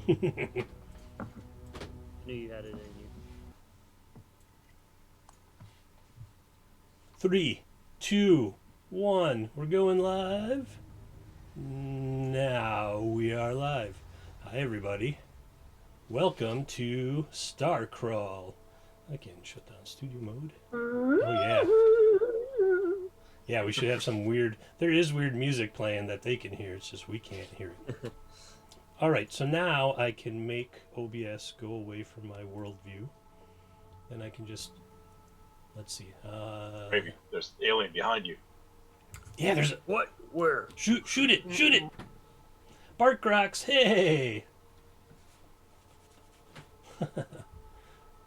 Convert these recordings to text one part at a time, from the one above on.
I knew you had it in you. Three, two, one. We're going live. Now we are live. Hi, everybody. Welcome to Star Crawl. I can shut down studio mode. Oh, yeah. Yeah, we should have some weird. There is weird music playing that they can hear. It's just we can't hear it. All right, so now I can make OBS go away from my worldview. And I can just. Let's see. Maybe there's an alien behind you. Yeah, there's a. What? Where? Shoot it! Shoot it! Bark rocks! Hey!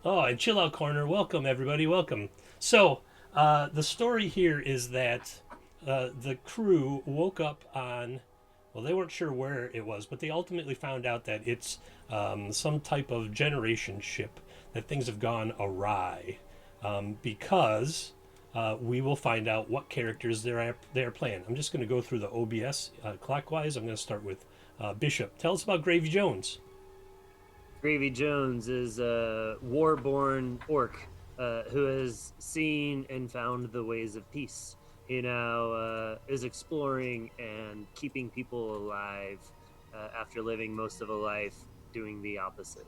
Oh, and Chill Out Corner. Welcome, everybody. Welcome. So, the story here is that the crew woke up on. Well, they weren't sure where it was, but they ultimately found out that it's some type of generation ship, that things have gone awry. Because we will find out what characters they are playing. I'm just going to go through the OBS clockwise. I'm going to start with Bishop. Tell us about Gravy Jones. Gravy Jones is a war-born orc who has seen and found the ways of peace. He now is exploring and keeping people alive after living most of a life doing the opposite.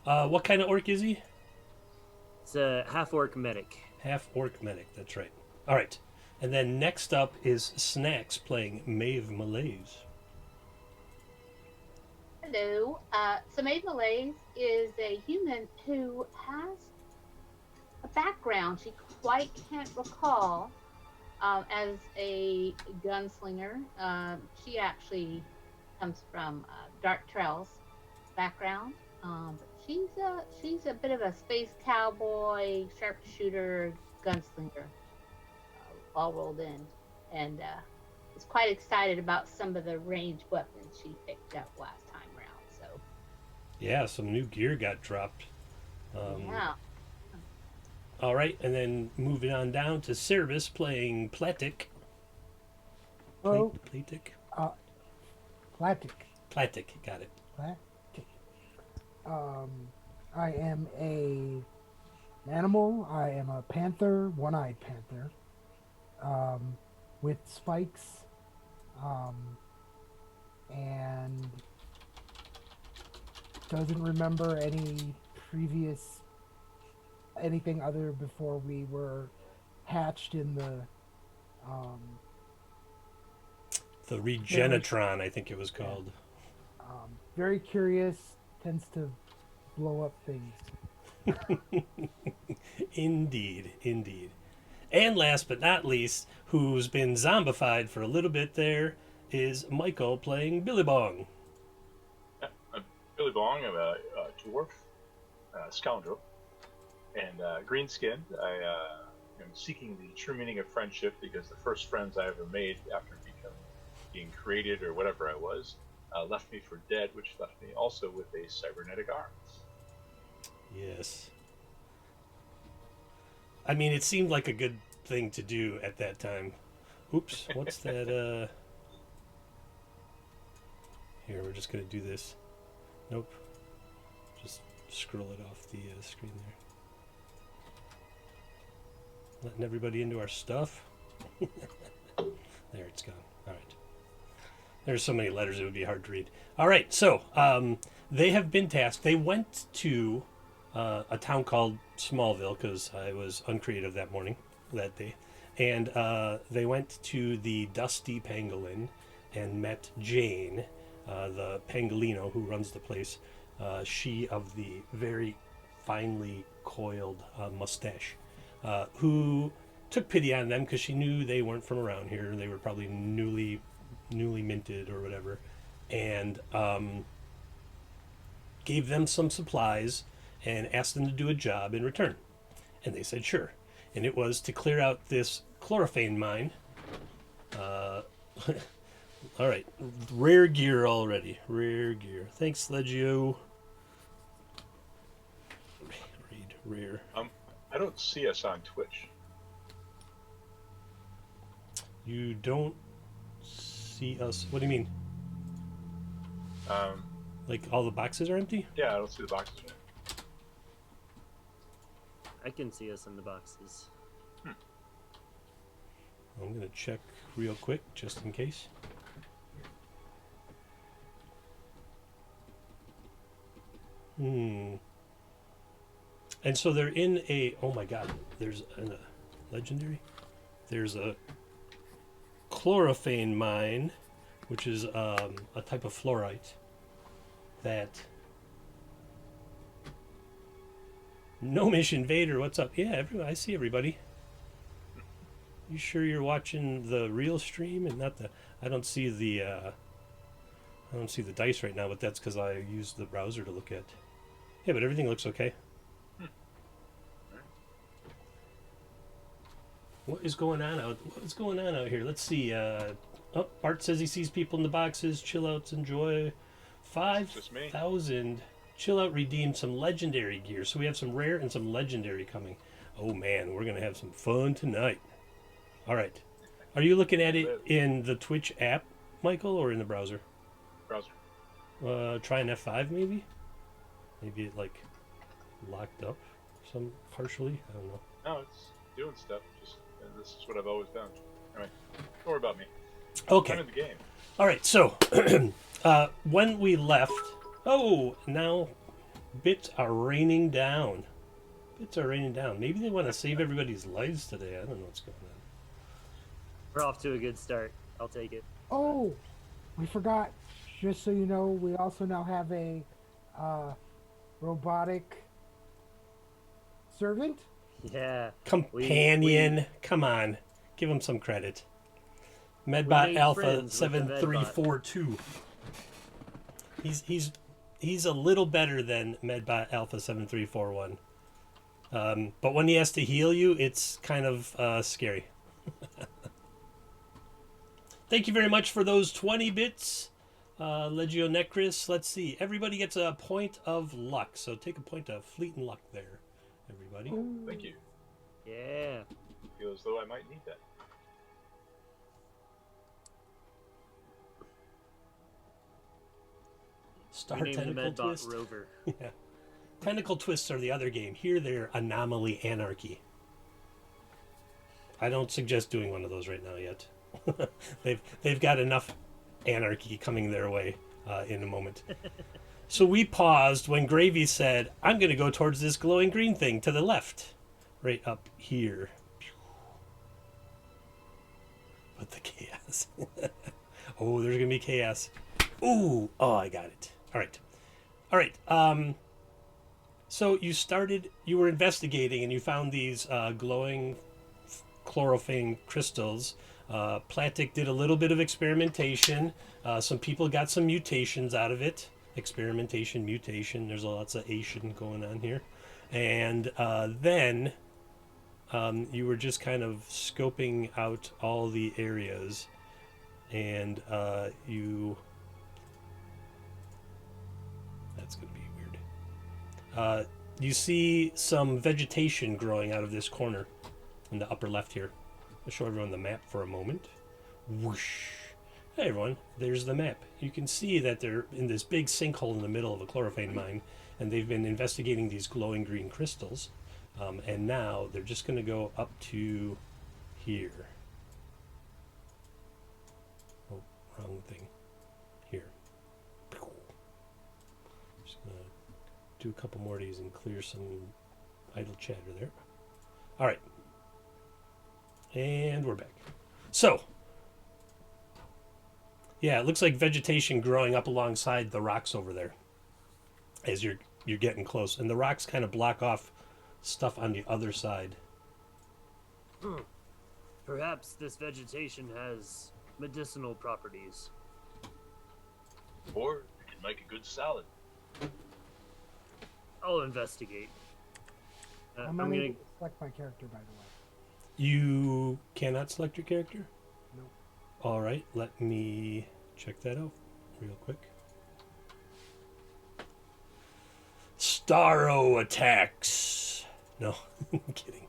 What kind of orc is he? It's a half-orc medic. Half orc medic. That's right. All right. And then next up is Snacks playing Maeve Malaise. Hello. So Maeve Malaise is a human who has a background she quite can't recall as a gunslinger. She actually comes from Dark Trails background. But she's a bit of a space cowboy, sharpshooter, gunslinger, all rolled in, and is quite excited about some of the ranged weapons she picked up last time around. So Yeah, some new gear got dropped. yeah, All right, and then moving on down to Service playing Platic. Oh, Platic? Platic. Platic, got it. Platic. I am an animal. I am a panther, one-eyed panther, with spikes, and doesn't remember any previous anything other before we were hatched in the The Regenitron, I think it was called. very curious, tends to blow up things. Indeed, indeed. And last but not least, who's been zombified for a little bit there, is Michael playing Billy Bong. I'm Billy Bong. I'm a dwarf, scoundrel, and green skinned. I am seeking the true meaning of friendship because the first friends I ever made after being created or whatever I was left me for dead, which left me also with a cybernetic arm. Yes. I mean, it seemed like a good thing to do at that time. Oops, what's that? Here, we're just going to do this. Nope. Just scroll it off the screen there. Letting everybody into our stuff. There, it's gone. All right. There's so many letters it would be hard to read. All right, so they have been tasked. They went to a town called Smallville because I was uncreative that day. And they went to the Dusty Pangolin and met Jane, the Pangolino who runs the place. She of the very finely coiled mustache, who took pity on them because she knew they weren't from around here. They were probably newly minted or whatever, and gave them some supplies and asked them to do a job in return. And they said sure. And it was to clear out this chlorophane mine. All right, rare gear already. Rare gear. Thanks, Legio. Read rare. I don't see us on Twitch. You don't see see us. What do you mean? Um, Like all the boxes are empty? yeah, I don't see the boxes. In it. I can see us in the boxes. I'm gonna check real quick just in case. And so they're in a. Oh my God! There's a legendary. There's a chlorophane mine, which is a type of fluorite that. Gnomish Invader, what's up? Yeah, I see everybody. You sure you're watching the real stream and not the? I don't see the dice right now, but that's because I used the browser to look at. Yeah, but everything looks okay. What is going on out? What's going on out here? Let's see. Oh, Bart says he sees people in the boxes. Chill outs, enjoy. Just me. 5,000. Chill out redeemed some legendary gear. So we have some rare and some legendary coming. Oh man, we're gonna have some fun tonight. All right. Are you looking at it in the Twitch app, Michael, or in the browser? Browser. Try an F5 maybe. Maybe it like locked up some partially. I don't know. No, it's doing stuff. Just this is what I've always done. Anyway, don't worry about me. Okay. I'm in the game. All right. So when we left, now bits are raining down. Bits are raining down. Maybe they want to save everybody's lives today. I don't know what's going on. We're off to a good start. I'll take it. Oh, we forgot. Just so you know, we also now have a robotic servant. Yeah. Companion. Come on. Give him some credit. made Medbot Alpha friends with the 7342. He's a little better than Medbot Alpha 7341. But when he has to heal you, it's kind of scary. Thank you very much for those 20 bits, Legio Necris. Let's see. Everybody gets a point of luck. So take a point of fleeting luck there, everybody. Thank you. Yeah. I feel as though I might need that. Star We named the Tentacle Medbot Twist. Rover. Yeah. Tentacle Twists are the other game. Here they're Anomaly Anarchy. I don't suggest doing one of those right now yet. they've got enough anarchy coming their way in a moment. So we paused when Gravy said, I'm going to go towards this glowing green thing to the left. Right up here. But the chaos. Oh, there's going to be chaos. Ooh. Oh, I got it. All right. So you were investigating and you found these glowing chlorophane crystals. Platic did a little bit of experimentation. Some people got some mutations out of it. Experimentation, mutation. There's lots of Asian going on here. And then you were just kind of scoping out all the areas. And you... That's going to be weird. You see some vegetation growing out of this corner in the upper left here. I'll show everyone the map for a moment. Whoosh. Hey everyone, there's the map. You can see that they're in this big sinkhole in the middle of a chlorophane mine, and they've been investigating these glowing green crystals. And now they're just going to go up to here. Oh, wrong thing. Here. Just going to do a couple more of these and clear some idle chatter there. All right. And we're back. So, yeah, it looks like vegetation growing up alongside the rocks over there as you're getting close. And the rocks kind of block off stuff on the other side. Perhaps this vegetation has medicinal properties. Or it can make a good salad. I'll investigate. I'm I'm unable gonna. to select my character, by the way. You cannot select your character? Nope. All right, let me check that out real quick. Starro attacks. No, I'm kidding.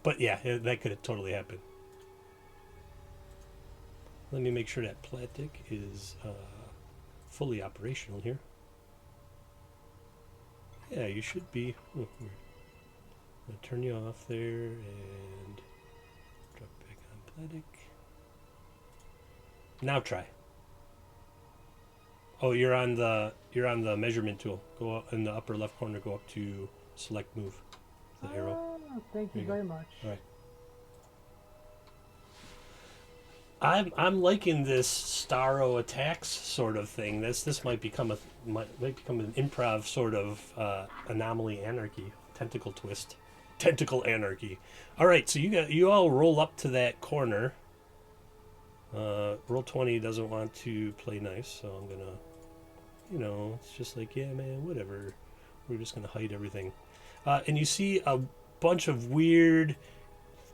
But yeah, that could have totally happened. Let me make sure that Platic is fully operational here. Yeah, you should be. Oh, weird. I'm gonna turn you off there and drop back on Platic. Now try. Oh, you're on the measurement tool. Go up in the upper left corner. Go up to select move. The arrow. Oh, thank you There you go. very much. All right. I'm liking this Starro attacks sort of thing. This might become might become an improv sort of anomaly anarchy, tentacle twist, tentacle anarchy. All right, so you all roll up to that corner. Roll 20 doesn't want to play nice, so I'm gonna, it's just like, yeah, man, whatever. We're just gonna hide everything, and you see a bunch of weird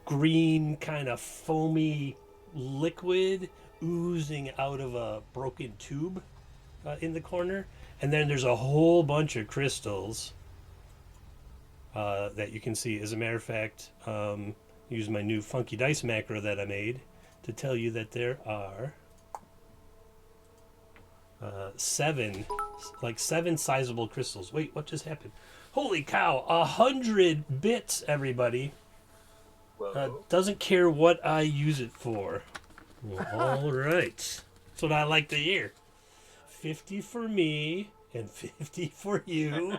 green kind of foamy liquid oozing out of a broken tube in the corner, and then there's a whole bunch of crystals that you can see. As a matter of fact, use my new funky dice macro that I made to tell you that there are seven sizable crystals. Wait, what just happened? Holy cow, 100 bits, everybody. Whoa. Doesn't care what I use it for. Well, all right. That's what I like to hear. 50 for me and 50 for you.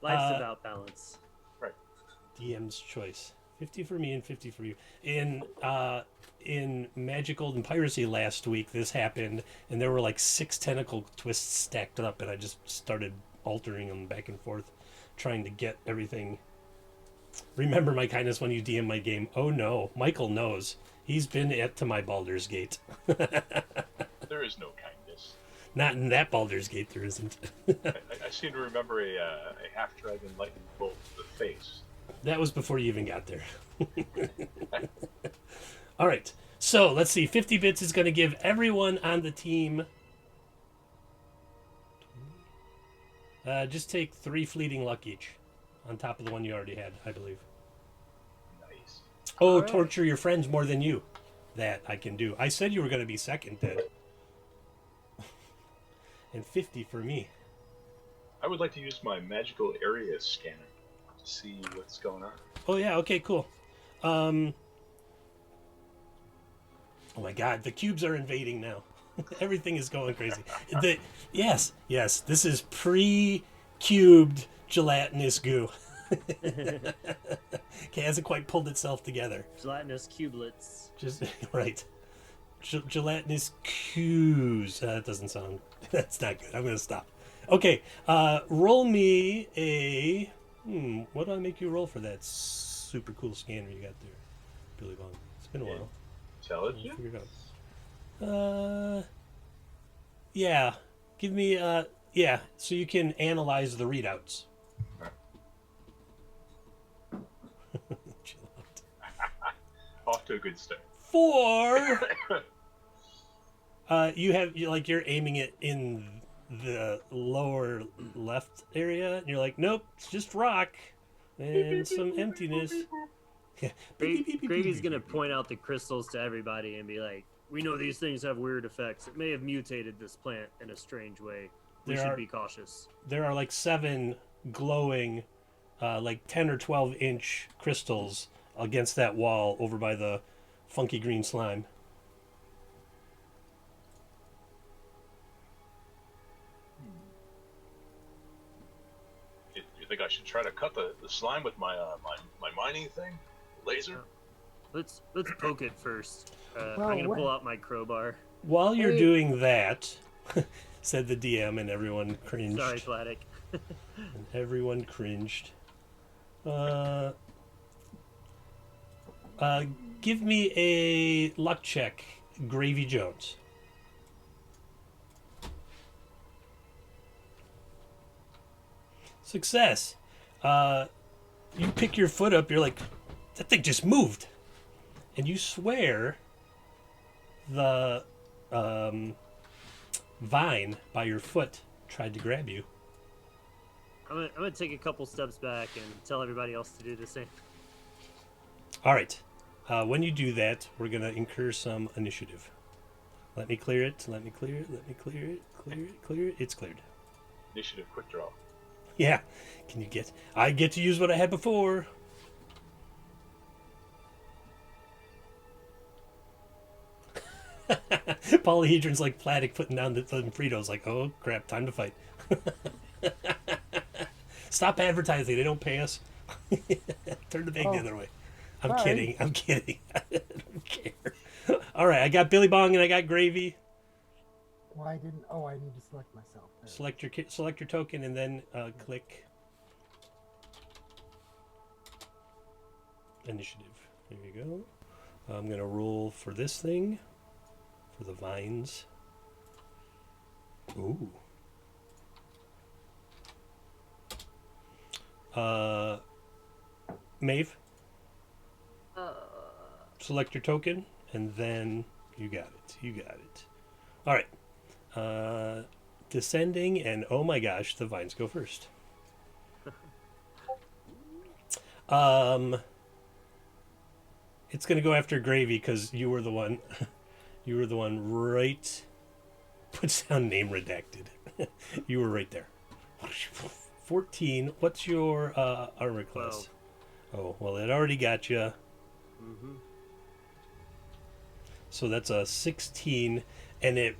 Life's about balance. Right. DM's choice. 50 for me and 50 for you. In Magic Golden Piracy last week, this happened, and there were like 6 tentacle twists stacked up, and I just started altering them back and forth, trying to get everything. Remember my kindness when you DM my game. Oh no, Michael knows. He's been to my Baldur's Gate. There is no kindness. Not in that Baldur's Gate, there isn't. I seem to remember a half-dragon lightning bolt to the face. That was before you even got there. All right, so let's see. 50 bits is going to give everyone on the team. Just take 3 fleeting luck each, on top of the one you already had, I believe. Nice. Oh, right. torture your friends more than you. That I can do. I said you were going to be second, Ted. And 50 for me. I would like to use my magical area scanner to see what's going on. Oh yeah, okay, cool. Oh my god, the cubes are invading now. Everything is going crazy. Yes, this is pre-cubed gelatinous goo. Okay, hasn't quite pulled itself together. Gelatinous cubelets. Just right. Gelatinous cues. That doesn't sound. That's not good. I'm gonna stop. Okay, roll me a. What do I make you roll for that super cool scanner you got there, Billy Bong? It's been a while. I'll Intelligence? figure it out. Yeah. Give me yeah, so you can analyze the readouts. Chill out. Off to a good start. 4. You're aiming it in the lower left area, and you're like, nope, it's just rock and some emptiness. Gravy's gonna point out the crystals to everybody and be like, "We know these things have weird effects. It may have mutated this plant in a strange way. We should be cautious." There are like 7 glowing, like 10 or 12-inch crystals against that wall over by the funky green slime. You think I should try to cut the slime with my my mining thing? Laser? Let's poke it first. Well, I'm gonna what- pull out my crowbar. While you're Hey. doing that, said the DM, and everyone cringed. Sorry, Platic. And everyone cringed. Give me a luck check, Gravy Jones. Success. You pick your foot up, you're like, that thing just moved. And you swear the vine by your foot tried to grab you. I'm gonna take a couple steps back and tell everybody else to do the same. All right. When you do that, we're going to incur some initiative. Let me clear it. Let me clear it. Let me clear it. Clear it. Clear it. It's cleared. Initiative quick draw. Yeah. Can you get... I get to use what I had before. Polyhedron's like Platic putting down the Fritos. Like, oh, crap. Time to fight. Stop advertising. They don't pay us. Turn the bag the other way. I'm Sorry. kidding. I'm kidding. I don't care. All right. I got Billy Bong and I got Gravy. Well, I didn't. Oh, I need to select myself. There. Select your token and then click initiative. There you go. I'm gonna roll for this thing, for the vines. Ooh. Maeve, select your token and then you got it. You got it. All right. Descending, and oh my gosh, the vines go first. It's gonna go after Gravy because you were the one. You were the one right. Puts down name redacted. You were right there. 14. What's your armor class? 12. Oh well, it already got you. Mm-hmm. So that's a 16, and it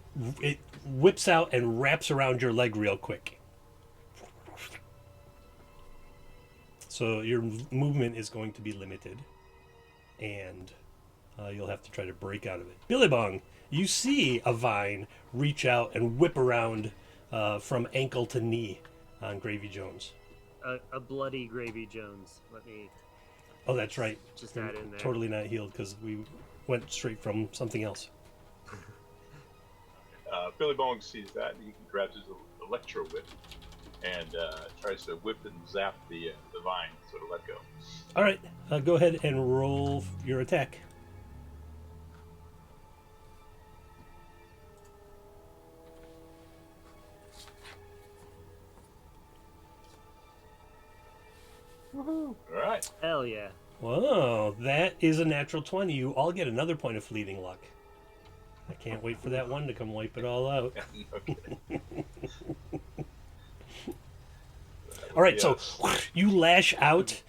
whips out and wraps around your leg real quick. So your movement is going to be limited, and you'll have to try to break out of it. Billy Bong, you see a vine reach out and whip around from ankle to knee on Gravy Jones. A bloody Gravy Jones. Let me Oh, that's right. just add in there. Totally not healed because we went straight from something else. Billy Bong sees that. He grabs his electro whip and tries to whip and zap the vine, so to let go. All right, go ahead and roll your attack. Woohoo! All right. Hell yeah. Whoa, that is a natural 20. You all get another point of fleeting luck. I can't wait for that one to come wipe it all out. Okay. All right, Yes. so you lash out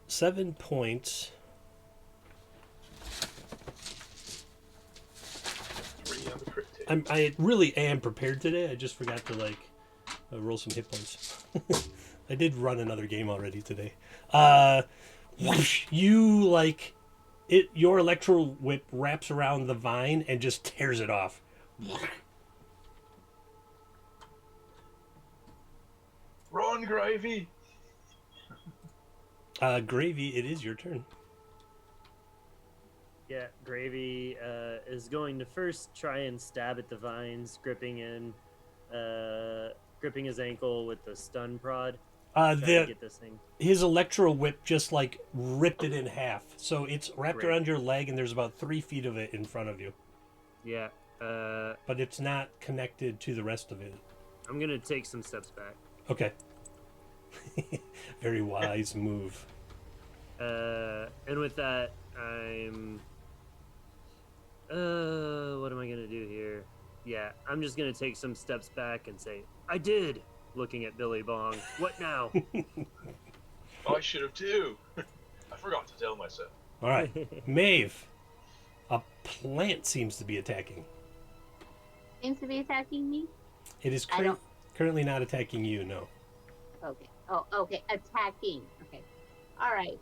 7 points. 3 on the crit table. I really am prepared today. I just forgot to roll some hit points. I did run another game already today. You your electro whip wraps around the vine and just tears it off. Run, Gravy! Gravy, it is your turn. Yeah, Gravy is going to first try and stab at the vines, gripping his ankle with the stun prod. Try to get this thing. His electro whip just ripped it in half. So it's wrapped Great. around your leg and there's about 3 feet of it in front of you. Yeah. But it's not connected to the rest of it. I'm gonna take some steps back. Okay. Very wise move. And with that, I'm. What am I gonna do here? Yeah, I'm just gonna take some steps back and say, "I did." Looking at Billy Bong. What now? Oh, I should have too. I forgot to tell myself. All right. Maeve. A plant seems to be attacking. Seems to be attacking me. It is I don't- currently not attacking you, no. Okay. Oh, okay. Attacking. Okay. All right.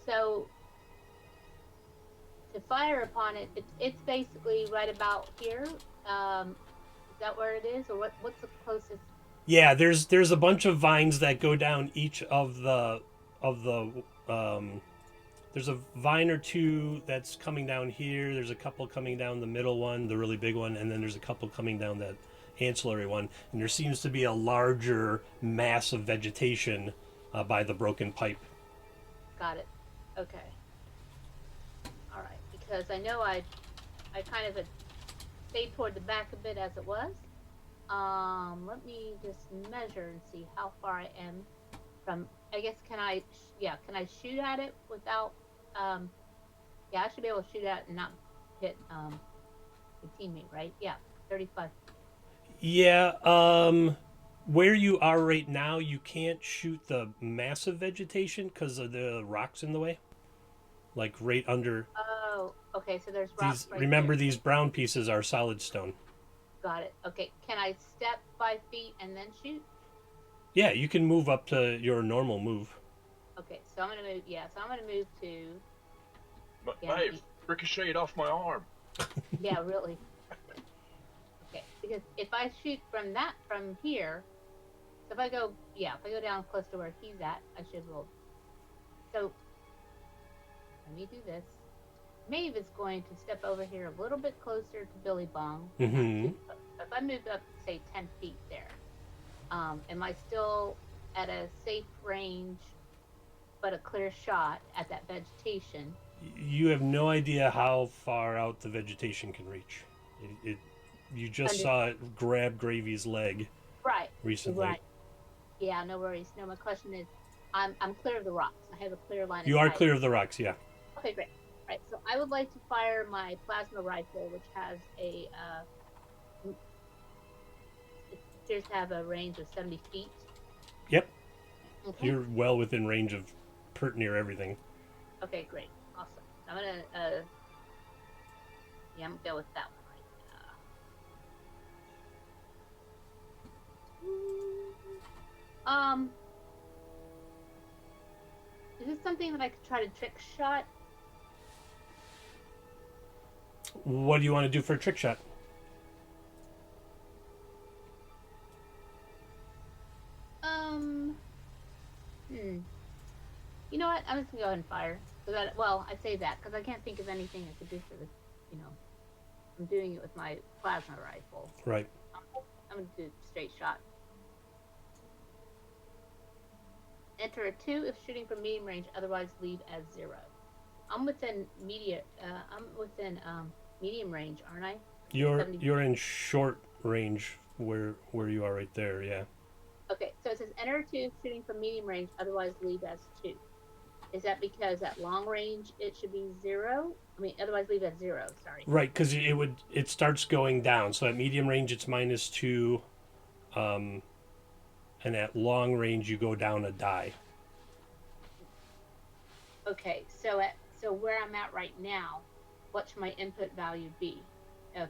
So to fire upon it, it's basically right about here. Is that where it is, or what's the closest? Yeah, there's a bunch of vines that go down each of the there's a vine or two that's coming down here. There's a couple coming down the middle one, the really big one, and then there's a couple coming down that ancillary one. And there seems to be a larger mass of vegetation by the broken pipe. Got it. Okay. All right. Because I know I kind of had stayed toward the back a bit as it was. Let me just measure and see how far I am from. I guess can I shoot at it without Yeah, I should be able to shoot at and not hit the teammate, right? Yeah, 35. Yeah, where you are right now, you can't shoot the massive vegetation because of the rocks in the way. Like right under Oh, okay. So there's rocks these. right Remember, there. these brown pieces are solid stone. Got it. Okay. Can I step 5 feet and then shoot? Yeah, you can move up to your normal move. Okay. So I'm gonna move. Yeah. So I'm gonna move to. My Yeah. knife ricocheted off my arm. Yeah. Really. Okay. Because if I shoot from here, so if I go down close to where he's at, I should roll. So let me do this. Maeve is going to step over here a little bit closer to Billy Bong. Mm-hmm. If I moved up, say 10 feet there, am I still at a safe range, but a clear shot at that vegetation? You have no idea how far out the vegetation can reach. You just saw it grab Gravy's leg Right. recently. Right. Yeah, no worries. No, my question is, I'm clear of the rocks. I have a clear line of You are sight. clear of the rocks, yeah. Okay, great. Right, so I would like to fire my plasma rifle, which has it appears to have a range of 70 feet. Yep. Okay. You're well within range of pert near everything. Okay, great. Awesome. I'm gonna I'm gonna go with that one right now. Is this something that I could try to trick shot? What do you want to do for a trick shot? You know what? I'm just gonna go ahead and fire. I say that because I can't think of anything I could do for this. I'm doing it with my plasma rifle. Right. I'm gonna do straight shot. Enter a 2 if shooting from medium range. Otherwise, leave as 0. I'm within medium range, aren't I? You're in short range where you are right there, yeah. Okay, so it says enter 2 if shooting from medium range. Otherwise, leave as 2. Is that because at long range it should be 0? Otherwise leave at 0. Sorry. Right, because it starts going down. So at medium range it's -2, and at long range you go down a die. Okay, so where I'm at right now, what should my input value be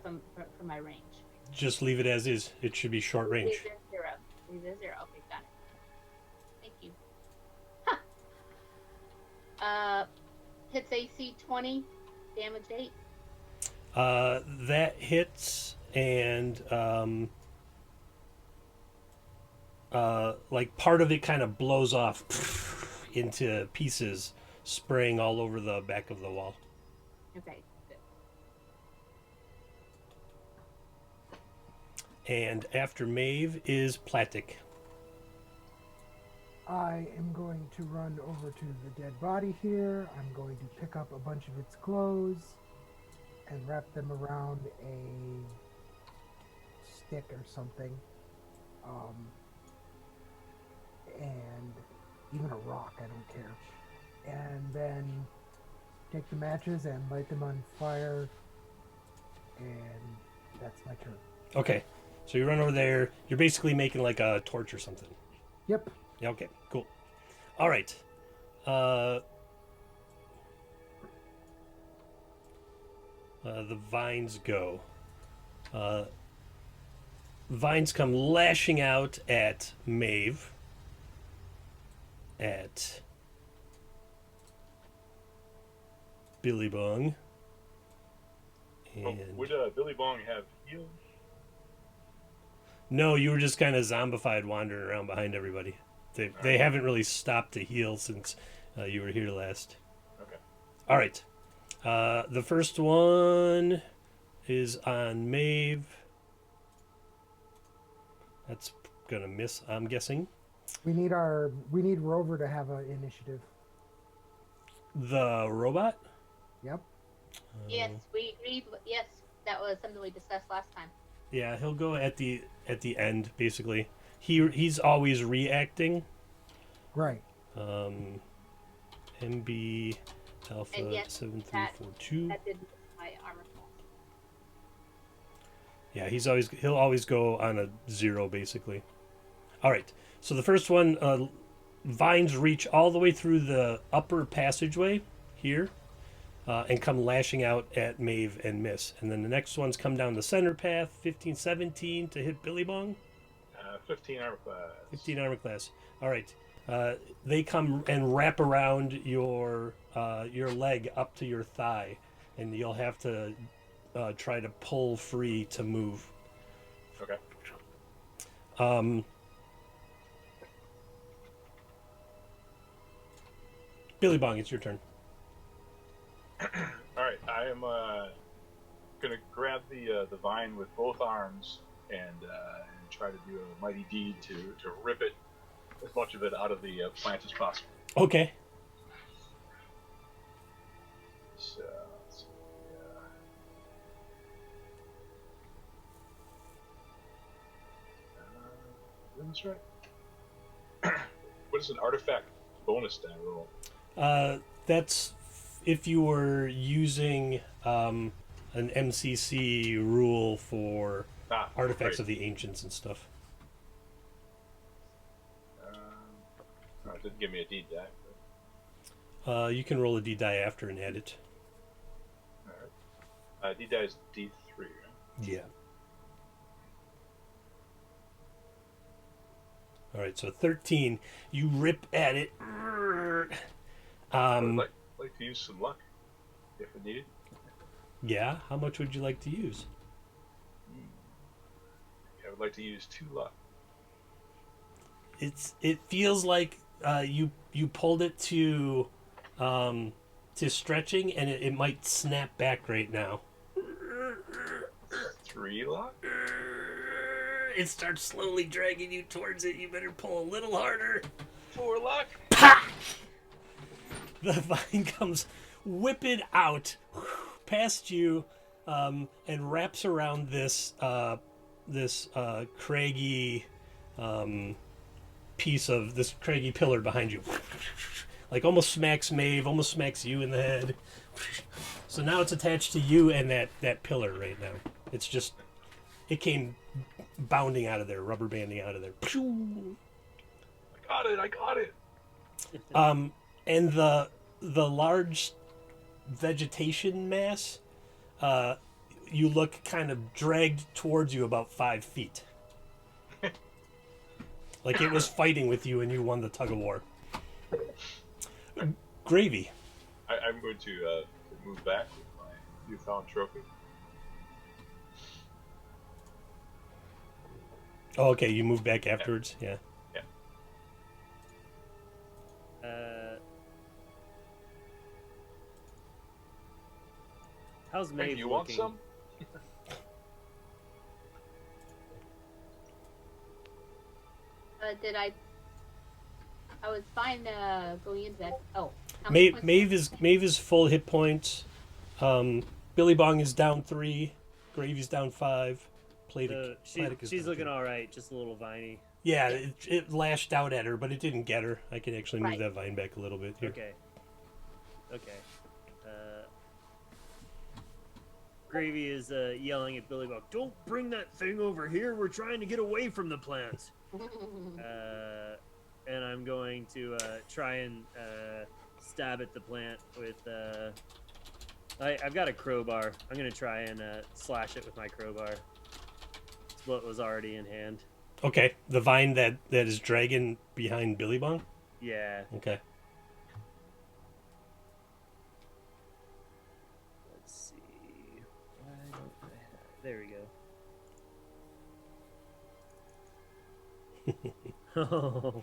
for my range? Just leave it as is. It should be short range. Leave it at 0. Leave it at 0. Okay, got it. Thank you. Hits AC 20, damage 8. That hits, and like part of it kind of blows off into pieces, spraying all over the back of the wall. Okay, good. And after Maeve is Platic. I am going to run over to the dead body here. I'm going to pick up a bunch of its clothes and wrap them around a stick or something. And even a rock, I don't care. And then take the matches and light them on fire. And that's my turn. Okay, so you run over there. You're basically making like a torch or something. Yep. Yeah, okay, cool. All right. The vines go. Vines come lashing out at Maeve. At Billy Bong. And Would Billy Bong have healed? no, you were just kind of zombified wandering around behind everybody. They haven't really stopped to heal since you were here last. Okay. All right. The first one is on Maeve. That's gonna miss, I'm guessing. We need Rover to have an initiative. The robot? Yep. Yes, we agreed. Yes, that was something we discussed last time. Yeah, he'll go at the end basically. He's always reacting. Right. MB Alpha And yes, 7342. that did my armor class. Yeah, he'll always go on a 0 basically. All right. So the first one, vines reach all the way through the upper passageway here, and come lashing out at Maeve and miss. And then the next ones come down the center path, 15, 17 to hit Billy Bong. 15 armor class. 15 armor class. All right. They come and wrap around your leg up to your thigh, and you'll have to try to pull free to move. Okay. Billy Bong, it's your turn. All right. I am gonna grab the vine with both arms and try to do a mighty deed to rip it, as much of it out of the plant as possible. Okay. So, let's see, that's right. What is an artifact bonus die roll? That's if you were using an MCC rule for artifacts right. of the ancients and stuff. No, it didn't give me a deed die. But, You can roll a D die after and add it. all right. Deed die is D3, right? Yeah. All right, so 13. You rip at it. I would like to use some luck if it needed. Yeah. How much would you like to use? I would like to use 2 luck. It feels like you pulled it to stretching, and it might snap back right now. 3 luck? It starts slowly dragging you towards it. You better pull a little harder. 4 luck? The vine comes whipping out past you, and wraps around this craggy piece of this craggy pillar behind you. Like almost smacks Maeve, almost smacks you in the head. So now it's attached to you and that pillar right now. It's just, it came bounding out of there, rubber banding out of there. I got it. And the large vegetation mass, you look kind of dragged towards you about 5 feet. Like it was fighting with you and you won the tug of war. Gravy. I'm going to move back with my newfound trophy. Oh, okay, you move back afterwards? Yeah. Yeah. How's Hey, Maeve you want looking? some? Did I was fine going into that. Oh, how Maeve, many points? Maeve is full hit points. Billy Bong is down 3. Gravy's down 5. Platic is She's down looking 2. all right, just a little viney. Yeah, it lashed out at her, but it didn't get her. I can actually move Right. that vine back a little bit here. Okay. Gravy is yelling at Billy Buck, "Don't bring that thing over here. We're trying to get away from the plant." And I'm going to try and stab at the plant with. I've got a crowbar. I'm going to try and slash it with my crowbar. It's what was already in hand. Okay, the vine that is dragging behind Billy Bong? Yeah. Okay. Let's see. Why don't I have... There we go.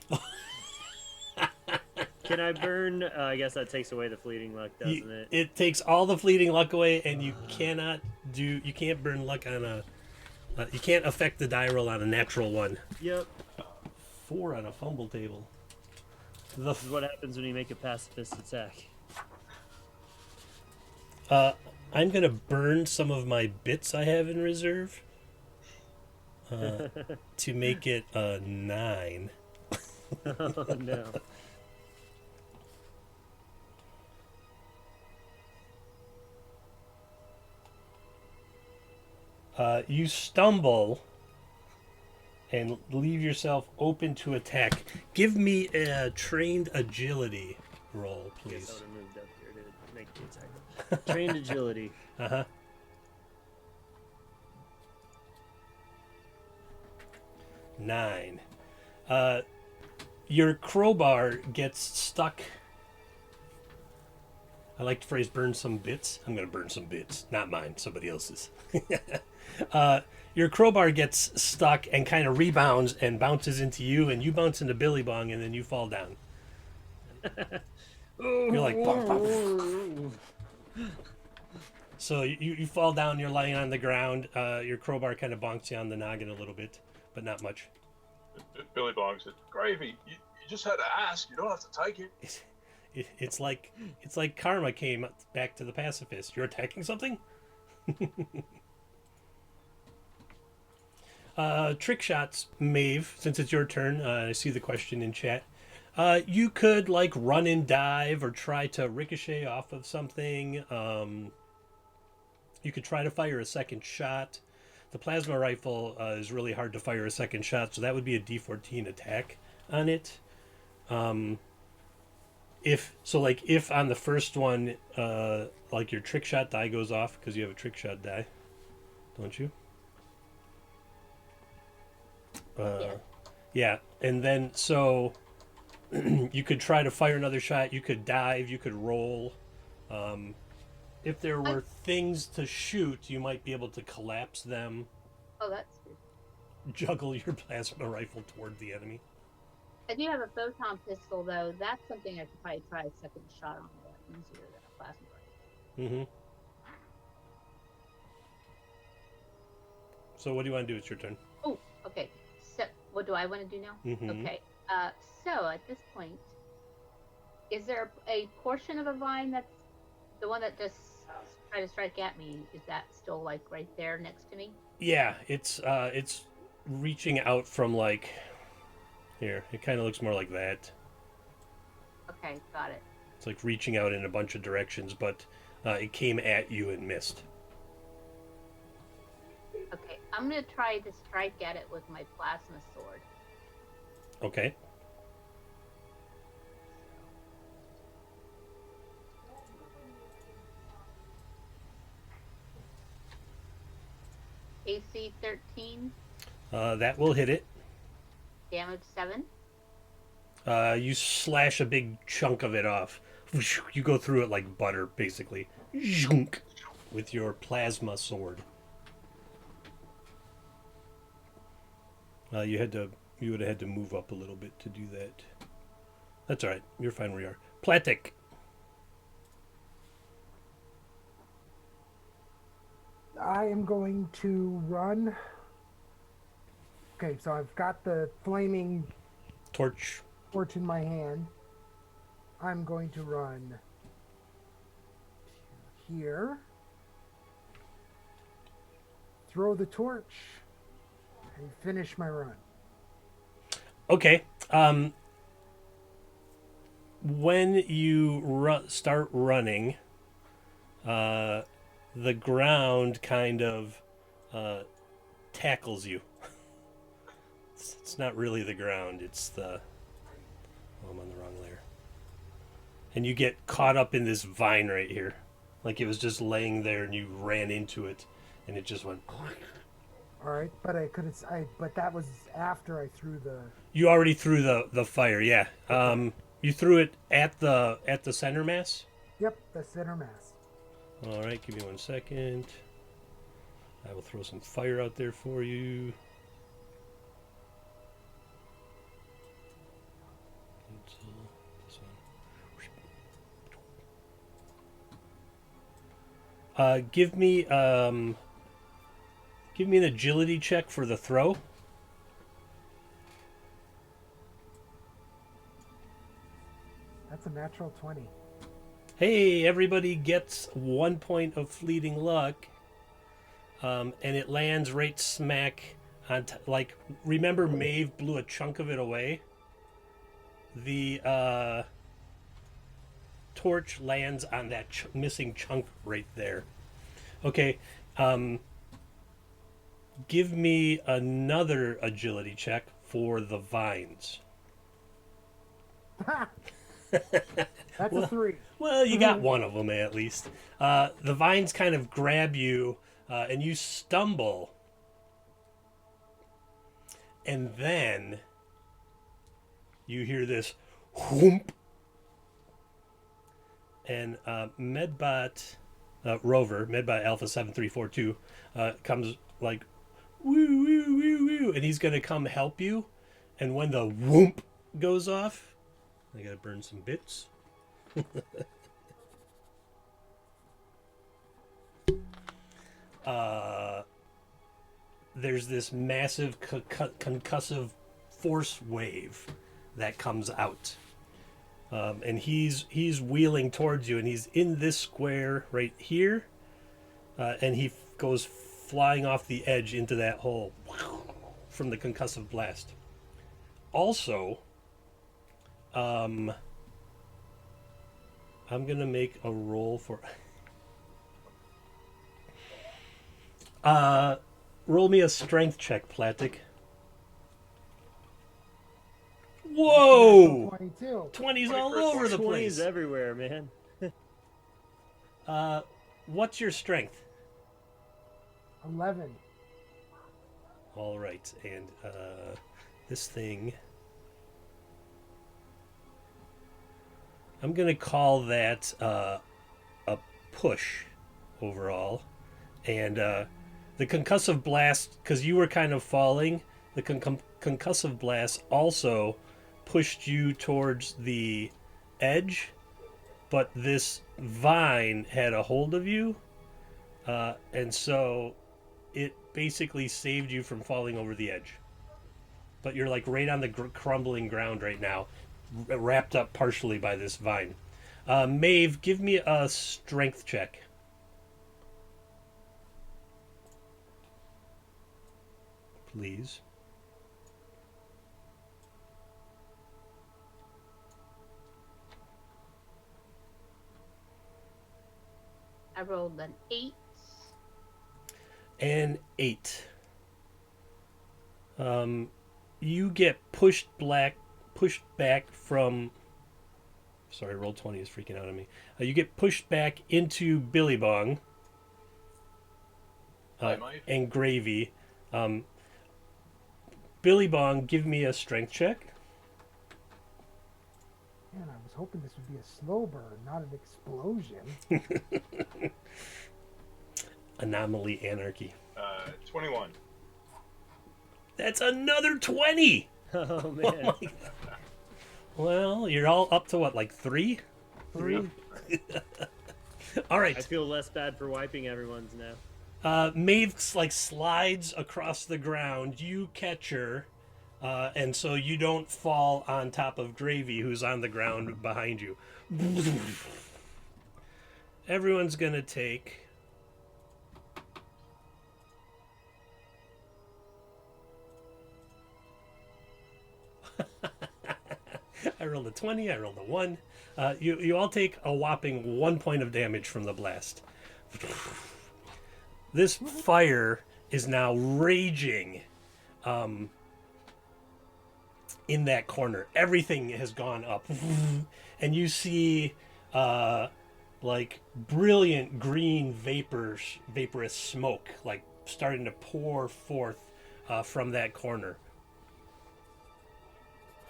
Can I burn? I guess that takes away the fleeting luck, doesn't it? It takes all the fleeting luck away, and you can't burn luck on a. You can't affect the die roll on a natural one. Yep. 4 on a fumble table. This is what happens when you make a pacifist attack. I'm gonna burn some of my bits I have in reserve to make it a 9. Oh no. You stumble and leave yourself open to attack. Give me a trained agility roll, Guess I please. would have moved up here to make the attack. Trained agility. Uh huh. 9. Your crowbar gets stuck. I like the phrase burn some bits. I'm going to burn some bits. Not mine, somebody else's. Your crowbar gets stuck and kind of rebounds and bounces into you, and you bounce into Billy Bong, and then you fall down. You're like, "Bong, bong." So you fall down, you're lying on the ground. Your crowbar kind of bonks you on the noggin a little bit, but not much. Billy Bong said, "Gravy, you just had to ask. You don't have to take it." It's like karma came back to the pacifist. You're attacking something? Trick shots, Maeve, since it's your turn. I see the question in chat. You could like run and dive or try to ricochet off of something. You could try to fire a second shot. The plasma rifle is really hard to fire a second shot, so that would be a D14 attack on it. If on the first one, like your trick shot die goes off because you have a trick shot die, don't you? Yeah, and then so you could try to fire another shot. You could dive. You could roll. If there were things to shoot, you might be able to collapse them. Oh, that's good. Juggle your plasma rifle toward the enemy. I do have a photon pistol, though. That's something I could probably try a second shot on a lot easier than a plasma rifle. Mm-hmm. So what do you want to do? It's your turn. Oh, okay. So, what do I want to do now? Mm-hmm. Okay. So at this point, is there a portion of a vine that's the one that just tried to strike at me? Is that still like right there next to me? Yeah, it's reaching out from like here. It kind of looks more like that. Okay, got it. It's like reaching out in a bunch of directions, but it came at you and missed. Okay, I'm gonna try to strike at it with my plasma sword. Okay. AC 13, That will hit it. damage 7. You slash a big chunk of it off. You go through it like butter, basically. With your plasma sword. You would have had to move up a little bit to do that. That's all right. You're fine where you are. Platic. I am going to run. Okay, so I've got the flaming Torch. torch in my hand. I'm going to run to here. Throw the torch and finish my run. Okay. When you start running, the ground kind of tackles you. It's not really the ground. It's the... Oh, I'm on the wrong layer. And you get caught up in this vine right here. Like it was just laying there and you ran into it. And it just went... All right, but but that was after I threw the. You already threw the fire, yeah. You threw it at the center mass? Yep, the center mass. All right, give me 1 second. I will throw some fire out there for you. This one. Give me an agility check for the throw. That's a natural 20. Hey, everybody gets 1 point of fleeting luck. And it lands right smack on remember Maeve blew a chunk of it away? The torch lands on that missing chunk right there. Okay. give me another agility check for the vines. That's a 3. Well, you got one of them at least. The vines kind of grab you, and you stumble. And then you hear this whoomp. And Medbot Rover, Medbot Alpha 7342, comes like, woo, woo, woo, woo. And he's going to come help you. And when the whoomp goes off, I got to burn some bits. There's this massive concussive force wave that comes out, and he's wheeling towards you, and he's in this square right here, and he goes flying off the edge into that hole from the concussive blast. Also, I'm gonna make a roll for. Roll me a strength check, Platic. Whoa! 22. 20's all 21st over the 20s place. everywhere, man. What's your strength? 11. All right, and this thing. I'm gonna call that a push overall, and the concussive blast, because you were kind of falling, the concussive blast also pushed you towards the edge, but this vine had a hold of you, and so it basically saved you from falling over the edge. But you're like right on the crumbling ground right now, wrapped up partially by this vine. Maeve, give me a strength check. Please. I rolled an 8. An 8. You get pushed back from. Sorry, roll 20 is freaking out on me. You get pushed back into Billy Bong and Gravy. Billy Bong, give me a strength check. Man, I was hoping this would be a slow burn, not an explosion. Anomaly Anarchy. 21. That's another 20! Oh man. Well, you're all up to what, like 3? 3. All right. I feel less bad for wiping everyone's now. Maeve like slides across the ground. You catch her, and so you don't fall on top of Gravy, who's on the ground behind you. Everyone's gonna take. I rolled a 20. I rolled a 1. You all take a whopping 1 point of damage from the blast. This fire is now raging in that corner. Everything has gone up. And you see like brilliant green vaporous smoke like starting to pour forth from that corner.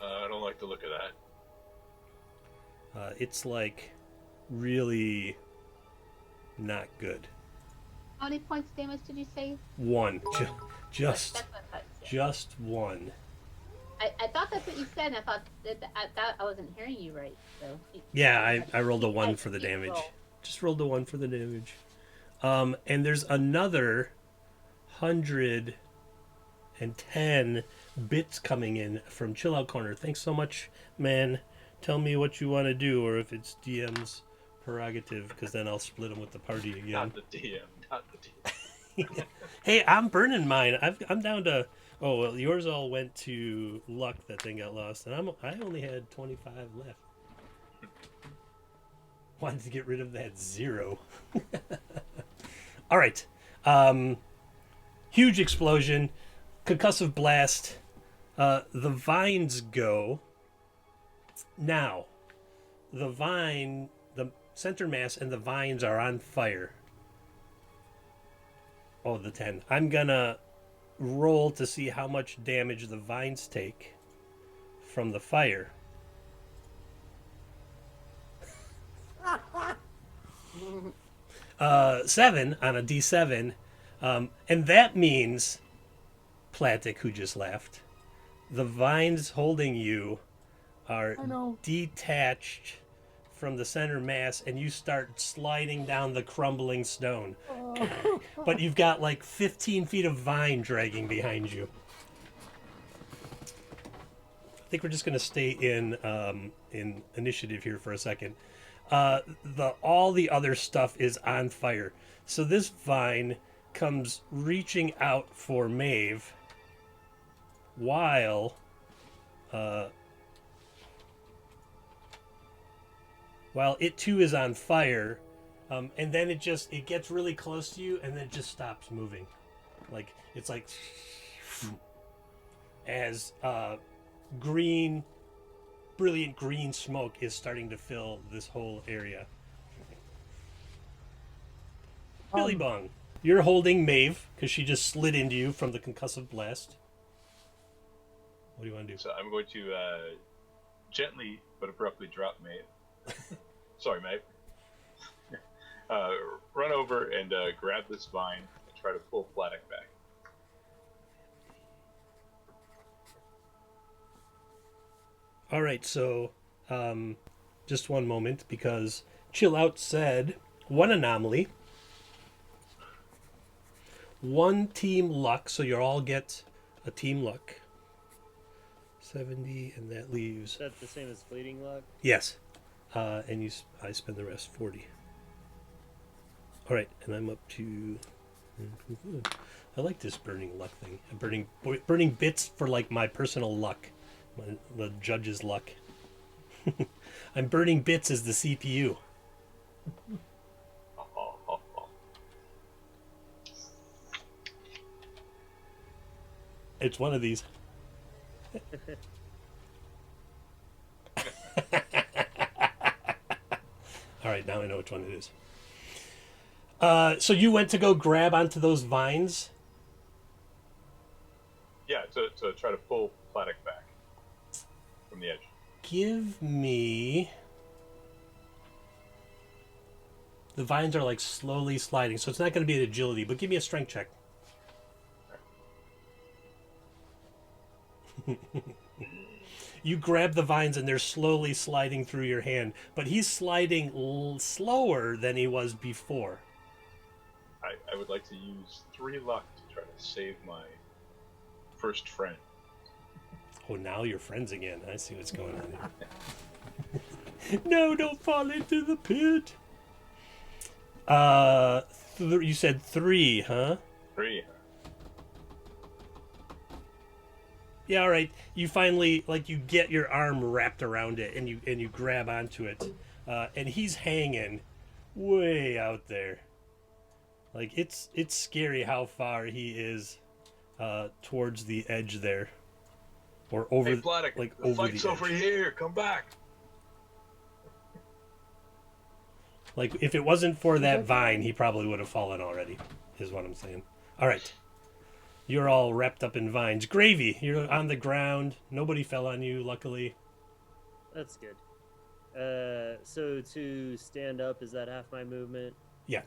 I don't like the look of that. It's like really not good. How many points damage did you say? 1. That's what I thought you said. Just 1. I thought that's what you said, and I thought I wasn't hearing you right. So Yeah, I rolled a 1 for the damage. Roll. Just rolled a 1 for the damage. And there's another 110 bits coming in from Chill Out Corner. Thanks so much, man. Tell me what you want to do, or if it's DM's prerogative, because then I'll split them with the party again. Not the DM. Not the DM. Hey, I'm burning mine. I'm down to. Oh well, yours all went to luck. That thing got lost, and I only had 25 left. Wanted to get rid of that 0. All right. huge explosion, concussive blast. The vines go. Now, the center mass and the vines are on fire. Oh, the 10. I'm gonna roll to see how much damage the vines take from the fire. 7 on a D7. And that means, Platic, who just left, the vines holding you are I know. detached from the center mass, and you start sliding down the crumbling stone. But you've got like 15 feet of vine dragging behind you. I think we're just going to stay in initiative here for a second. All the other stuff is on fire. So this vine comes reaching out for Maeve while it too is on fire, and then it gets really close to you, and then it just stops moving, like it's like as brilliant green smoke is starting to fill this whole area. Billy Bong, you're holding Maeve because she just slid into you from the concussive blast. What do you want to do? So I'm going to gently but abruptly drop Maeve. Sorry, Maeve. Run over and grab this vine and try to pull Platic back. All right, so just one moment, because Chill Out said one anomaly, one team luck, so you all get a team luck. 70, and that leaves... Is that the same as fleeting luck? Yes. And I spend the rest 40. All right, and I'm up to... I like this burning luck thing. I'm burning bits for like my personal luck, the judge's luck. I'm burning bits as the CPU. It's one of these. All right, now I know which one it is. So you went to go grab onto those vines? Yeah, to try to pull Platic back from the edge. Give me... The vines are like slowly sliding, so it's not going to be an agility, but give me a strength check. You grab the vines and they're slowly sliding through your hand, but he's sliding slower than he was before. I would like to use 3 luck to try to save my first friend. Oh, now you're friends again. I see what's going on here. No, don't fall into the pit. You said 3, huh? 3. Yeah, all right. You finally, you get your arm wrapped around it, and you grab onto it, and he's hanging way out there. Like it's scary how far he is towards the edge there, or over. Hey, Platic, like the over fight's the over edge. here. Come back. Like if it wasn't for that vine, he probably would have fallen already. Is what I'm saying. All right. You're all wrapped up in vines. Gravy, you're on the ground. Nobody fell on you, luckily. That's good. So to stand up, is that half my movement? Yeah.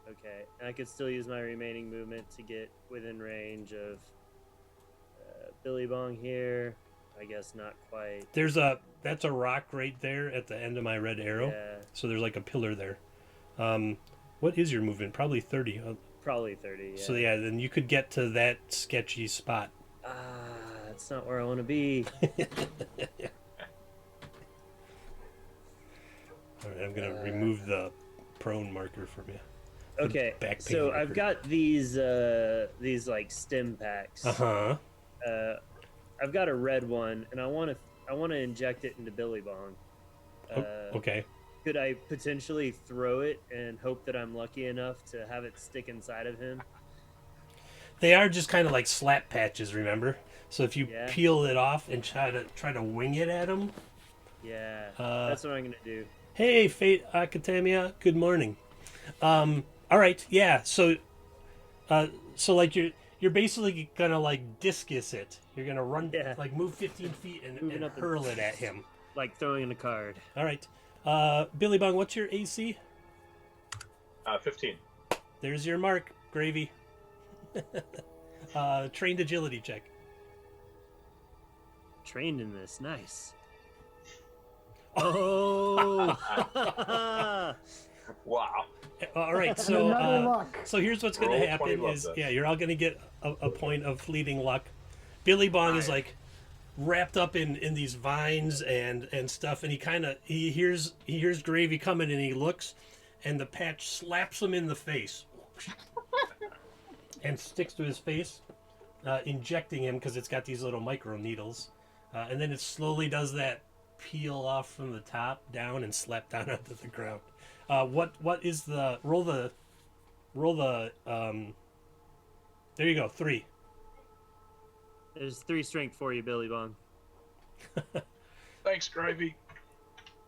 Okay. And I could still use my remaining movement to get within range of Billy Bong here. I guess not quite. That's a rock right there at the end of my red arrow. Yeah. So there's like a pillar there. What is your movement? Probably 30. Probably 30, yeah. So yeah, then you could get to that sketchy spot. That's not where I want to be. All right, I'm gonna remove the prone marker from you. Okay, back pain so marker. I've got these like stim packs. Uh-huh. I've got a red one, and I want to inject it into Billy Bong. Okay. Could I potentially throw it and hope that I'm lucky enough to have it stick inside of him? They are just kind of like slap patches, remember? So if you Yeah. peel it off and try to wing it at them. Yeah, Uh, that's what I'm gonna do. Hey, Fate Akatamia, good morning. All right, yeah. So like you're basically gonna like discus it. You're gonna run Yeah. like move 15 feet and Moving up and- hurl it at him. Like throwing in a card. All right, Billy Bong, what's your AC? 15. There's your mark, Gravy. Trained agility check. Trained in this, nice. Oh. Wow. All right, And so another luck. so here's what's going to Roll 20 happen luck is dice. yeah, you're all going to get a point of fleeting luck. Billy Bong is like wrapped up in these vines and stuff, and he hears Gravy coming, and he looks, and the patch slaps him in the face and sticks to his face, injecting him because it's got these little micro needles, and then it slowly does that peel off from the top down and slap down onto the ground. What is the roll the there you go, 3. There's 3 strength for you, Billy Bong. Thanks, Gravy.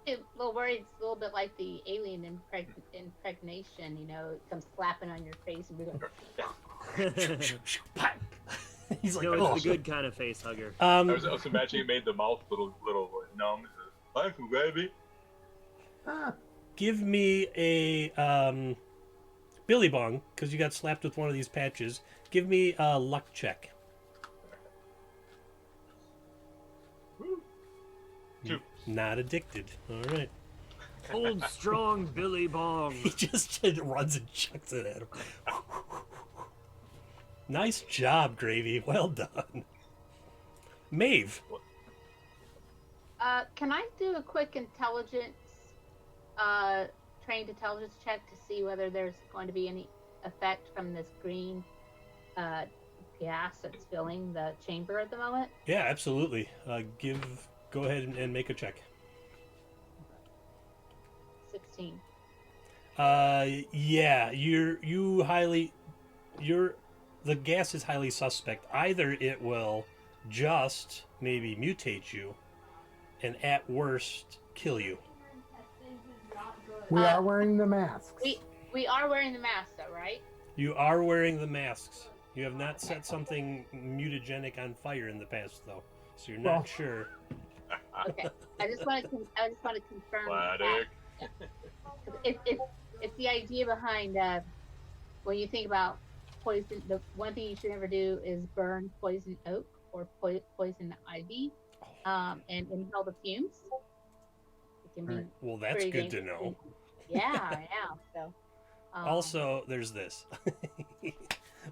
A little worried. It's a little bit like the alien impregnation. You know, it comes slapping on your face and be like, He's like, No, oh. it's the good kind of face hugger. I was imagining it made the mouth little numb. Thanks, Gravy. Give me a Billy Bong, because you got slapped with one of these patches. Give me a luck check. Woo. 2. Not addicted. All right. Hold strong, Billy Bong. He just runs and chucks it at him. Nice job, Gravy. Well done. Maeve. can I do a quick intelligence, trained intelligence check to see whether there's going to be any effect from this green gas that's filling the chamber at the moment? Yeah, absolutely. Go ahead and make a check. 16. Yeah, the gas is highly suspect. Either it will just maybe mutate you, and at worst kill you. We are wearing the masks. We are wearing the mask though, right? You are wearing the masks. You have not set something mutagenic on fire in the past, though, so you're not Well. sure. Okay. I just want to confirm that. Fladdick. It's the idea behind when you think about poison. The one thing you should never do is burn poison oak or poison ivy, and inhale the fumes. It can be Right. Well, that's pretty good to dangerous. know. Yeah, yeah. So. Also, there's this.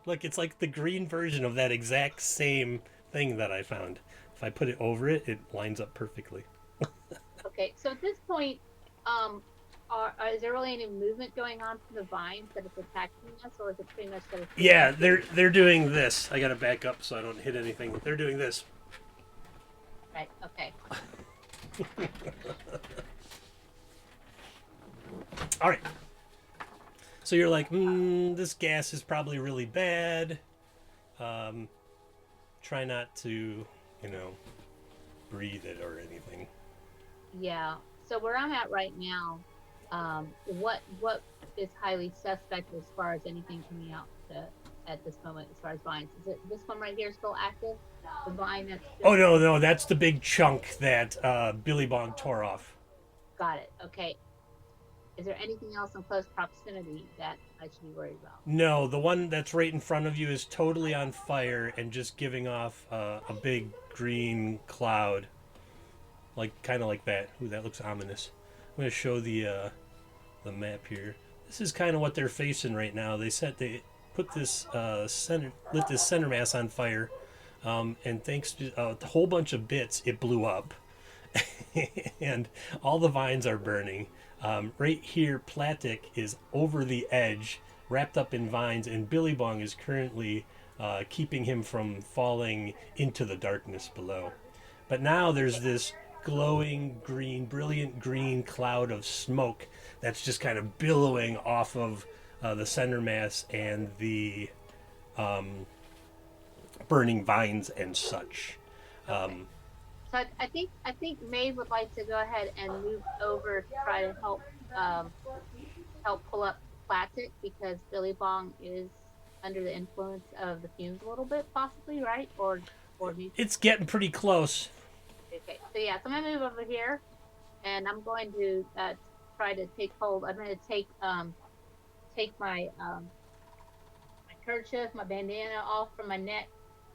Look, it's like the green version of that exact same thing that I found. If I put it over it, it lines up perfectly. Okay, so at this point, is there really any movement going on from the vines that it's attacking us, or is it pretty much that it's... Yeah, they're doing this. I gotta back up so I don't hit anything. They're doing this. Right, okay. All right. So you're like, this gas is probably really bad. Try not to, breathe it or anything. Yeah, so where I'm at right now, what is highly suspect as far as anything coming out at this moment as far as vines? Is it this one right here still active? The vine that's... Oh, no, that's the big chunk that Billy Bong tore off. Got it, okay. Is there anything else in close proximity that I should be worried about? No, the one that's right in front of you is totally on fire and just giving off a big green cloud. Kind of like that. Ooh, that looks ominous. I'm going to show the map here. This is kind of what they're facing right now. They put this lit this center mass on fire, and thanks to a whole bunch of bits, it blew up, and all the vines are burning. Right here, Platic is over the edge, wrapped up in vines, and Billy Bong is currently keeping him from falling into the darkness below. But now there's this glowing green, brilliant green cloud of smoke that's just kind of billowing off of the center mass and the burning vines and such. So I think Maeve would like to go ahead and move over to try to help pull up Platic because Billy Bong is under the influence of the fumes a little bit, possibly, right? Or do you, It's getting pretty close. okay? So yeah, so I'm gonna move over here, and I'm going to try to take hold. I'm gonna take my my kerchief, my bandana off from my neck,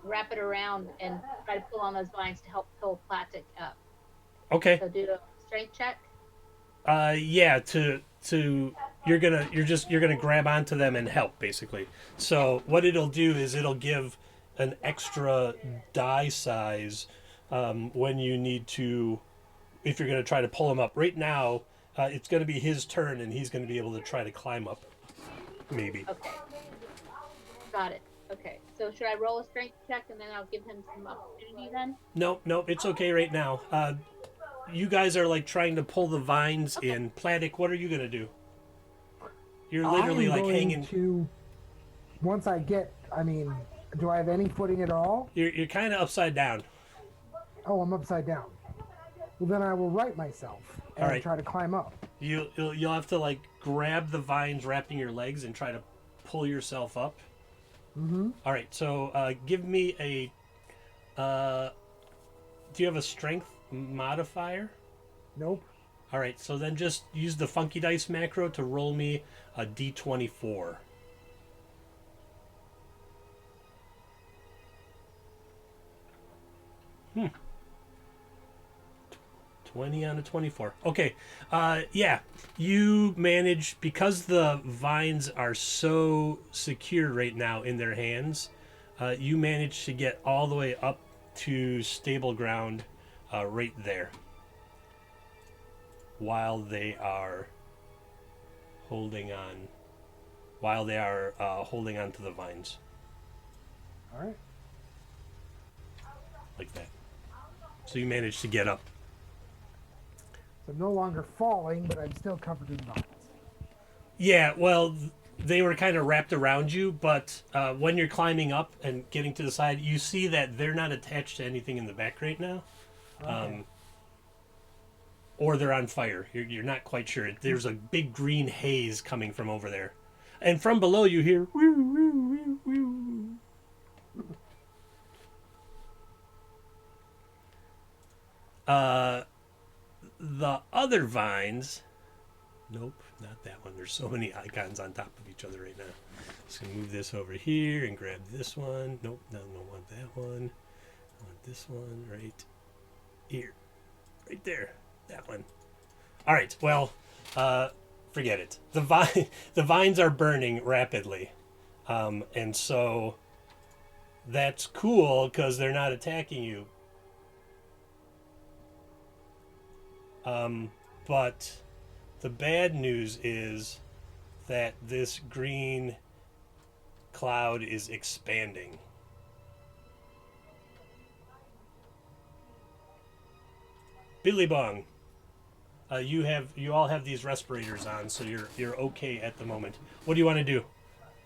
wrap it around, and try to pull on those vines to help pull Platic up. Okay. So do a strength check. Yeah. You're gonna grab onto them and help basically. So what it'll do is it'll give an extra die size when you need to, if you're gonna try to pull him up. Right now, it's gonna be his turn and he's gonna be able to try to climb up. Maybe. Okay. Got it. Okay. So should I roll a strength check and then I'll give him some opportunity then? Nope, it's okay right now. You guys are like trying to pull the vines in. Platic, what are you gonna do? You're literally I'm like going hanging. to. Once I get, I mean, do I have any footing at all? You're kind of upside down. Oh, I'm upside down. Well, then I will right myself and All right. try to climb up. You'll have to like grab the vines wrapping your legs and try to pull yourself up. Mm-hmm. All right, so give me a. Do you have a strength modifier? Nope. All right, so then just use the funky dice macro to roll me a d24. 20 on a 24. Okay. Yeah, you manage, because the vines are so secure right now in their hands, you manage to get all the way up to stable ground right there. While they are holding on. Holding on to the vines. All right. Like that. So you manage to get up. So I'm no longer falling, but I'm still covered in vines. Yeah, well, they were kind of wrapped around you, but when you're climbing up and getting to the side, you see that they're not attached to anything in the back right now. Okay. Or they're on fire. You're not quite sure. There's a big green haze coming from over there. And from below you hear... Woo, woo, woo, woo. The other vines... Nope, not that one. There's so many icons on top of each other right now. Just gonna move this over here and grab this one. Nope, no, I don't want that one. I want this one right here. Right there. That one. All right. Well, forget it. The vines are burning rapidly, and so that's cool because they're not attacking you. But the bad news is that this green cloud is expanding. Billy Bong. You all have these respirators on, so you're okay at the moment. What do you want to do?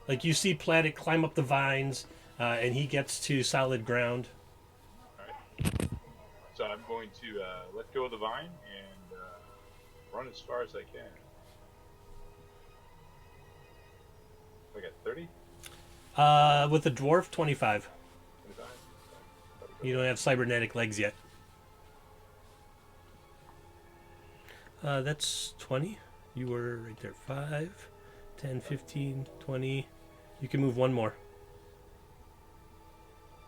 Like, you see Platic climb up the vines, and he gets to solid ground. Alright. So I'm going to let go of the vine and run as far as I can. I got 30? With the dwarf, 25. 25? You don't have cybernetic legs yet. That's 20. You were right there. 5, 10, 15, 20. You can move one more.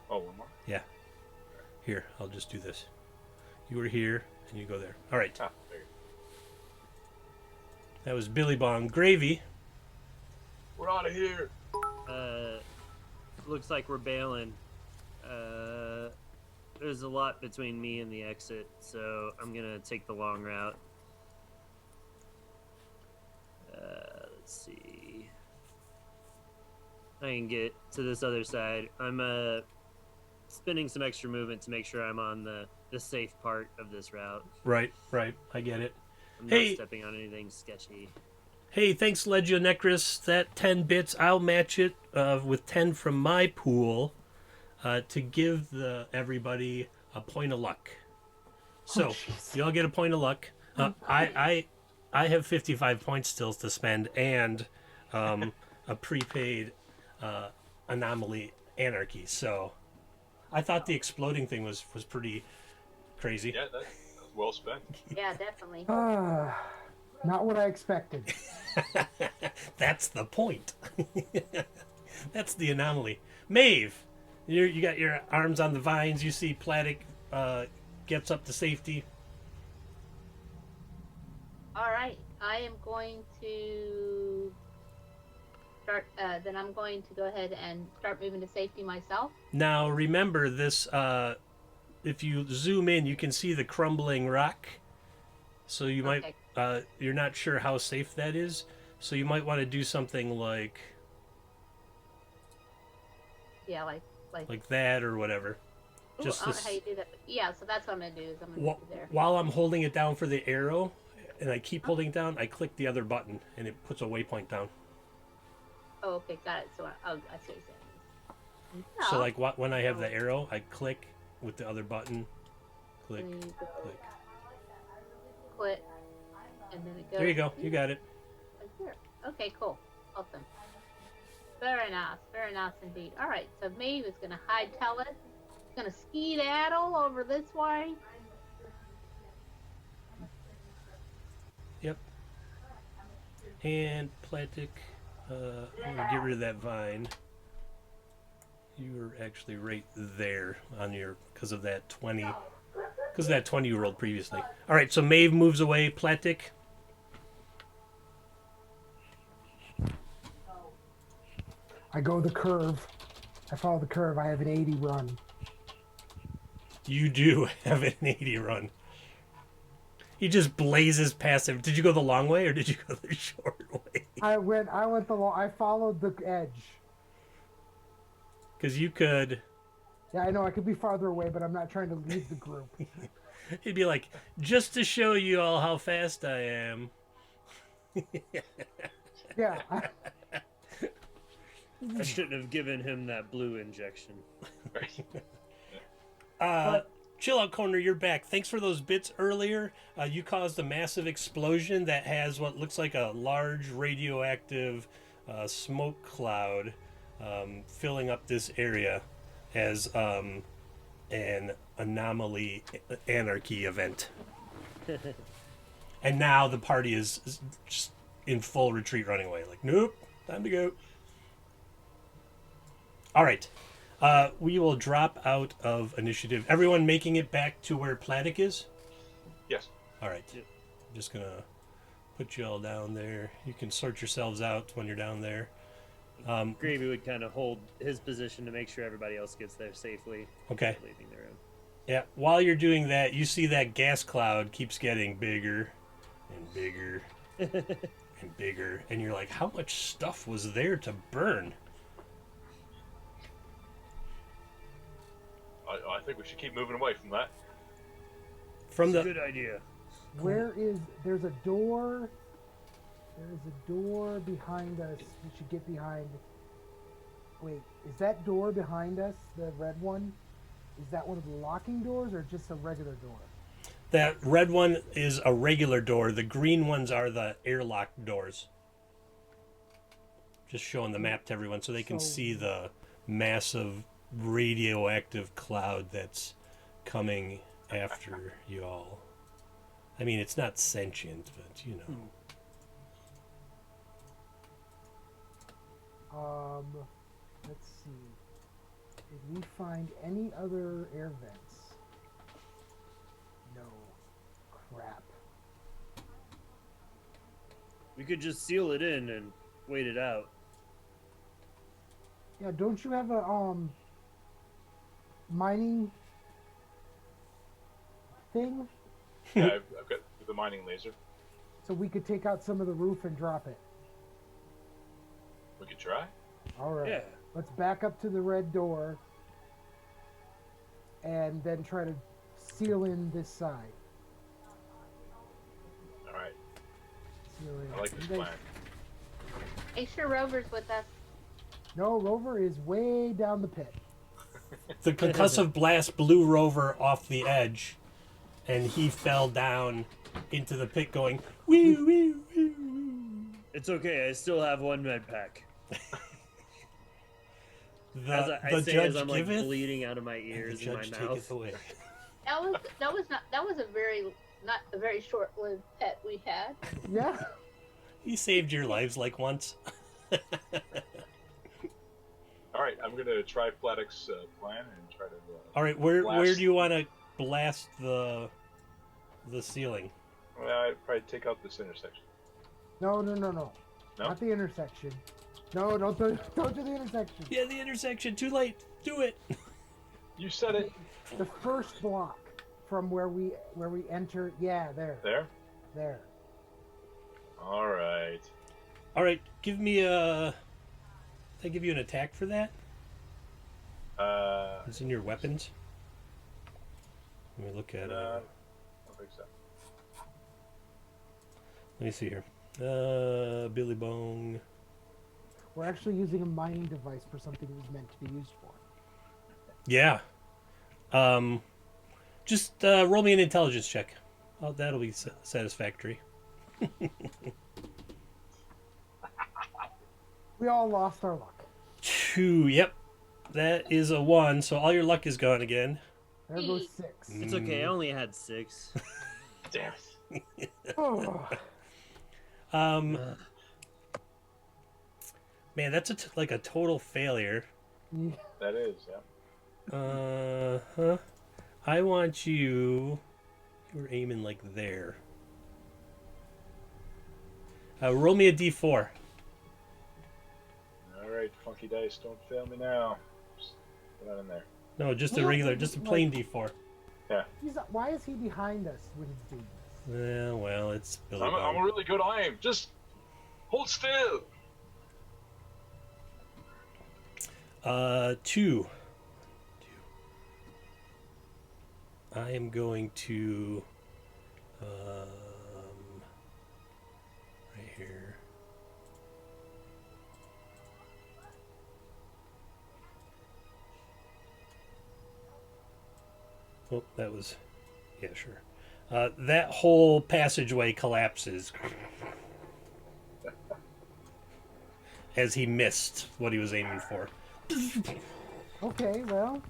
Oh, one more? Yeah. Here, I'll just do this. You were here, and you go there. All right. Ah, there you That was Billy Bong. Gravy. go. We're out of here! Looks like we're bailing. There's a lot between me and the exit, so I'm gonna take the long route. Let's see. I can get to this other side. I'm spending some extra movement to make sure I'm on the safe part of this route. Right. I get it. I'm Hey. not stepping on anything sketchy. Hey, thanks, Legionecris. That 10 bits, I'll match it with 10 from my pool. to give everybody a point of luck. So jeez. you all get a point of luck. I have 55 points still to spend and a prepaid anomaly anarchy. So I thought the exploding thing was pretty crazy. Yeah, that's well spent. Yeah, definitely. Not what I expected. That's the point. That's the anomaly. Maeve, you got your arms on the vines. You see Platic gets up to safety. All right, I am going to start. Then I'm going to go ahead and start moving to safety myself. Now remember this. If you zoom in, you can see the crumbling rock. So you Okay. might. You're not sure how safe that is. So you might want to do something like Yeah, like that or whatever. Ooh, Just I don't know this. how you do that. But yeah, so that's what I'm gonna do. Is I'm gonna move to there. While I'm holding it down for the arrow, and I keep holding it down, I click the other button, and it puts a waypoint down. Oh, okay, got it. So I see what you're saying. So Yeah. like when I have the arrow, I click with the other button. Click, And you go click. Quit, and then it goes. There you go. You got it. Right here. Okay, cool. Awesome. Very nice indeed. All right, so Maeve is gonna hightail it. Gonna skedaddle over this way. Yep. And Platic, I'm gonna get rid of that vine. You were actually right there on your because of that 20 you rolled previously. All right, so Maeve moves away. Platic. I go the curve. I follow the curve. I have an 80 run. You do have an 80 run. He just blazes past him. Did you go the long way or did you go the short way? I went I followed the edge. Because you could. Yeah, I know I could be farther away, but I'm not trying to leave the group. He'd be like, just to show you all how fast I am. Yeah. I shouldn't have given him that blue injection. Chill out, Corner. You're back. Thanks for those bits earlier. You caused a massive explosion that has what looks like a large radioactive smoke cloud filling up this area as an anomaly anarchy event. And now the party is just in full retreat, running away. Like, nope, time to go. All right. We will drop out of initiative. Everyone making it back to where Platic is? Yes. All right. Yep. I'm just going to put you all down there. You can sort yourselves out when you're down there. Gravy would kind of hold his position to make sure everybody else gets there safely. Okay. Leaving the room. Yeah. While you're doing that, you see that gas cloud keeps getting bigger and bigger and bigger. And you're like, how much stuff was there to burn? I think we should keep moving away from that. From It's a the good idea. There's a door. There is a door behind us. We should get behind. Wait, is that door behind us, the red one? Is that one of the locking doors or just a regular door? that red one is a regular door. The green ones are the airlock doors. Just showing the map to everyone so they can see the massive radioactive cloud that's coming after you all. I mean, it's not sentient, but you know. Let's see. Did we find any other air vents? No. Crap. We could just seal it in and wait it out. Yeah, don't you have a mining thing? Yeah, I've got the mining laser. So we could take out some of the roof and drop it. We could try. All right. Yeah. Let's back up to the red door and then try to seal in this side. All right. Seal in. I like this You guys- plan. Make sure Rover's with us. No, Rover is way down the pit. the concussive blast blew Rover off the edge, and he fell down into the pit, going wee wee wee. It's okay. I still have one med pack. As The I say, judge as I'm like giveth, bleeding out of my and the ears and my judge mouth. taketh away. That was a very not a very short-lived pet we had. Yeah. He saved your lives like once. All right, I'm gonna try Fladek's plan and try to. All right, where blast- do you want to blast the ceiling? Well, I'd probably take out this intersection. No. No? Not the intersection. No, don't do the intersection. Yeah, the intersection. Too late. Do it. You said it. The first block from where we enter. Yeah, there. There. All right. All right, give me a. I give you an attack for that. It's in your weapons. Let me look at. I don't think so. Let me see here. Billy Bong. We're actually using a mining device for something it was meant to be used for. Yeah. Just roll me an intelligence check. Oh, that'll be satisfactory. We all lost our luck. 2. Yep. That is a 1. So all your luck is gone again. There goes 6. It's okay. I only had 6. Damn it. Oh, Man, that's like a total failure. yeah. That is, yeah. Huh. I want you. You were aiming like there. Roll me a d4. All right, funky dice, don't fail me now. Just put that in there. No, just a Yeah, regular, just a plain d4. Why is he behind us when he's doing this? Yeah, well, it's Billy I'm Bong. a really good aim. Just hold still. 2. I am going to right here. Oh, that was yeah, sure. That whole passageway collapses as he missed what he was aiming for. Okay, well,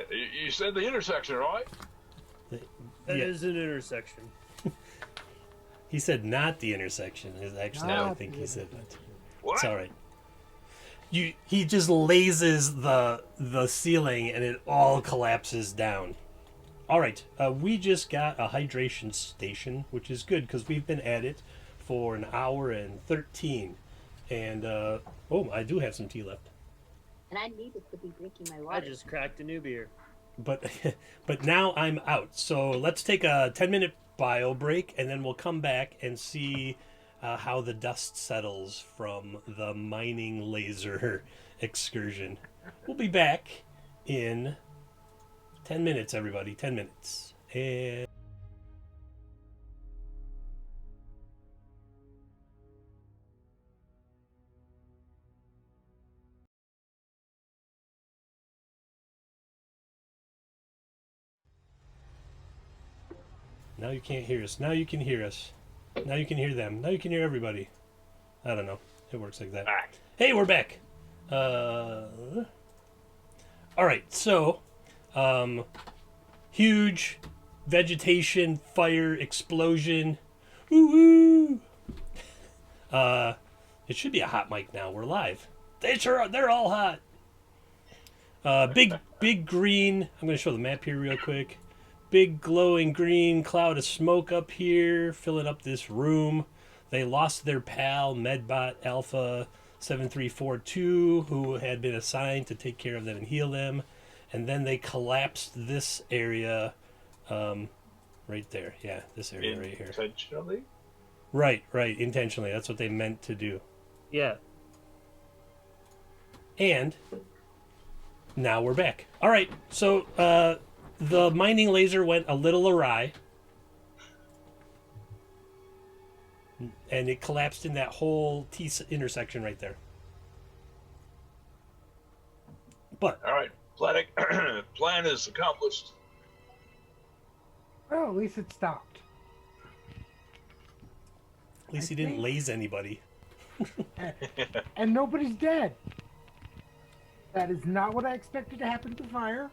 You said the intersection, right? That Yeah. is an intersection. He said not the intersection. Is actually I not think the he said that. intersection. What? It's all right. He just lasers the ceiling and it all collapses down. All right, we just got a hydration station, which is good because we've been at it for an hour and 13. And oh, I do have some tea left. And I needed to be drinking my I water. just cracked a new beer. But but now I'm out. So let's take a 10-minute bio break, and then we'll come back and see how the dust settles from the mining laser excursion. We'll be back in 10 minutes, everybody. 10 minutes. And now you can't hear us. Now you can hear us. Now you can hear them. Now you can hear everybody. I don't know. It works like that. Back. Hey, we're back. All right, so huge vegetation fire explosion. Woo woo. It should be a hot mic now. We're live. They're all hot. Big green. I'm going to show the map here real quick. Big glowing green cloud of smoke up here, filling up this room. They lost their pal, Medbot Alpha 7342, who had been assigned to take care of them and heal them. And then they collapsed this area right there. Yeah, this area right here. Intentionally? Right, intentionally. That's what they meant to do. Yeah. And now we're back. All right, so the mining laser went a little awry. And it collapsed in that whole T intersection right there. But All right, Plan is accomplished. Well, at least it stopped. At least I he didn't think- laze anybody. And nobody's dead. That is not what I expected to happen to the fire.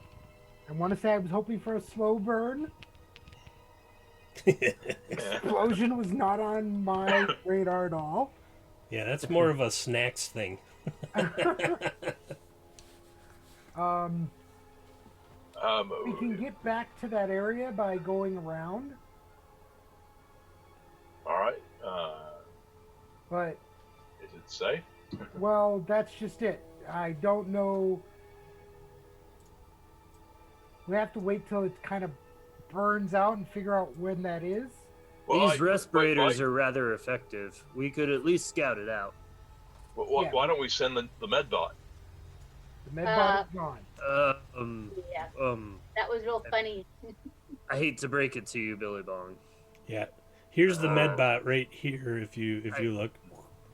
I want to say I was hoping for a slow burn. Explosion was not on my radar at all. Yeah, that's more of a snacks thing. Um, Um, we can get back to that area by going around, all right. but Is it safe? well, that's just it. I don't know. We have to wait till it kind of burns out and figure out when that is. These respirators are rather effective. We could at least scout it out. Yeah. Why don't we send the med bot? The med bot is gone. Yeah, Um, that was real funny. I hate to break it to you, Billy Bong. Yeah. Here's the medbot right here. If you look,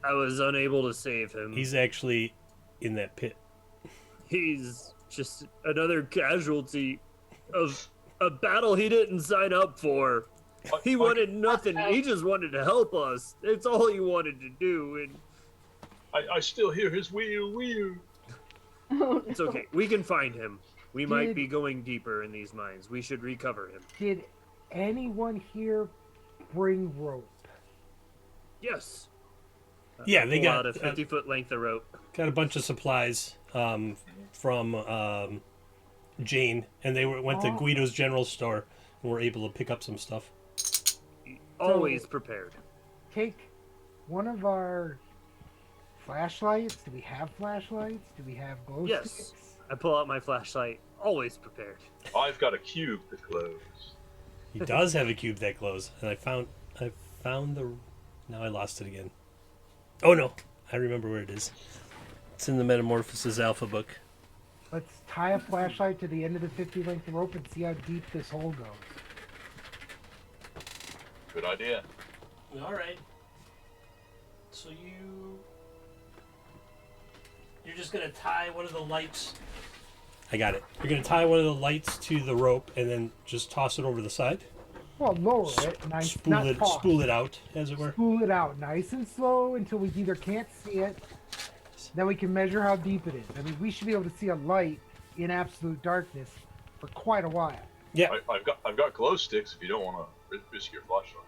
I was unable to save him. he's actually in that pit. He's just another casualty of a battle he didn't sign up for. He wanted nothing. He just wanted to help us. It's all he wanted to do, and I still hear his wheel. it's okay. We can find him. We might Did- be going deeper in these mines. We should recover him. Did anyone here bring rope? Yes. Yeah, they Pull got out a 50-foot length of rope. got a bunch of supplies from Jane, and they went to Oh. Guido's general store and were able to pick up some stuff. Always prepared. Take one of our flashlights. Do we have flashlights? Do we have glow Yes. sticks? I pull out my flashlight. Always prepared. I've got a cube to close. He does have a cube that glows, and I found the. Now I lost it again. Oh no, I remember where it is. It's in the Metamorphosis Alpha book. Let's tie a flashlight to the end of the 50 length rope and see how deep this hole goes. Good idea. All right. So you're just gonna tie one of the lights. I got it. You're gonna tie one of the lights to the rope and then just toss it over the side. Well, lower it, nice, not toss. Spool it out, as it were. Spool it out nice and slow until we either can't see it, then we can measure how deep it is. I mean, we should be able to see a light in absolute darkness for quite a while. Yeah. I've got glow sticks if you don't want to risk your flashlight.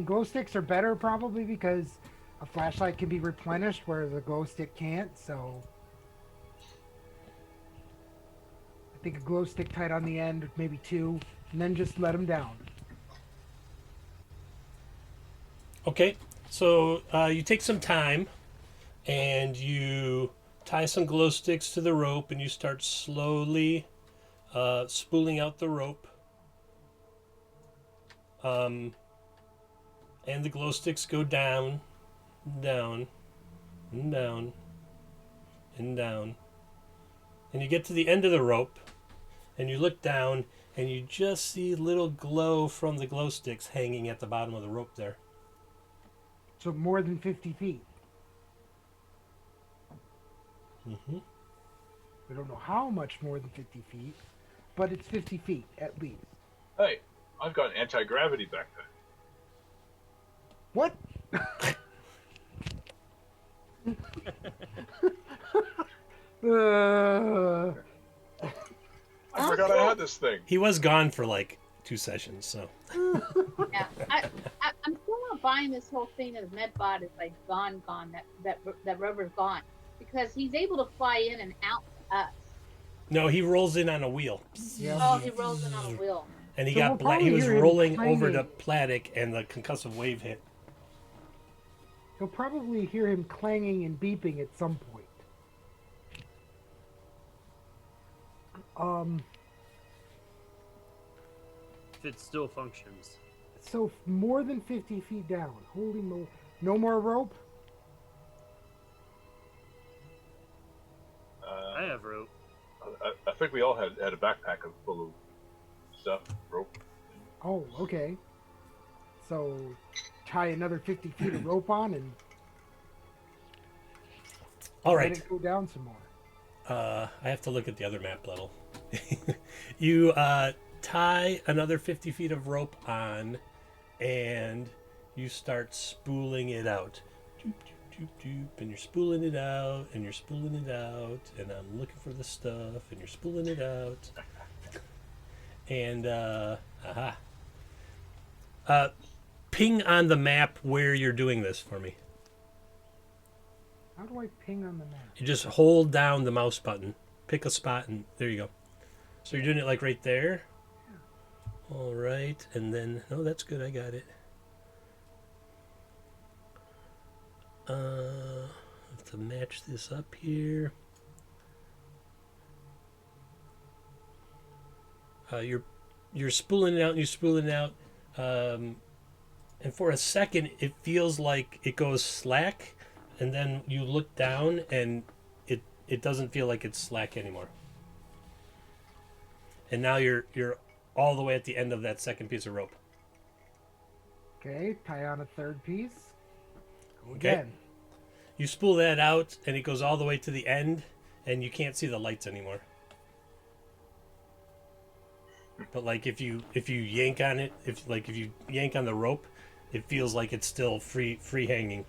Glow sticks are better probably because a flashlight can be replenished where the glow stick can't. So I think a glow stick tied on the end, maybe two, and then just let them down. Okay. So you take some time, and you tie some glow sticks to the rope, and you start slowly spooling out the rope. And the glow sticks go down, down, and down, and down. And you get to the end of the rope, and you look down, and you just see little glow from the glow sticks hanging at the bottom of the rope there. So more than 50 feet. Mm-hmm. We don't know how much more than 50 feet, but it's 50 feet at least. Hey, I've got an anti-gravity backpack. What? I forgot I had this thing. He was gone for like 2 sessions, so. Yeah, I'm still not buying this whole thing of Medbot is like gone. That Rover's gone because he's able to fly in and out to us. No, he rolls in on a wheel. Yeah. Oh, he rolls in on a wheel. And he So got we'll he probably was hear him rolling over to clanging. Platic, and the concussive wave hit. You'll probably hear him clanging and beeping at some point. If it still functions. So more than 50 feet down. Holy moly. No more rope? I have rope. I think we all had a backpack full of stuff, rope. Oh, okay. So tie another 50 feet of rope on and All Let right. it go down some more. I have to look at the other map level. You tie another 50 feet of rope on, and you start spooling it out. Doop, doop, doop, doop, and you're spooling it out, and you're spooling it out, and I'm looking for the stuff, and you're spooling it out. And, ping on the map where you're doing this for me. How do I ping on the map? You just hold down the mouse button, pick a spot, and there you go. So you're doing it like right there. All right, and then oh, that's good. I got it. Have to match this up here. You're spooling it out and you're spooling it out, and for a second it feels like it goes slack, and then you look down and it doesn't feel like it's slack anymore. And now you're all the way at the end of that second piece of rope. Okay, tie on a third piece. Go Okay. again. You spool that out and it goes all the way to the end, and you can't see the lights anymore. But like if you yank on it, if you yank on the rope, it feels like it's still free hanging.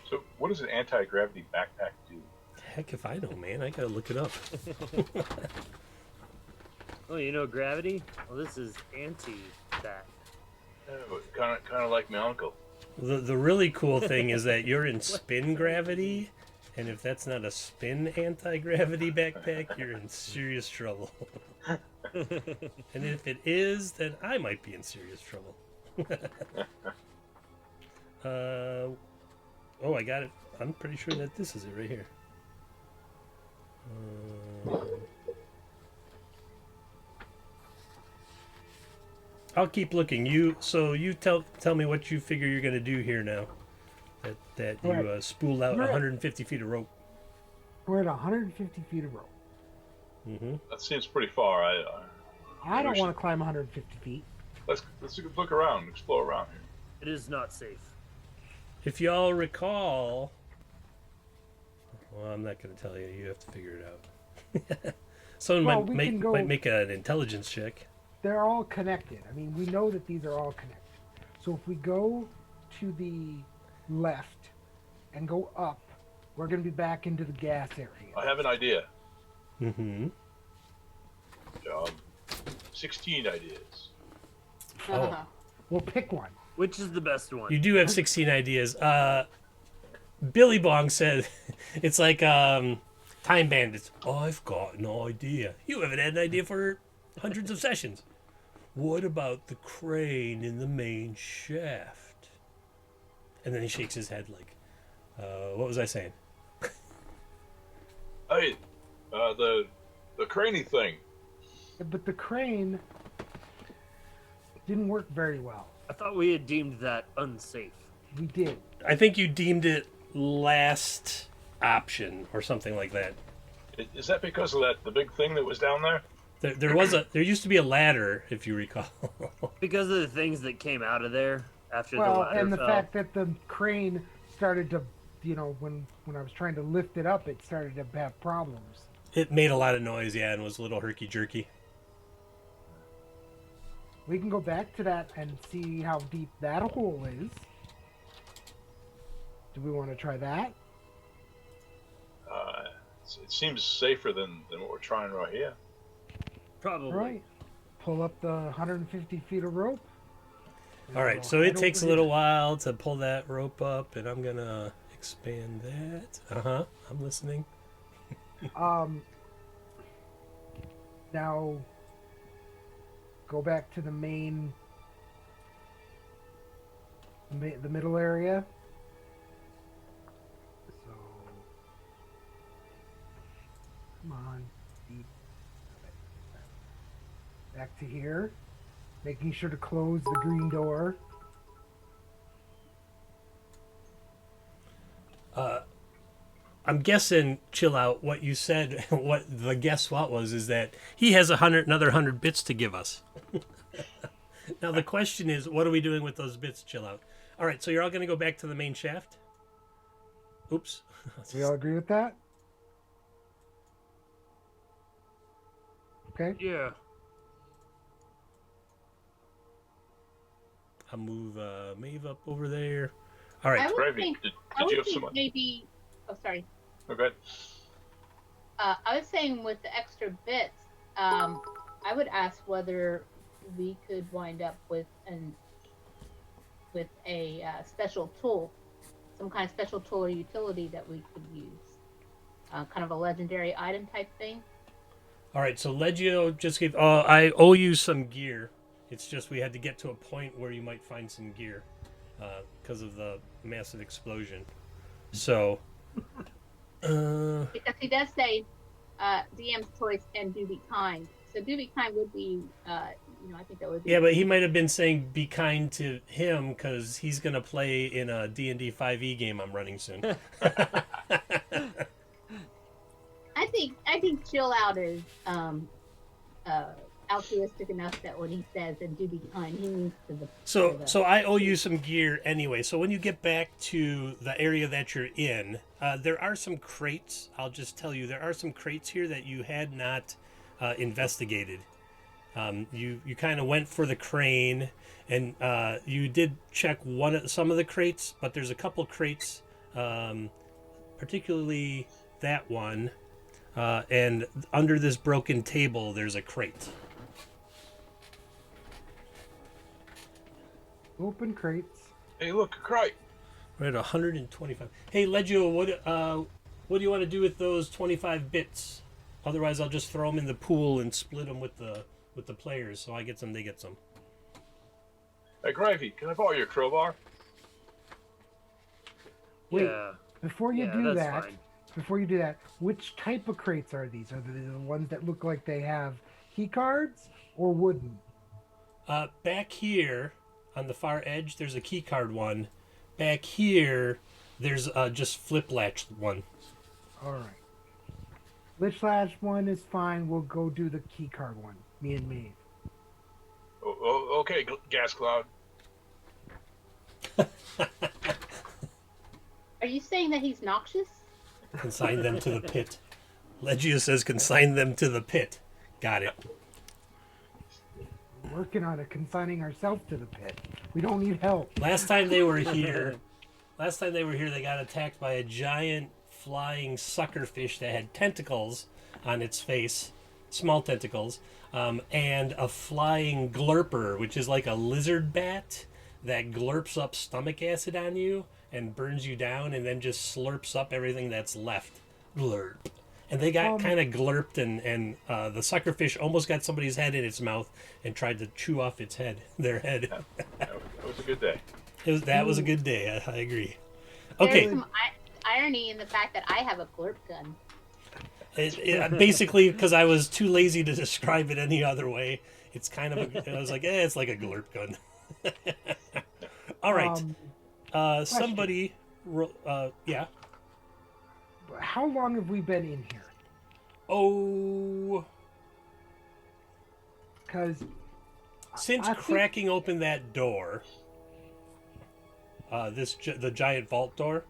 So, what does an anti-gravity backpack do? Heck if I know, man. I gotta look it up. Oh, you know gravity? Well, this is anti that. Kind of like my uncle. The really cool thing is that you're in spin gravity, and if that's not a spin anti-gravity backpack, you're in serious trouble. And if it is, then I might be in serious trouble. Oh, I got it. I'm pretty sure that this is it right here. I'll keep looking. You tell me what you figure you're gonna do here now. That you Right. spooled out You're at- 150 feet of rope. We're at 150 feet of rope. Mm-hmm. That seems pretty far. I don't we want to climb 150 feet. let's look around, explore around here. It is not safe. If y'all recall, well, I'm not going to tell you. You have to figure it out. Someone Well, we can go- might make an intelligence check. They're all connected. I mean, we know that these are all connected. So if we go to the left and go up, we're going to be back into the gas area. I have an idea. Mm-hmm. 16 ideas. Oh. We'll pick one. Which is the best one? You do have 16 ideas. Billy Bong said it's like Time Bandits. I've got an idea. You haven't had an idea for hundreds of sessions. What about the crane in the main shaft? And then he shakes his head like, what was I saying? Hey, the craney thing. But the crane didn't work very well. I thought we had deemed that unsafe. We did. I think you deemed it last option or something like that. Is that because of the big thing that was down there? There used to be a ladder, if you recall. Because of the things that came out of there after the Well, ladder and the fell. fact that the crane started to, when I was trying to lift it up, it started to have problems. It made a lot of noise, yeah, and was a little herky-jerky. We can go back to that and see how deep that hole is. Do we want to try that? It seems safer than what we're trying right here. Probably. All right. Pull up the 150 feet of rope. All right, so it takes a little while to pull that rope up, and I'm gonna expand that. I'm listening. Now, go back to the main, the middle area. So, come on, deep. Back to here, making sure to close the green door. I'm guessing, chill out. What you said, what the guess what was, is that he has another 100 bits to give us, Now the question is, what are we doing with those bits? Chill out. All right, so you're all going to go back to the main shaft. Oops. We all agree with that? Okay. Yeah. I'll move Maeve up over there. All right. I would Gravy, think, did I you would have think someone? maybe. Oh, sorry. Oh, go ahead. I was saying with the extra bits, I would ask whether we could wind up with a special tool, some kind of special tool or utility that we could use, kind of a legendary item type thing. All right, so Legio just gave. I owe you some gear. It's just we had to get to a point where you might find some gear because of the massive explosion. So, Because he does say DM's choice and do be kind. So do be kind would be, I think that would be. yeah, but he might have been saying be kind to him because he's gonna play in a D&D 5e game I'm running soon. I think chill out is altruistic enough that when he says and do be kind, he means to the. So I owe you some gear anyway. So when you get back to the area that you're in, there are some crates. I'll just tell you, there are some crates here that you had not investigated. You kind of went for the crane, and you did check some of the crates, but there's a couple crates, particularly that one, and under this broken table, there's a crate. Open crates. Hey, look, a crate. We're at 125. Hey, Legio, what do you want to do with those 25 bits? Otherwise, I'll just throw them in the pool and split them with the players. So I get some, they get some. Hey, Gravy, can I borrow your crowbar? Wait, Yeah. Before you Yeah, do that's that, fine. which type of crates are these? Are they the ones that look like they have key cards or wooden? Back here on the far edge, there's a key card one. Back here, there's just flip latch one. All right. Lich Lash one is fine. We'll go do the key card one. Me and Maeve. Okay, Gas Cloud. Are you saying that he's noxious? Consign them to the pit. Legio says consign them to the pit. Got it. We're working on it, consigning ourselves to the pit. We don't need help. Last time they were here, they got attacked by a giant flying suckerfish that had tentacles on its face, small tentacles, and a flying glurper, which is like a lizard bat that glurps up stomach acid on you and burns you down and then just slurps up everything that's left. Glurp. And they got kind of glurped, and the suckerfish almost got somebody's head in its mouth and tried to chew off their head. That was a good day. That was a good day. I agree. Okay. There's some irony in the fact that I have a glurp gun. Basically, because I was too lazy to describe it any other way, it's kind of I was like, it's like a glurp gun. All right. Somebody, yeah. How long have we been in here? Oh, Because since cracking open that door, the giant vault door.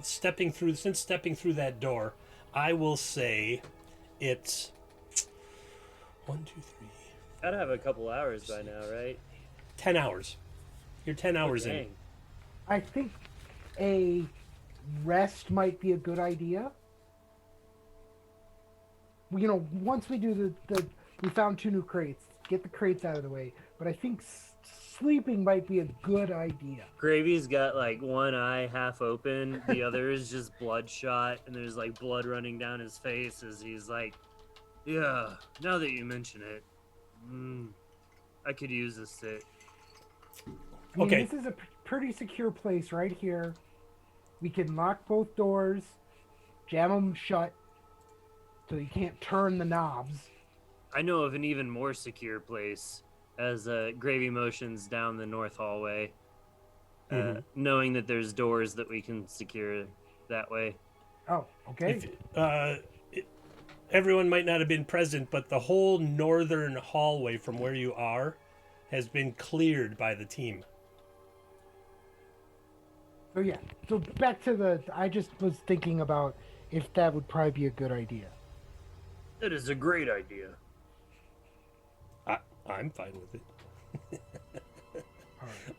Stepping through that door, I will say it's 1, 2, 3. Gotta have a couple hours by now, right? 10 hours. You're 10 hours in. Dang. I think a rest might be a good idea. Once we do we found 2 new crates. Get the crates out of the way. But I think sleeping might be a good idea. Gravy's got like one eye half open, the other is just bloodshot, and there's like blood running down his face as he's like, "Yeah, now that you mention it, I could use a sit." I mean, Okay. This is a pretty secure place right here. We can lock both doors, jam them shut, so you can't turn the knobs. I know of an even more secure place as Gravy motions down the north hallway, knowing that there's doors that we can secure that way. Oh, okay. everyone might not have been present, but the whole northern hallway from where you are has been cleared by the team. So yeah. So back to the. I just was thinking about if that would probably be a good idea. That is a great idea. I'm fine with it.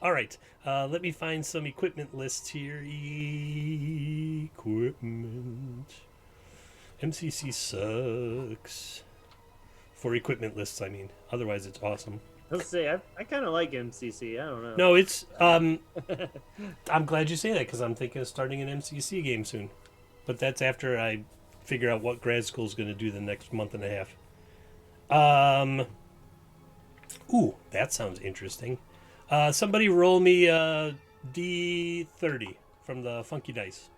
All right. All right, let me find some equipment lists here. Equipment. MCC sucks. For equipment lists, I mean. Otherwise, it's awesome. Let's say I kind of like MCC. I don't know. No, it's. I'm glad you say that because I'm thinking of starting an MCC game soon. But that's after I figure out what grad school is going to do the next month and a half. Ooh, that sounds interesting. Somebody roll me a D30 from the Funky Dice.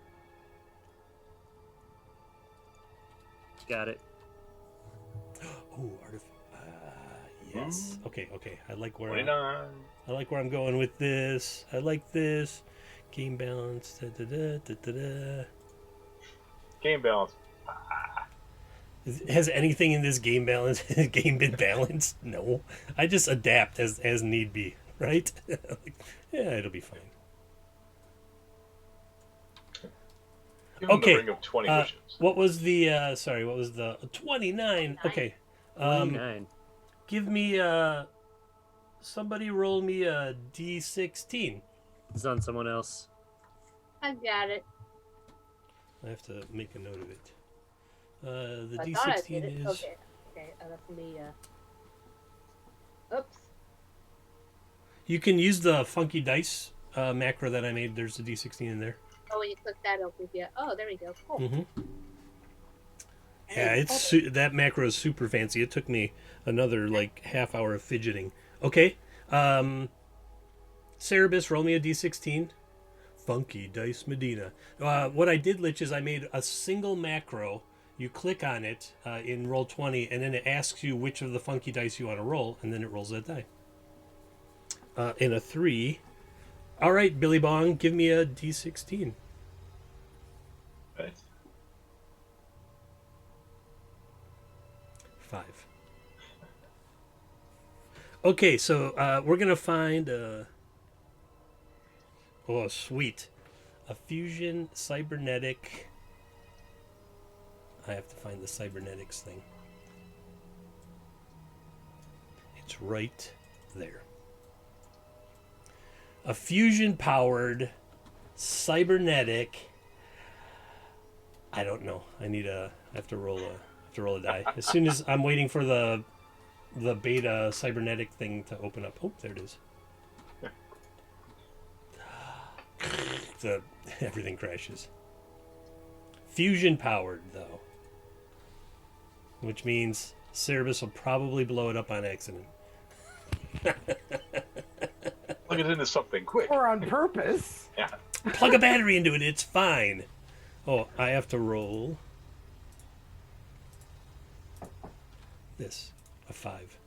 Got it. Oh, yes. Okay. I like where 29. I like where I'm going with this. I like this. Game balance. Game balance. Has anything in this game game been balanced? No. I just adapt as need be, right? Yeah, it'll be fine. Give him Okay, the ring of 20 wishes. What was the 29? Okay. 29. Give me somebody roll me a D16. It's on someone else. I got it. I have to make a note of it. The I thought I did D16 it. is Okay. That's gonna be. Oops. You can use the Funky Dice macro that I made. There's a D16 in there. Oh, when you click that, it'll give you. Oh, there we go. Cool. Mm-hmm. Yeah, it's that macro is super fancy. It took me another like half hour of fidgeting. Okay, Cerebus, roll me a D16. Funky Dice Medina. What I did, Lich, is I made a single macro. You click on it in Roll20, and then it asks you which of the funky dice you want to roll, and then it rolls that die. In a 3. All right, Billy Bong, give me a D16. Right. 5. Okay, so we're going to find... oh, sweet. A fusion cybernetic... I have to find the cybernetics thing. It's right there. A fusion-powered cybernetic... I don't know. I have to roll a die. As soon as I'm waiting for the beta cybernetic thing to open up. Oh, there it is. Everything crashes. Fusion powered though, which means Cerebus will probably blow it up on accident. Plug it into something quick. Or on purpose. Yeah. Plug a battery into it. It's fine. Oh, I have to roll this, a 5.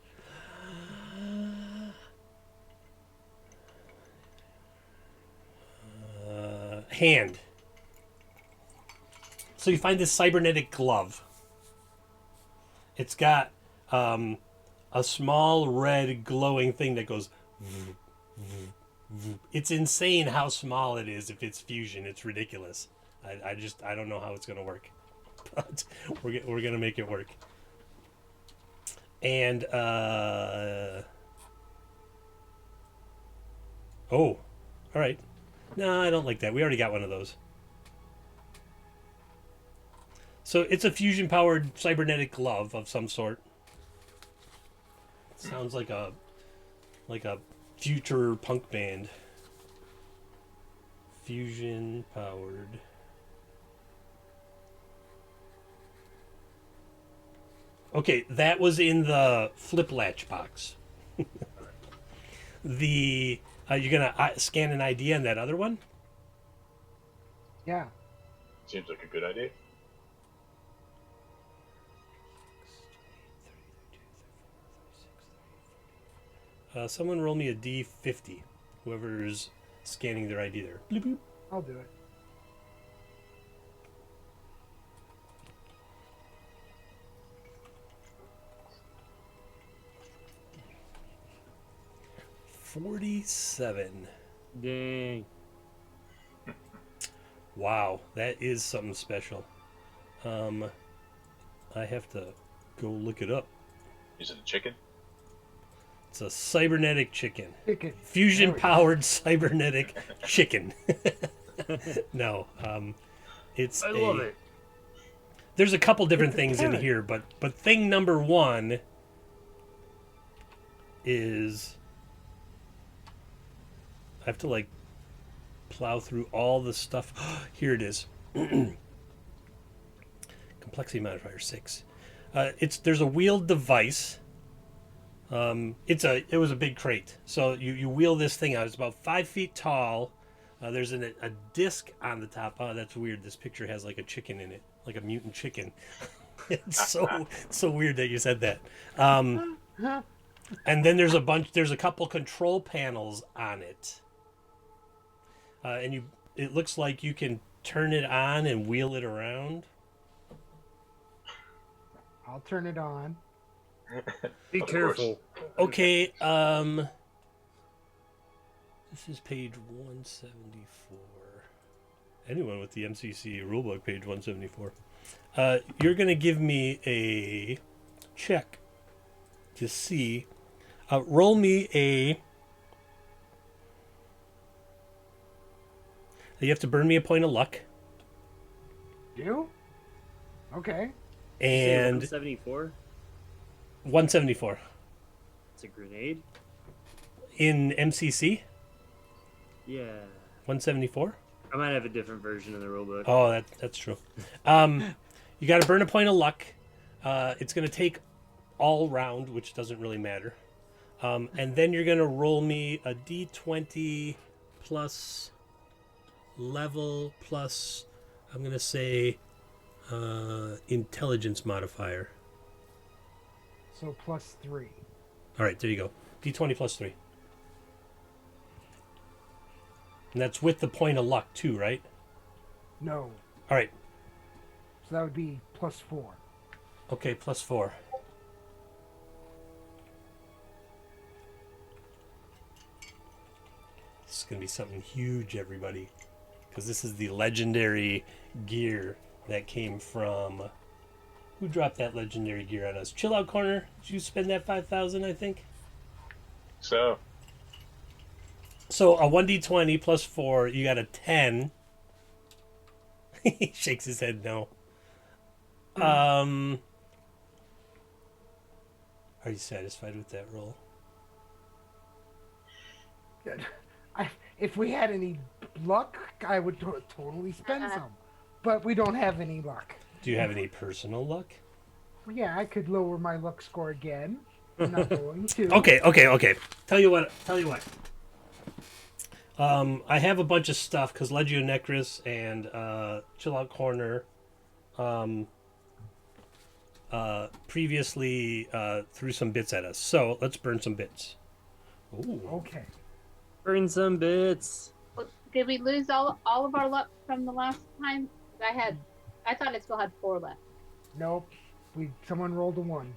Hand. So you find this cybernetic glove. It's got a small red glowing thing that goes. It's insane how small it is if it's fusion. It's ridiculous. I don't know how it's gonna work, but we're gonna make it work. And oh, all right. No, I don't like that. We already got one of those. So it's a fusion-powered cybernetic glove of some sort. Sounds like a future punk band. Fusion-powered. Okay, that was in the flip latch box. You're gonna scan an ID on that other one? Yeah. Seems like a good idea. Someone roll me a D50. Whoever's scanning their ID there. Bloop, bloop. I'll do it. 47. Dang. Wow, that is something special. I have to go look it up. Is it a chicken? It's a cybernetic chicken. Chicken. Fusion There we go. powered cybernetic chicken. No, it's I love it. There's a couple different It's a things in carrot. here, but thing number one is I have to like plow through all the stuff. Here it is. Complexity modifier 6. There's a wheeled device. It was a big crate. So you wheel this thing out. It's about 5 feet tall. There's a disc on the top. Oh, that's weird. This picture has like a chicken in it, like a mutant chicken. It's so weird that you said that. And then there's a couple control panels on it. And it looks like you can turn it on and wheel it around. I'll turn it on. Be Of careful. Okay, this is page 174. Anyone with the MCC rulebook, page 174. You're going to give me a check to see. Roll me a... You have to burn me a point of luck. You? Okay. And 74. 174. It's a grenade. In MCC, Yeah. 174. I might have a different version of the rulebook. Oh, that's true. You got to burn a point of luck. It's going to take all round, which doesn't really matter. And then you're going to roll me a d20 plus level plus, I'm going to say, intelligence modifier. So +3. All right, there you go. d20 plus 3. And that's with the point of luck, too, right? No. All right. So that would be +4. Okay, plus 4. This is going to be something huge, everybody. Because this is the legendary gear that came from... Who dropped that legendary gear on us? Chill Out Corner. Did you spend that 5,000, I think? So, So a 1d20 plus 4, you got a 10. He shakes his head no. Are you satisfied with that roll? If we had any luck, I would totally spend some. But we don't have any luck. Do you have any personal luck? Yeah, I could lower my luck score again. I'm not going to. Okay. Tell you what. I have a bunch of stuff because Legio Necris and Chill Out Corner previously threw some bits at us. So let's burn some bits. Ooh. Okay. Burn some bits. Did we lose all of our luck from the last time? I thought I still had 4 left. Nope. Someone rolled a 1.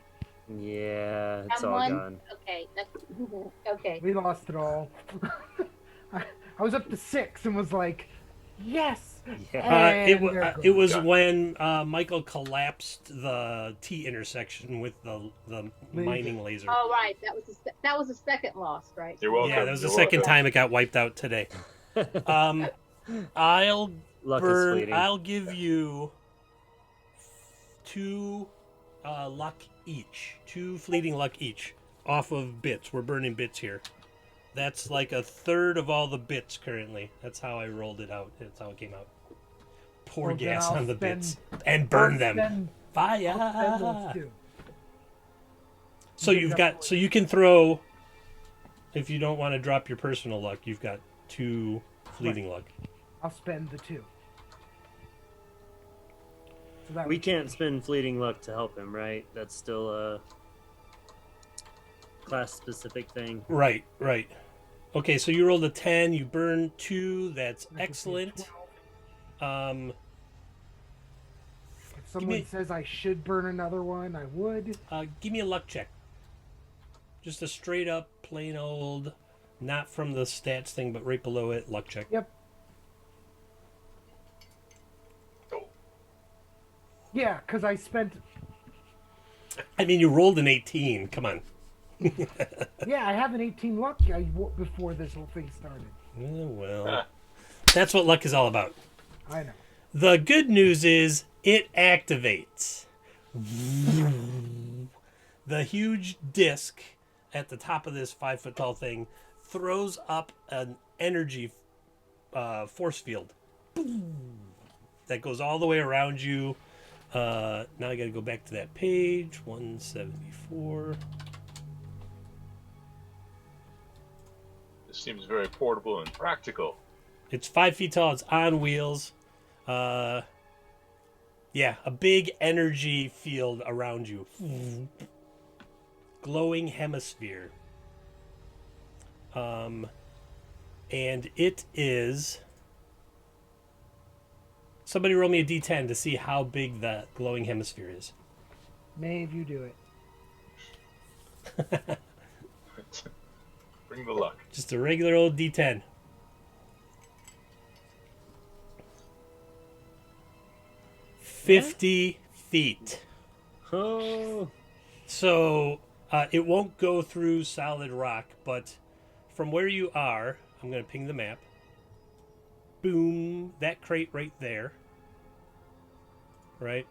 Yeah, it's all Someone? gone. Okay, that's okay. We lost it all. I was up to 6 and was like, yes. Yeah. It there it goes. was when Michael collapsed the T intersection with the mining laser. Oh right, that was the second loss, right? you're welcome. Yeah, that was the You're second welcome. time it got wiped out today. I'll Luck is burn. fleeting. I'll give you 2 luck each, 2 fleeting luck each, off of bits. We're burning bits here. That's like a third of all the bits currently. That's how I rolled it out. That's how it came out. Pour Well, then gas I'll on the spend- bits and burn I'll them. spend Fire. those 2. So you've got, so you can throw, if you don't want to drop your personal luck, you've got 2 fleeting luck. I'll spend the 2. So that We would can't change. spend fleeting luck to help him, right? That's still a class-specific thing. Right. Okay, so you rolled a 10, you burned 2, that's That would be excellent. 12. If someone me- says I should burn another one, I would. Give me a luck check. Just a straight up, plain old Not from the stats thing, but right below it, luck check. Yep. Oh, Yeah, because I spent. I mean, you rolled an 18. Come on. Yeah, I have an 18 luck before this whole thing started. Well, that's what luck is all about. I know. The good news is it activates. The huge disc at the top of this 5 foot tall thing throws up an energy force field that goes all the way around you. Now I got to go back to that page 174. this seems very portable and practical. It's 5 feet tall. It's on wheels. Yeah, a big energy field around you. Glowing hemisphere. And it is. Somebody roll me a d10 to see how big that glowing hemisphere is. Maeve, you do it. Bring the luck. Just a regular old d10. Yeah. 50 feet. Oh, So it won't go through solid rock, but from where you are, I'm going to ping the map. Boom, that crate right there. Right?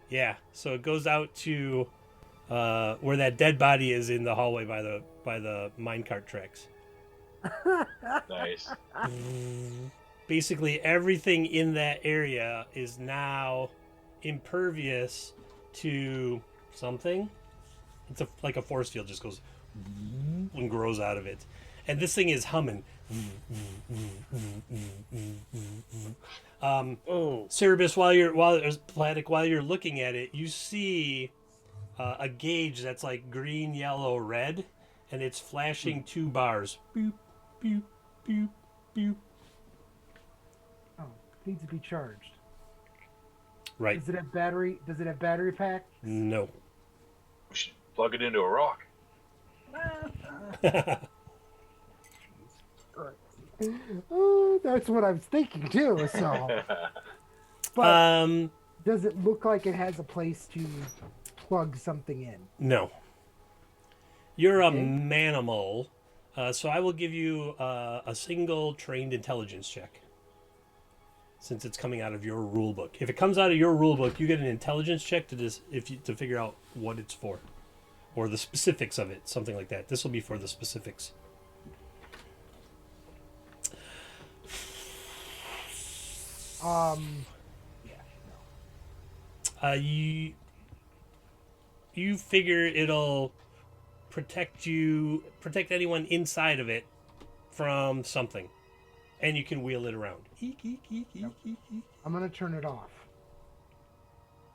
Yeah, so it goes out to where that dead body is in the hallway by the minecart tracks. Nice. Basically everything in that area is now impervious to something. It's like a force field just goes and grows out of it. And this thing is humming. oh, Cerebus, while you're looking at it, you see a gauge that's like green, yellow, red, and it's flashing 2 bars. Boop, boop, boop, boop. Oh, needs to be charged. Right. Does it have battery? Does it have battery pack? No. We should plug it into a rock. Oh, that's what I was thinking too. So, but does it look like it has a place to plug something in? No. You're a Okay. manimal, so I will give you a single trained intelligence check. Since it's coming out of your rule book. If it comes out of your rule book, you get an intelligence check to figure out what it's for. Or the specifics of it, something like that. This will be for the specifics. Yeah. No. You figure it'll protect anyone inside of it from something. And you can wheel it around. I'm gonna turn it off.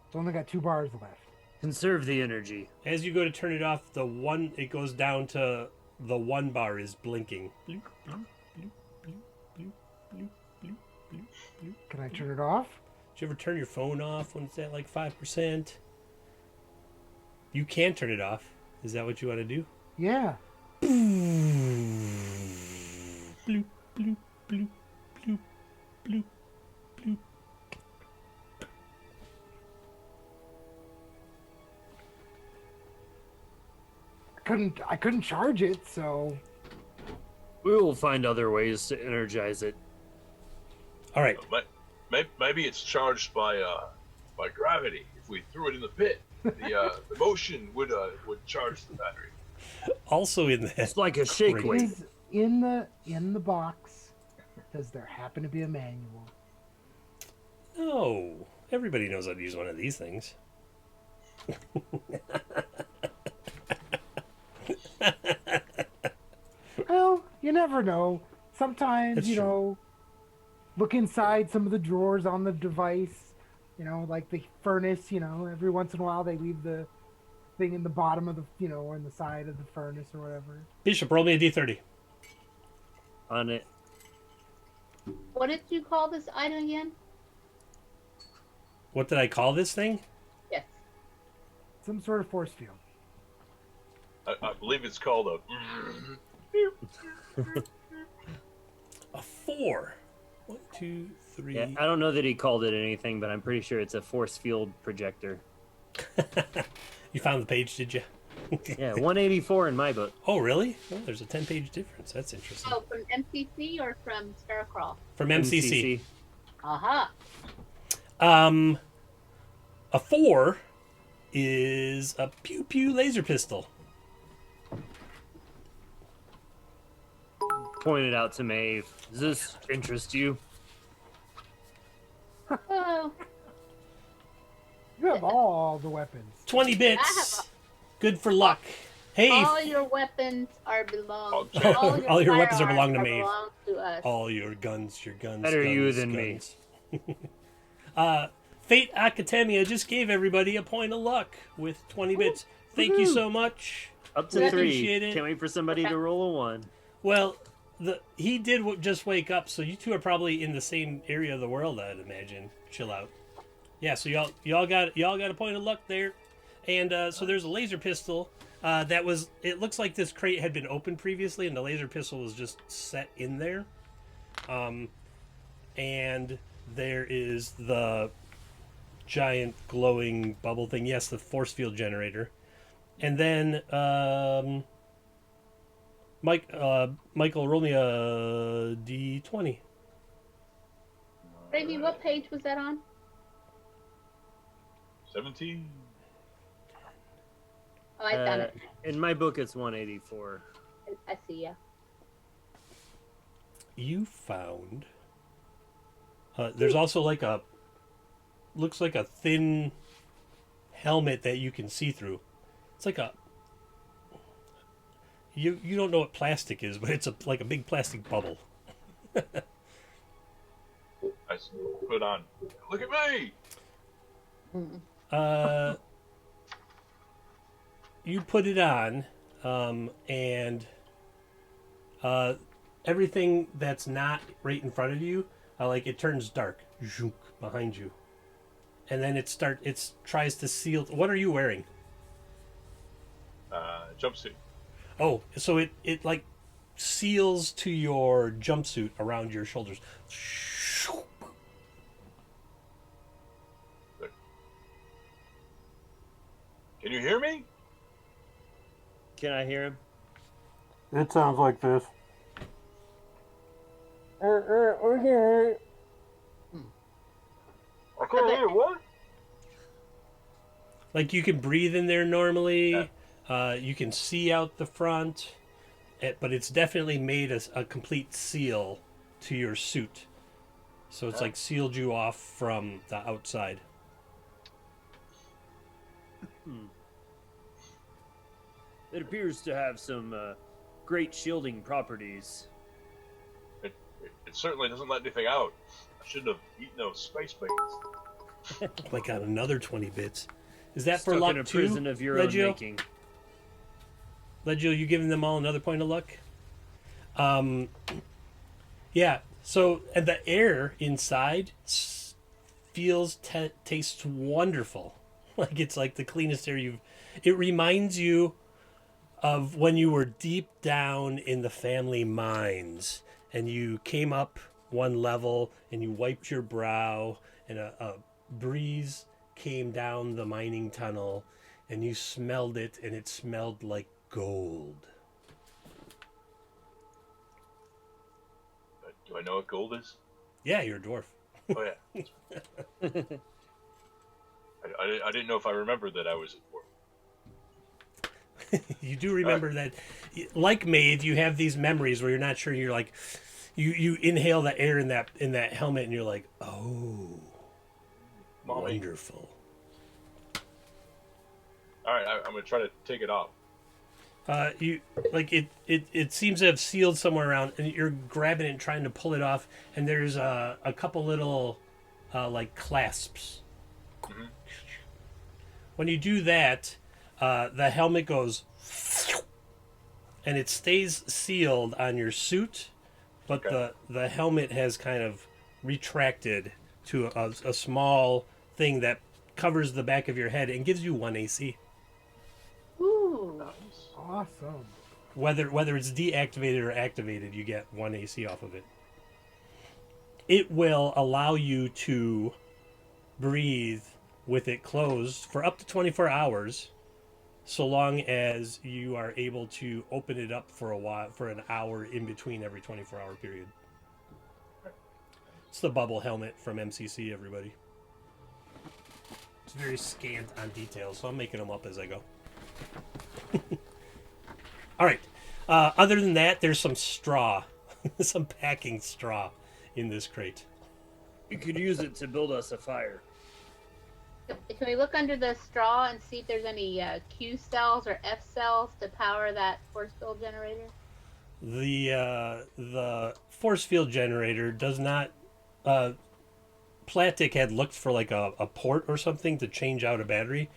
It's only got 2 bars left. conserve the energy. As you go to turn it off, it goes down to the 1 bar is blinking. Bloop, bloop, bloop, bloop, bloop, bloop, bloop, bloop. Can I turn it off? Did you ever turn your phone off when it's at like 5%? You can turn it off. Is that what you want to do? Yeah. Bloop, bloop, bloop, bloop, bloop, bloop. I couldn't charge it, so We will find other ways to energize it. All right. Maybe it's charged by gravity. If we threw it in the pit, the motion would charge the battery. Also in that, It's like a shake Great. weight. is in the box. Does there happen to be a manual? no, everybody knows how to use one of these things. Well, you never know. Sometimes, That's you true. know, look inside some of the drawers on the device, you know, like the furnace, you know, every once in a while they leave the thing in the bottom of the, you know, or in the side of the furnace or whatever. Bishop, roll me a d30. On it. What did you call this item again? What did I call this thing? Yes. Some sort of force field. I believe it's called a. A 4. 1, 2, 3. Yeah, I don't know that he called it anything, but I'm pretty sure it's a force field projector. You found the page, did you? Yeah, 184 in my book. Oh, really? Oh, there's a 10-page difference. That's interesting. Oh, from MCC or from Sparrowcrawl? From MCC. Aha. A 4 is a pew pew laser pistol. Pointed out to Maeve. Does this interest you? Oh, You have all the weapons. 20 I bits. Good for luck. Hey, all your weapons are belong. Oh, all your weapons are firearms belong to Maeve. belong to us. all your guns, Better guns, you than me. guns. Fate Academia just gave everybody a point of luck with 20 bits. Thank you so much. Up We to appreciate 3. it. Can't wait for somebody to roll a 1. Well, he did just wake up, so you two are probably in the same area of the world, I'd imagine. Chill out. Yeah, so y'all got a point of luck there, and so there's a laser pistol that was. It looks like this crate had been opened previously, and the laser pistol was just set in there. And there is the giant glowing bubble thing. Yes, the force field generator, and then Michael, roll me a d20. Raimi, what page was that on? 17. Oh, I found it. In my book, it's 184. I see ya. You found. There's also looks like a thin helmet that you can see through. It's like a. You don't know what plastic is, but it's like a big plastic bubble. I put on. Look at me. You put it on, and everything that's not right in front of you, it turns dark, zook, behind you, and then it tries to seal. What are you wearing? Jumpsuit. Oh, so it like seals to your jumpsuit around your shoulders. Can you hear me? Can I hear him? It sounds like this. Okay. I can't hear what? Like you can breathe in there normally. You can see out the front, but it's definitely made a complete seal to your suit. So it's like sealed you off from the outside. It appears to have some great shielding properties. It certainly doesn't let anything out. I shouldn't have eaten those spice baits. I got another 20 bits. Is that for Stuck luck in a too? prison of your own Legio? making. Legio, you giving them all another point of luck? Yeah. So, and the air inside tastes wonderful. Like it's like the cleanest air you've. It reminds you of when you were deep down in the family mines and you came up one level and you wiped your brow and a breeze came down the mining tunnel and you smelled it and it smelled like gold. Do I know what gold is? Yeah, you're a dwarf. Oh yeah. I didn't know if I remembered that I was a dwarf. You do remember that, like Maeve, you have these memories where you're not sure. You're like, you inhale the air in that helmet, and you're like, oh, Mommy. wonderful. All right, I'm gonna try to take it off. You like it seems to have sealed somewhere around, and you're grabbing it and trying to pull it off, and there's a couple little like clasps. Mm-hmm. When you do that, the helmet goes, and it stays sealed on your suit, but Okay. the helmet has kind of retracted to a small thing that covers the back of your head and gives you 1 AC. Ooh. Nice. Awesome. Whether it's deactivated or activated, you get 1 AC off of it. It will allow you to breathe with it closed for up to 24 hours, so long as you are able to open it up for a while, for an hour in between every 24-hour period. It's the bubble helmet from MCC, everybody. It's very scant on details, so I'm making them up as I go. All right. Other than that, there's some straw, some packing straw in this crate. You could use it to build us a fire. Can we look under the straw and see if there's any Q cells or F cells to power that force field generator? The force field generator does not. Platic had looked for like a port or something to change out a battery.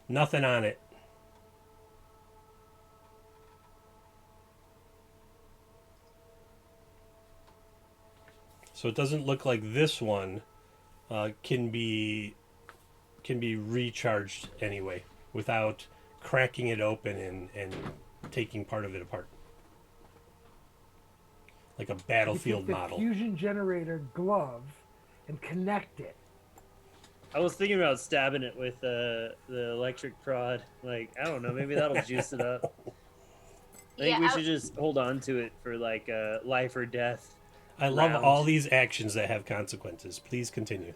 Nothing on it. So it doesn't look like this one can be recharged anyway without cracking it open and taking part of it apart. Like a battlefield You take model. the fusion generator glove and connect it. I was thinking about stabbing it with the electric prod. Like, I don't know, maybe that'll juice it up. I think we should just hold on to it for like life or death. I love round. all these actions that have consequences. Please continue.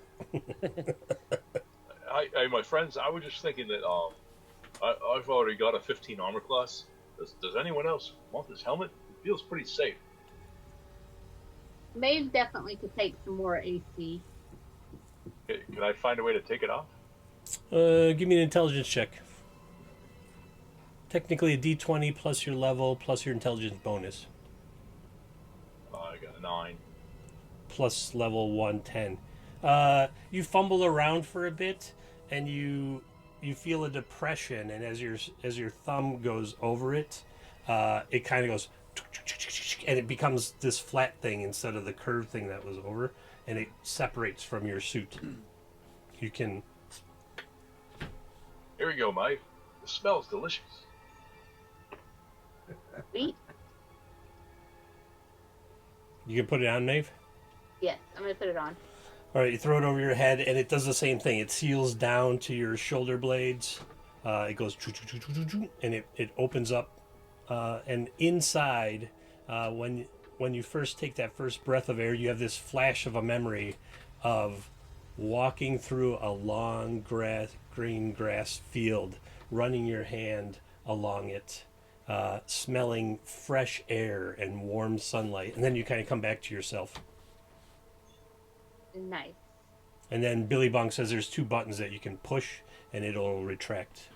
My friends, I was just thinking that I've already got a 15 armor class. Does anyone else want this helmet? It feels pretty safe. Maeve definitely could take some more AC. Can I find a way to take it off? Give me an intelligence check. Technically a d20 plus your level plus your intelligence bonus. I got a 9. Plus level 110. You fumble around for a bit and you feel a depression, and as your thumb goes over it, it kind of goes, and it becomes this flat thing instead of the curved thing that was over, and it separates from your suit. You can. Here we go, Mike. It smells delicious. Sweet. You can put it on, Maeve. Yes, I'm gonna put it on. All right, you throw it over your head, and it does the same thing. It seals down to your shoulder blades. It goes, and it opens up. And inside, when you first take that first breath of air, you have this flash of a memory of walking through a long green grass field, running your hand along it, smelling fresh air and warm sunlight, and then you kind of come back to yourself. Nice. And then Billy Bong says there's 2 buttons that you can push, and it'll retract.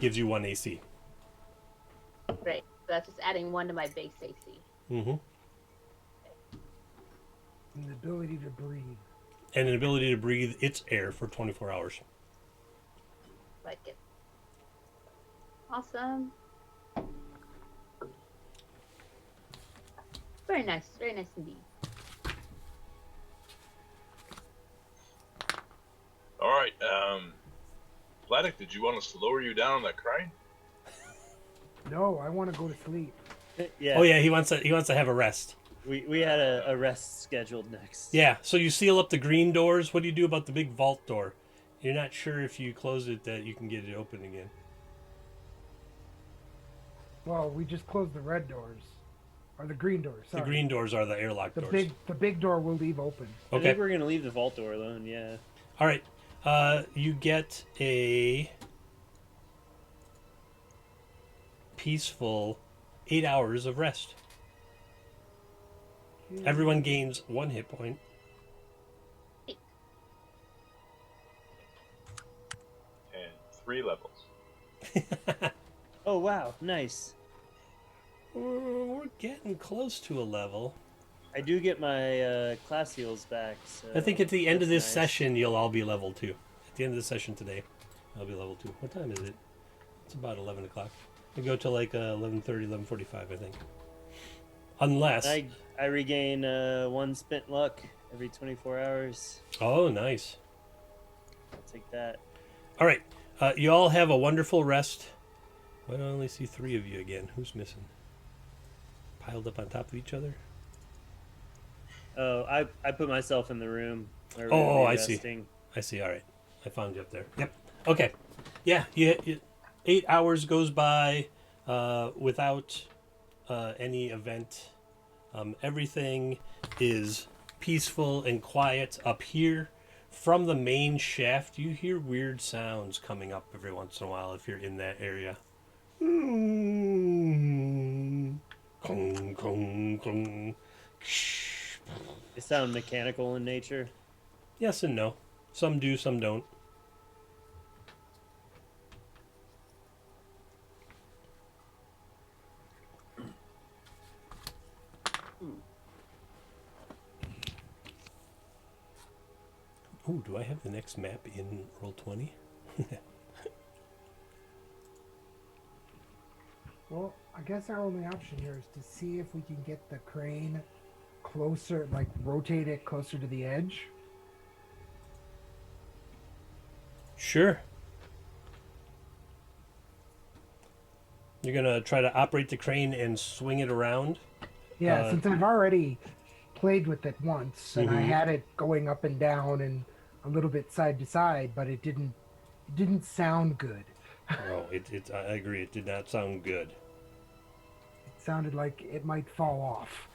Gives you 1 AC. Great. So that's just adding 1 to my base AC. Mm-hmm. And the ability to breathe. And an ability to breathe its air for 24 hours. Like it. Awesome. Very nice. Very nice indeed. All right, Vladik, did you want us to lower you down on that crane? No, I want to go to sleep. Yeah. Oh yeah, he wants to have a rest. We had a rest scheduled next. Yeah, so you seal up the green doors. What do you do about the big vault door? You're not sure if you close it that you can get it open again. Well, we just closed the red doors. Or the green doors, sorry. The green doors are the airlock doors. The big door we'll leave open. I Okay. think we're gonna leave the vault door alone. Yeah. All right. You get a peaceful 8 hours of rest. Everyone gains 1 hit point. And 3 levels. Oh wow, nice. We're getting close to a level. I do get my class heals back. So I think at the end of that's this nice. session, you'll all be level 2. At the end of the session today, I'll be level 2. What time is it? It's about 11 o'clock. We go to like 11:30, 11:45, I think. Unless... I regain 1 spent luck every 24 hours. Oh, nice. I'll take that. All right. You all have a wonderful rest. Why do I only see 3 of you again? Who's missing? Piled up on top of each other? Oh, I put myself in the room. where we Oh, would be I see. resting. I see. All right. I found you up there. Yep. Okay. Yeah. 8 hours goes by without any event. Everything is peaceful and quiet up here. From the main shaft, you hear weird sounds coming up every once in a while if you're in that area. Kong, kong, kong. They sound mechanical in nature. Yes and no. Some do, some don't. Oh, do I have the next map in Roll20? Well, I guess our only option here is to see if we can get the crane closer, like rotate it closer to the edge. Sure. You're gonna try to operate the crane and swing it around? Yeah, since I've already played with it once and I Mhm. had it going up and down and a little bit side to side, but it didn't sound good. Oh, I agree. It did not sound good. It sounded like it might fall off.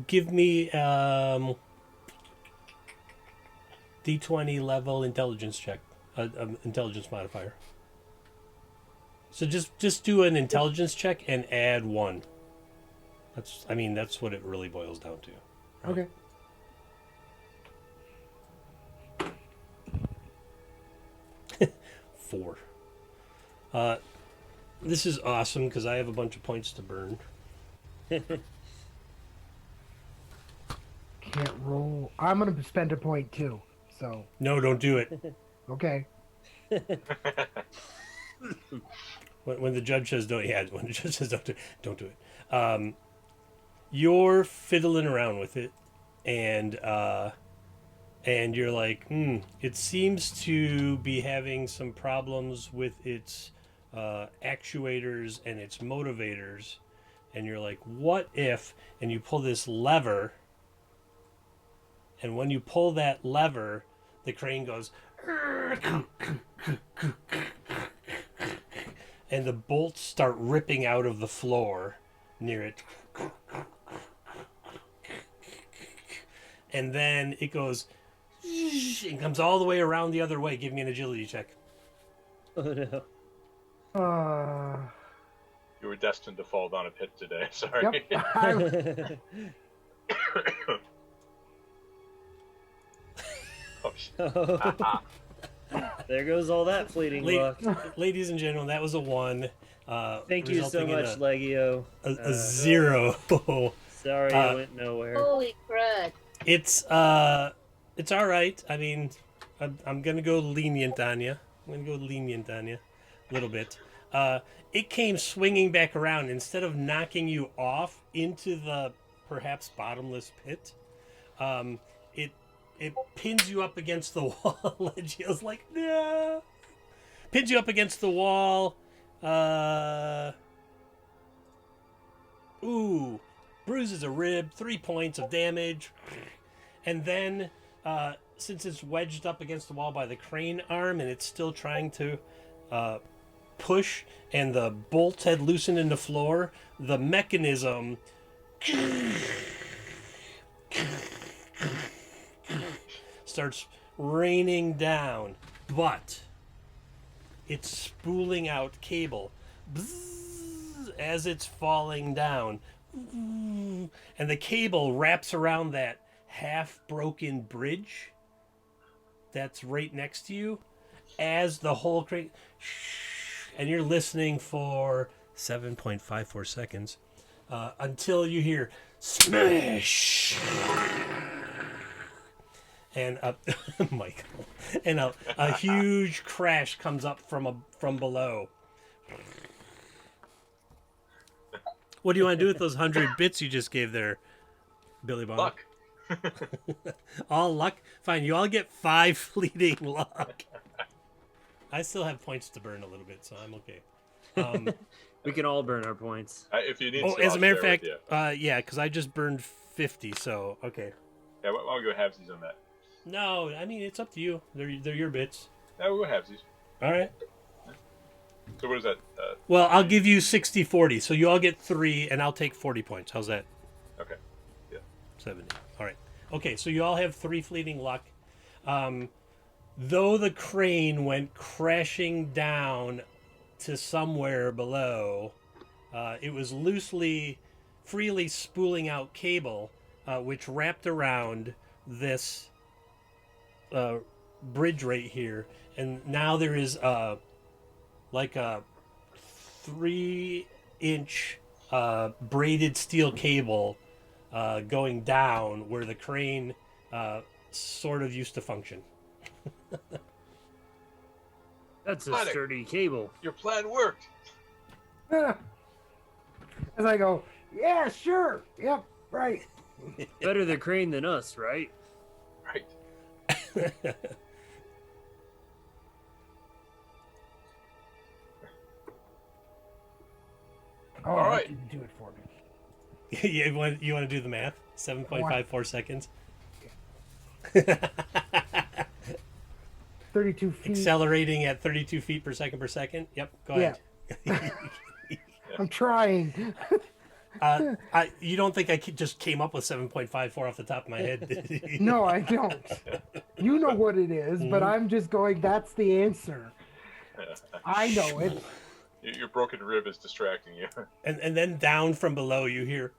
Give me D20 level intelligence check, intelligence modifier. So just do an intelligence check and add 1. That's what it really boils down to. Okay. Four. This is awesome because I have a bunch of points to burn. Can't roll. I'm gonna spend a point too. So No, don't do it. okay. When the judge says don't, yeah, when the judge says don't do it. You're fiddling around with it, and you're like, it seems to be having some problems with its actuators and its motivators, and you're like, what if? And you pull this lever, and when you pull that lever, the crane goes. And the bolts start ripping out of the floor near it. And then it goes and comes all the way around the other way. Give me an agility check. Oh no. You were destined to fall down a pit today. Sorry. Yep. Oh, shit. There goes all that fleeting luck. Ladies and gentlemen, that was a 1. Thank you so resulting in much, Legio. a 0. Sorry, I went nowhere. Holy crud. It's all right. I mean, I'm gonna go lenient on you. A little bit. It came swinging back around instead of knocking you off into the perhaps bottomless pit. It pins you up against the wall. Legio's like, no. Pins you up against the wall. Bruises a rib. 3 points of damage. And then, since it's wedged up against the wall by the crane arm and it's still trying to push and the bolts had loosened in the floor, the mechanism starts raining down, but it's spooling out cable as it's falling down, and the cable wraps around that half-broken bridge that's right next to you as the whole crane, and you're listening for 7.54 seconds until you hear smash. And Michael, and a huge crash comes up from below. What do you want to do with those 100 bits you just gave there, Billy Bong? Luck. All luck? Fine, you all get 5 fleeting luck. I still have points to burn a little bit, so I'm okay. We can all burn our points. If you need Oh, to, as I'll a matter of share fact, with you. yeah, because I just burned 50, so okay. Yeah, why don't we go halvesies on that? No, I mean, it's up to you. They're your bits. Yeah, we'll go halvesies. All right. So what is that? Well, I'll give you 60-40, so you all get 3, and I'll take 40 points. How's that? Okay. Yeah. 70. All right. Okay, so you all have 3 fleeting luck. Though the crane went crashing down to somewhere below, it was freely spooling out cable, which wrapped around this bridge right here. And now there is like a 3-inch braided steel cable going down where the crane sort of used to function. That's a Got it. sturdy cable. Your plan worked. As I go, yeah, sure, yep, right. Better the crane than us, right? Right. Oh, All right. you can do it for me. You want to do the math? 7.54 seconds. 32 feet. Accelerating at 32 feet per second. Yep, go ahead. I'm trying. You don't think I just came up with 7.54 off the top of my head? did you? No, I don't. You know what it is, but I'm just going, that's the answer. I know it. Your broken rib is distracting you. And then down from below you hear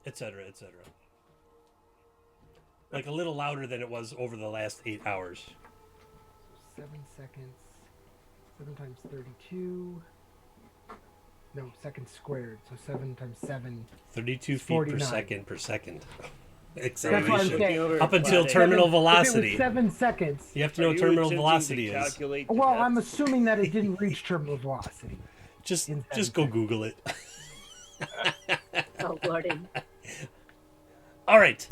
etc. Like a little louder than it was over the last 8 hours. 7 seconds. 7 times 32. No, seconds squared. So 7 times 7. 32 feet 49. per second. That's what I'm Acceleration. saying. Up until Friday. terminal If it velocity. was 7 seconds. You have to know Are what you terminal attempting velocity to is. calculate the Well, depth? I'm assuming that it didn't reach terminal velocity. Just in just 7 go seconds. Google it. Oh, Lordy. All right.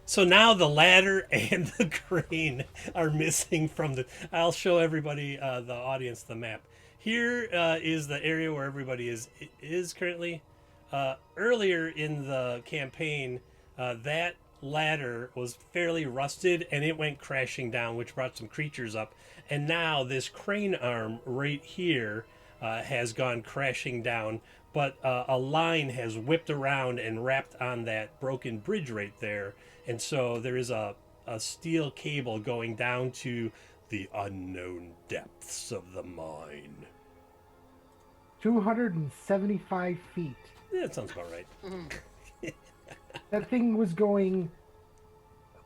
So now the ladder and the crane are missing from the. I'll show everybody, the audience, the map. Here is the area where everybody is currently. Earlier in the campaign, that ladder was fairly rusted and it went crashing down, which brought some creatures up. And now this crane arm right here has gone crashing down, but a line has whipped around and wrapped on that broken bridge right there. And so there is a steel cable going down to the unknown depths of the mine. 275 feet. Yeah, that sounds about right. That thing was going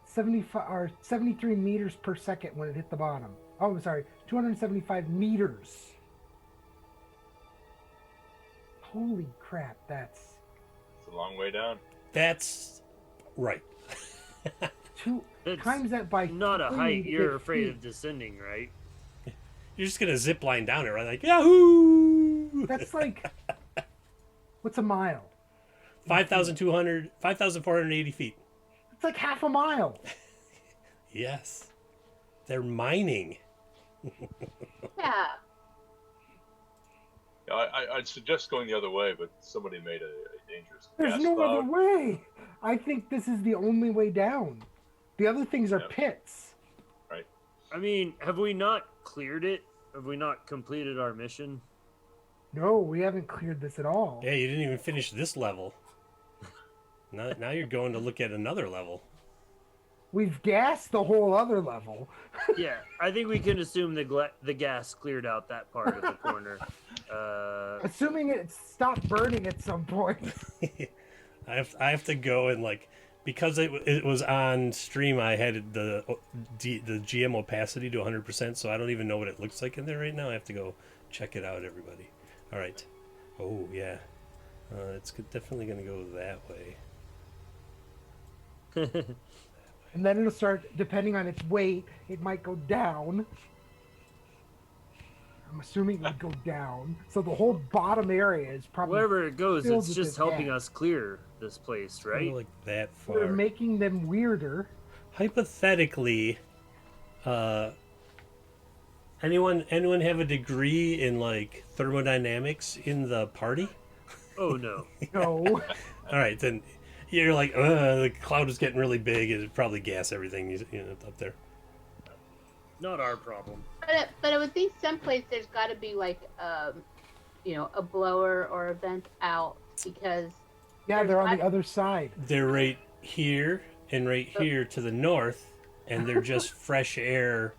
75 or 73 meters per second when it hit the bottom. Oh, I'm sorry, 275 meters. Holy crap, that's It's a long way down. That's right. two It's times that by Not a 3 height to you're get afraid feet. of descending, right? You're just gonna zip line down it, right? Like Yahoo! That's like, what's a mile? 5,480 feet. It's like half a mile. Yes, they're mining. Yeah. Yeah, I'd suggest going the other way, but somebody made a dangerous There's gas no cloud. other way. I think this is the only way down. The other things are Yep. pits. I mean, have we not cleared it? Have we not completed our mission? No, we haven't cleared this at all. Yeah, you didn't even finish this level. Now you're going to look at another level. We've gassed the whole other level. Yeah, I think we can assume the gas cleared out that part of the corner. Assuming it stopped burning at some point. I have to go and because it was on stream. I had the GM opacity to 100%, so I don't even know what it looks like in there right now. I have to go check it out, everybody. All right. Oh yeah, it's definitely gonna go that way. That way. And then it'll start, depending on its weight, it might go down. I'm assuming it would go down. So the whole bottom area is probably Wherever it goes, filled it's with just this helping gas. us clear this place, Go, right? like that We're far. making them weirder. Hypothetically, anyone have a degree in like thermodynamics in the party? Oh no. No. All right, then you're like, the cloud is getting really big. It's probably gas everything up there. Not our problem. But I would think someplace there's got to be like, a blower or a vent out because Yeah, they're on the other side. They're right here and right here to the north, and they're just fresh air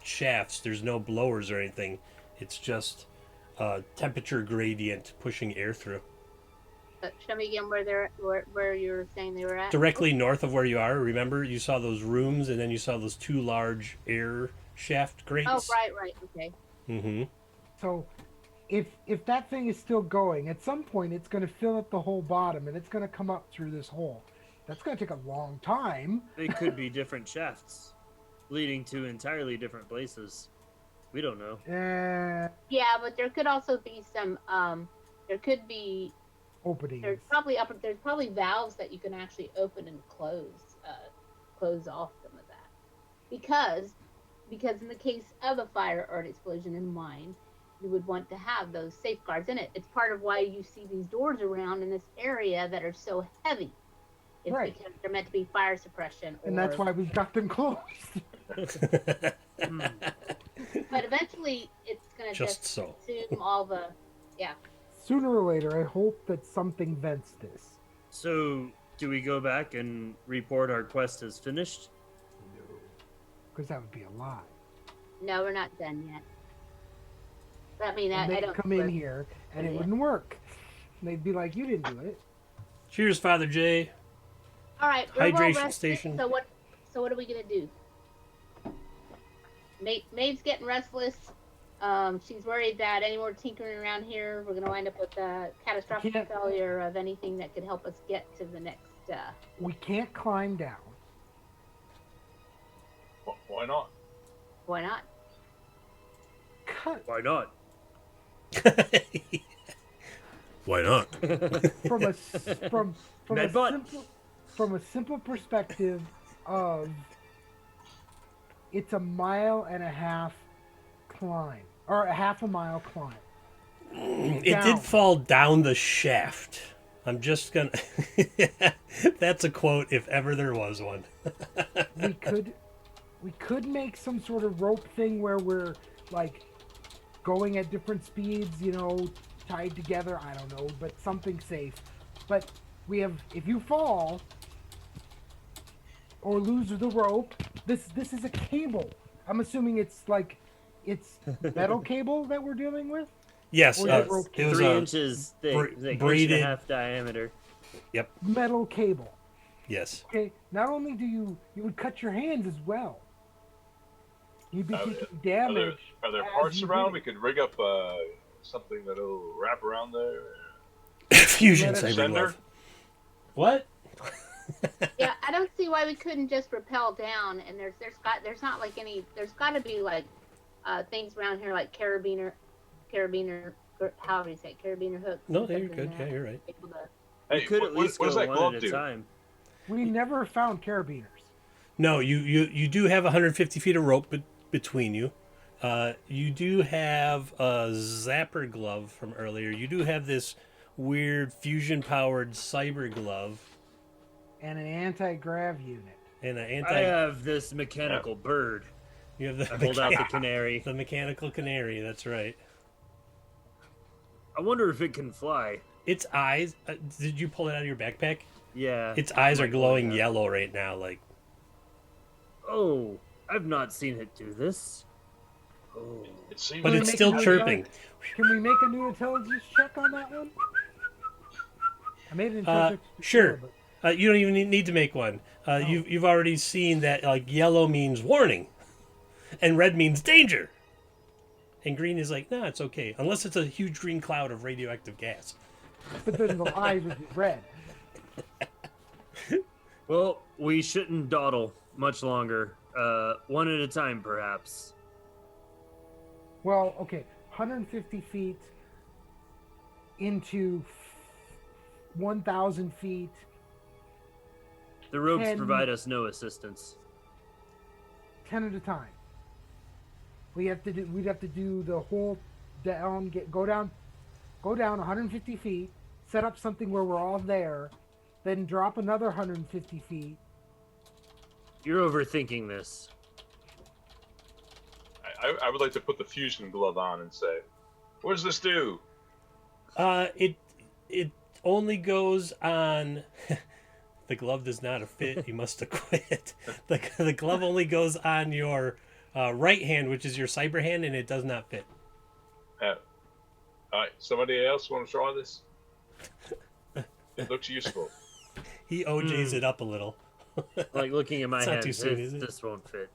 shafts. There's no blowers or anything. It's just temperature gradient pushing air through. show me again where you were saying they were at. Directly north of where you are, remember you saw those rooms, and then you saw those two large air shaft grates. Oh, right, okay. Mm-hmm. So if that thing is still going, at some point it's going to fill up the whole bottom and it's going to come up through this hole. That's going to take a long time. They could be different shafts, leading to entirely different places. We don't know. Yeah, but there could also be some. There could be. Openings. There's probably valves that you can actually open and close off some of that, because in the case of a fire or an explosion in a mine, you would want to have those safeguards in it. It's part of why you see these doors around in this area that are so heavy. It's Right. because they're meant to be fire suppression. And that's why we've got them closed. Hmm. But eventually, it's going to Just just so. consume all the. Yeah. Sooner or later, I hope that something vents this. So, do we go back and report our quest as finished? Because that would be a lie. No, we're not done yet. I mean, And I they'd don't. come in here and it Yeah. wouldn't work. And they'd be like, you didn't do it. Cheers, Father Jay. All right, we're well Hydration rested, station. So what are we gonna do? Maeve's getting restless. She's worried that any more tinkering around here, we're gonna wind up with a catastrophic Can't- failure of anything that could help us get to the next. We can't climb down. Why not? Why not? Cut Why not? Why not? from a s- from a Med butt. simple from a simple perspective of it's a mile and a half climb or a half a mile climb. It Down. did fall down the shaft. I'm just gonna. That's a quote if ever there was one. We could make some sort of rope thing where we're like going at different speeds, tied together. I don't know, but something safe. But we have, if you fall or lose the rope, this is a cable. I'm assuming it's metal cable that we're dealing with. Yes, Or it that rope was 3 a inches thick, bra- like inch and braided- a half diameter. Metal cable. yes. Okay. Not only do you would cut your hands as well. You'd be Oh, taking Are damage. there as parts you around? do. We could rig up something that'll wrap around there. Fusion Let it- cyber glove. What? Yeah, I don't see why we couldn't just rappel down. And there's not like any. There's got to be like things around here like carabiner, how do you say it? Carabiner hooks. No, and you're something good. like Yeah, that. you're right. Able to- We Hey, could at least what does go that one glove at a do? time. We never found carabiners. No, you do have 150 feet of rope between you. You do have a zapper glove from earlier. You do have this weird fusion-powered cyber glove And an anti-grav unit. and an I anti. have this mechanical bird. You have the I hold out the canary. the mechanical canary. That's right. I wonder if it can fly. Its eyes. Did you pull it out of your backpack? Yeah. Its eyes I are might pull glowing it out. yellow right now. Like Oh, I've not seen it do this. Oh. It seems but Can we it's make still another chirping. Can we make a new intelligence check on that one? I made an intelligence check sure. before, but You don't even need to make one. You've already seen that like yellow means warning, and red means danger, and green is like no, it's okay unless it's a huge green cloud of radioactive gas. but then the eyes would be red. Well, we shouldn't dawdle. much longer. One at a time, perhaps. Well, okay, 150 feet into 1,000 feet. The ropes 10 provide us no assistance. 10 at a time. We'd have to do the whole down, go down 150 feet, set up something where we're all there, then drop another 150 feet. You're overthinking this. I would like to put the fusion glove on and say, "What does this do?" It only goes on. The glove does not fit. You must acquit. The glove only goes on your right hand, which is your cyber hand, and it does not fit. All right, somebody else want to try this? It looks useful. He OJs it up a little. Like looking at my It's not hands, too soon, is it? this won't fit.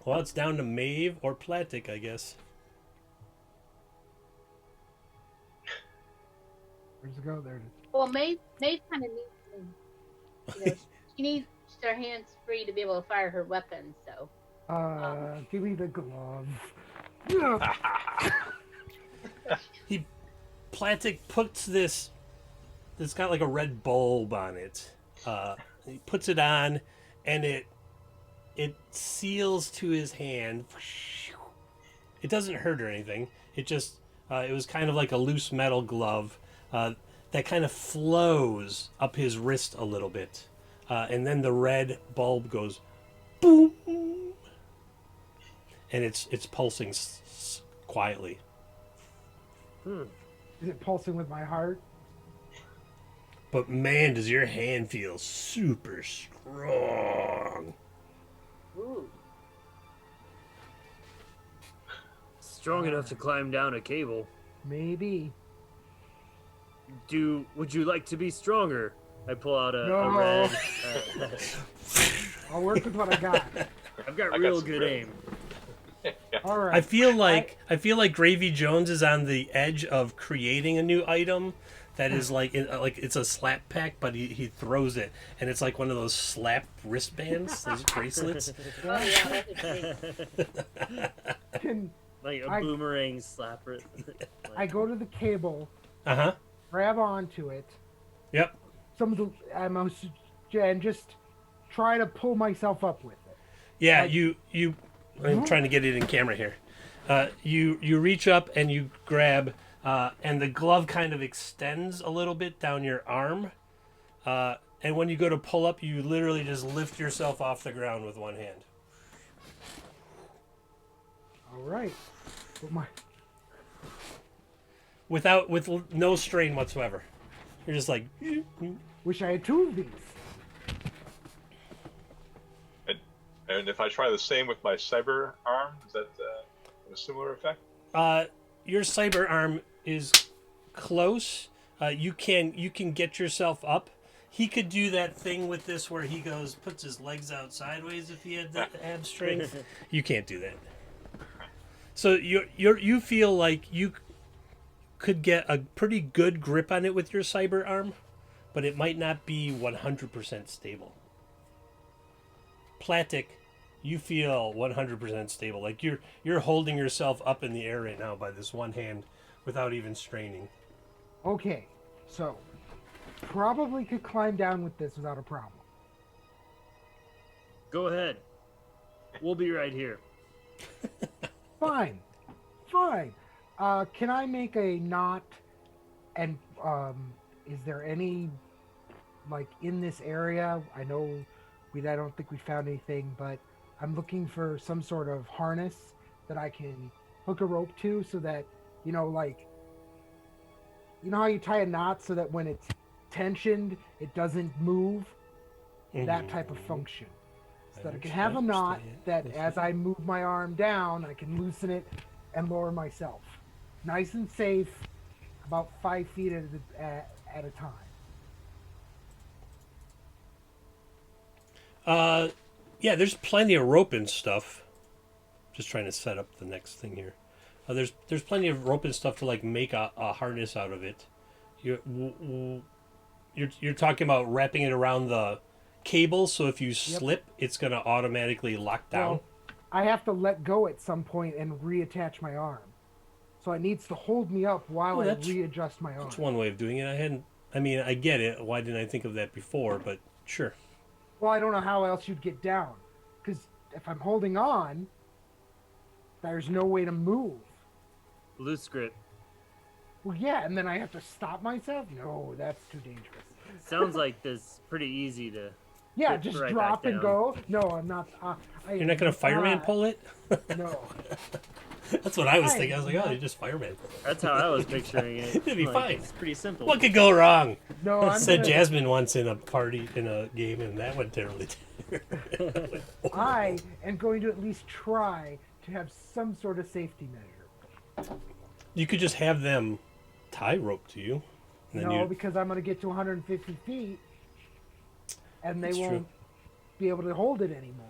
Well, it's down to Maeve or Platic, I guess. Where's it go? There it is. Well, Maeve kind of needs, she needs her hands free to be able to fire her weapon. So Give me the glove. Platic puts this. It's got like a red bulb on it. He puts it on, and it seals to his hand. It doesn't hurt or anything. It just it was kind of like a loose metal glove that kind of flows up his wrist a little bit, and then the red bulb goes boom, and it's pulsing quietly. Is it pulsing with my heart? But man, does your hand feel super strong. ooh, Strong enough to climb down a cable. Maybe. Would you like to be stronger? I pull out a No. red. I'll work with what I got. I've got I got real some good red. aim. All right. I feel like Gravy Jones is on the edge of creating a new item that is like it's a slap pack, but he throws it, and it's like one of those slap wristbands, those bracelets. oh yeah, that's a great. Can Like a I- boomerang slapper. I go to the cable, Uh-huh. grab onto it, Yep. and just try to pull myself up with it. Yeah, Like- you I'm trying to get it in camera here. You reach up and you grab, and the glove kind of extends a little bit down your arm. And when you go to pull up, you literally just lift yourself off the ground with one hand. All right. But With no strain whatsoever. You're just like, wish I had two of these. And if I try the same with my cyber arm, is that a similar effect? your cyber arm is close. You can get yourself up. He could do that thing with this where he puts his legs out sideways if he had the ab strength. You can't do that. So you feel like you could get a pretty good grip on it with your cyber arm, but it might not be 100% stable. Platic, you feel 100% stable. Like you're holding yourself up in the air right now by this one hand without even straining. Okay, so probably could climb down with this without a problem. Go ahead. We'll be right here. Fine. Can I make a knot? And is there any like in this area? I don't think we found anything, but I'm looking for some sort of harness that I can hook a rope to, so that like how you tie a knot so that when it's tensioned, it doesn't move. That type of function. So that I can have a knot that as I move my arm down, I can loosen it and lower myself. Nice and safe, about 5 feet at a time. Yeah, there's plenty of rope and stuff. Just trying to set up the next thing here. There's plenty of rope and stuff to like make a harness out of it. you're talking about wrapping it around the cable, so if you slip, it's gonna automatically lock down. Well, I have to let go at some point and reattach my arm. So it needs to hold me up while Oh, I that's- readjust my arm. That's one way of doing it. I mean, I get it. Why didn't I think of that before? But sure. Well, I don't know how else you'd get down. Because if I'm holding on, there's no way to move. Loose grip. Well, yeah, and then I have to stop myself? No, that's too dangerous. Sounds like this pretty easy to. Yeah, Right just back drop and down. go. No, I'm not. You're not gonna fireman not. pull it? No. That's what I was I thinking. I was like, am oh, not- you just fireman. That's how I was picturing it. It'd be Like, fine. It's pretty simple. What could go wrong? No, I'm Said gonna, Jasmine once in a party in a game, and that went terribly. I am going to at least try to have some sort of safety measure. You could just have them tie rope to you. And then No, you, because I'm going to get to 150 feet, and they That's won't true. be able to hold it anymore.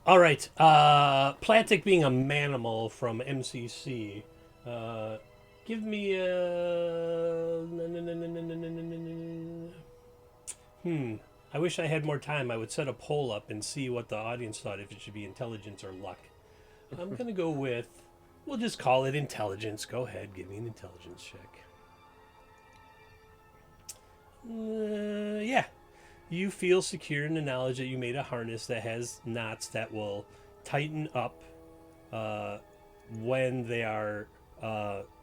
All right. Plantic being a manimal from MCC. Give me a. I wish I had more time. I would set a poll up and see what the audience thought, if it should be intelligence or luck. I'm going to go with. We'll just call it intelligence. Go ahead. Give me an intelligence check. Yeah. You feel secure in the knowledge that you made a harness that has knots that will tighten up when they are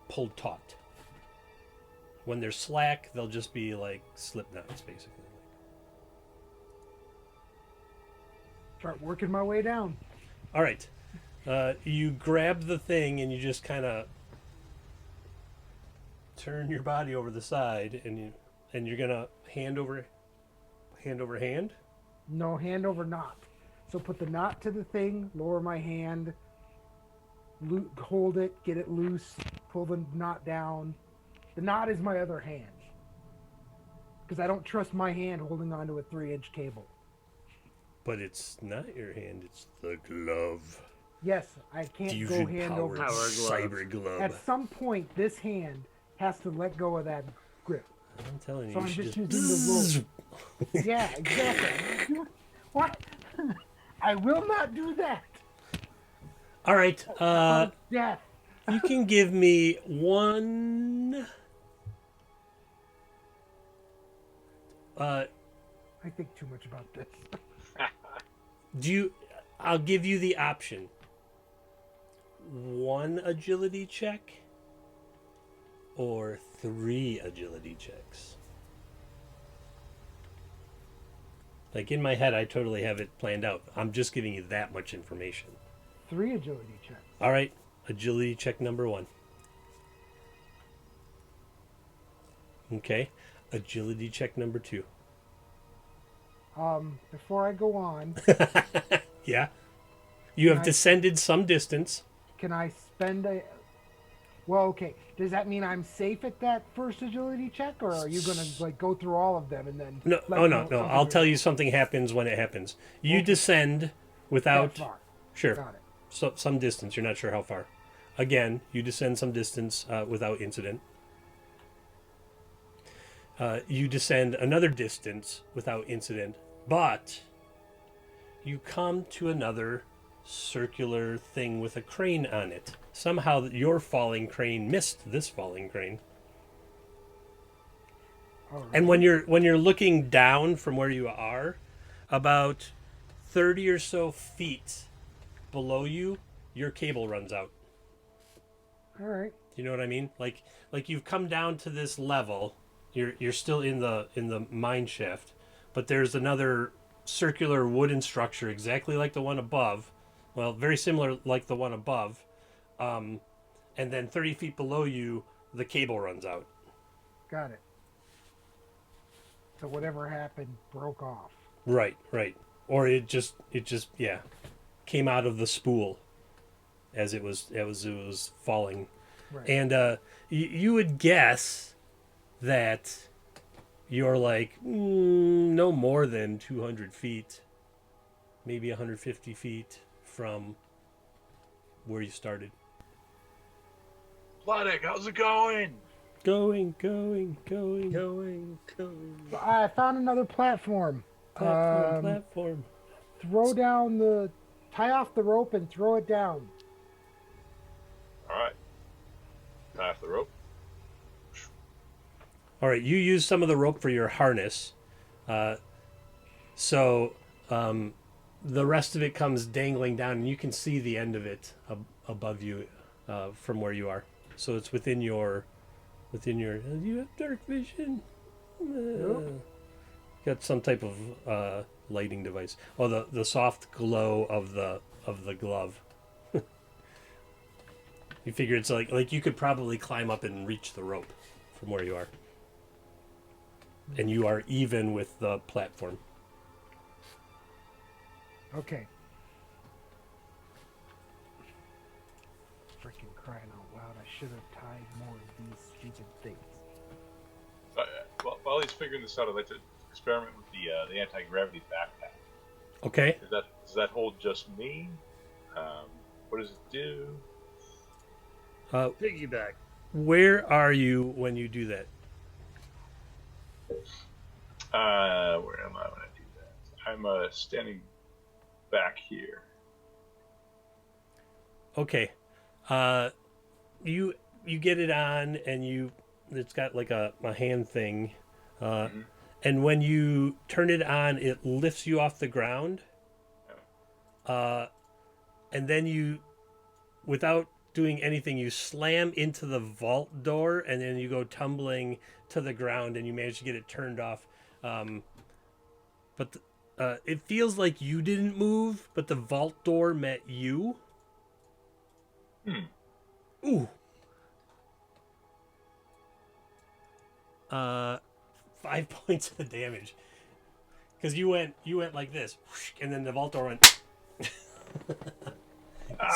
pulled taut. When they're slack, they'll just be like slip knots, basically. Start working my way down. All right. You grab the thing and you just kind of turn your body over the side, and you're gonna hand over hand. No, hand over knot. So put the knot to the thing, lower my hand, hold it, get it loose, pull the knot down. The knot is my other hand. Because I don't trust my hand holding onto a 3-inch cable. But it's not your hand; it's the glove. Yes, I can't go Fusion hand powered over. Power glove. cyber glove. At some point, this hand has to let go of that grip. I'm telling you, So you I'm should just using the rope. Yeah, exactly. What? I will not do that. All right. Death. You can give me one. I think too much about this. I'll give you the option. One agility check or 3 agility checks. Like in my head, I totally have it planned out. I'm just giving you that much information. 3 agility checks. All right, agility check number 1. Okay, agility check number 2. Before I go on, Yeah, you have Right. descended some distance. can I spend a... Well, okay. Does that mean I'm safe at that first agility check, or are you going to like go through all of them and then... No, let oh me no, know no. something I'll is tell you something happens when it happens. You Okay. descend that without far? sure Got it. some distance. You're not sure how far. Again, you descend some distance without incident. You descend another distance without incident, but you come to another circular thing with a crane on it. Somehow your falling crane missed this falling crane. All right. And when you're looking down from where you are, about 30 or so feet below you, your cable runs out. All right. You know what I mean? Like you've come down to this level. You're still in the mine shaft, but there's another circular wooden structure exactly like the one above. Well, very similar like the one above. And then 30 feet below you, the cable runs out. Got it. So whatever happened broke off. Right. Or it just yeah, came out of the spool as it was falling. Right. And you would guess that you're like no more than 200 feet, maybe 150 feet from where you started. Vladek, how's it going? Going. Going. I found another platform. Platform. Tie off the rope and throw it down. All right. Tie off the rope. All right, you use some of the rope for your harness. So the rest of it comes dangling down, and you can see the end of it above you from where you are. So it's within your. You have dark vision. Got some type of lighting device. Oh, the soft glow of the glove. You figure it's like you could probably climb up and reach the rope from where you are. And you are even with the platform. Okay. Freaking crying out loud! I should have tied more of these stupid things. While he's figuring this out, I'd like to experiment with the anti-gravity backpack. Okay. Does that hold just me? What does it do? Piggyback. Where are you when you do that? Where am I when I do that? I'm standing back here. Okay. You get it on, and it's got like a hand thing, and when you turn it on, it lifts you off the ground, and then you, without doing anything, you slam into the vault door, and then you go tumbling to the ground, and you manage to get it turned off. But it feels like you didn't move, but the vault door met you. Ooh. 5 points of damage. Because you went like this, and then the vault door went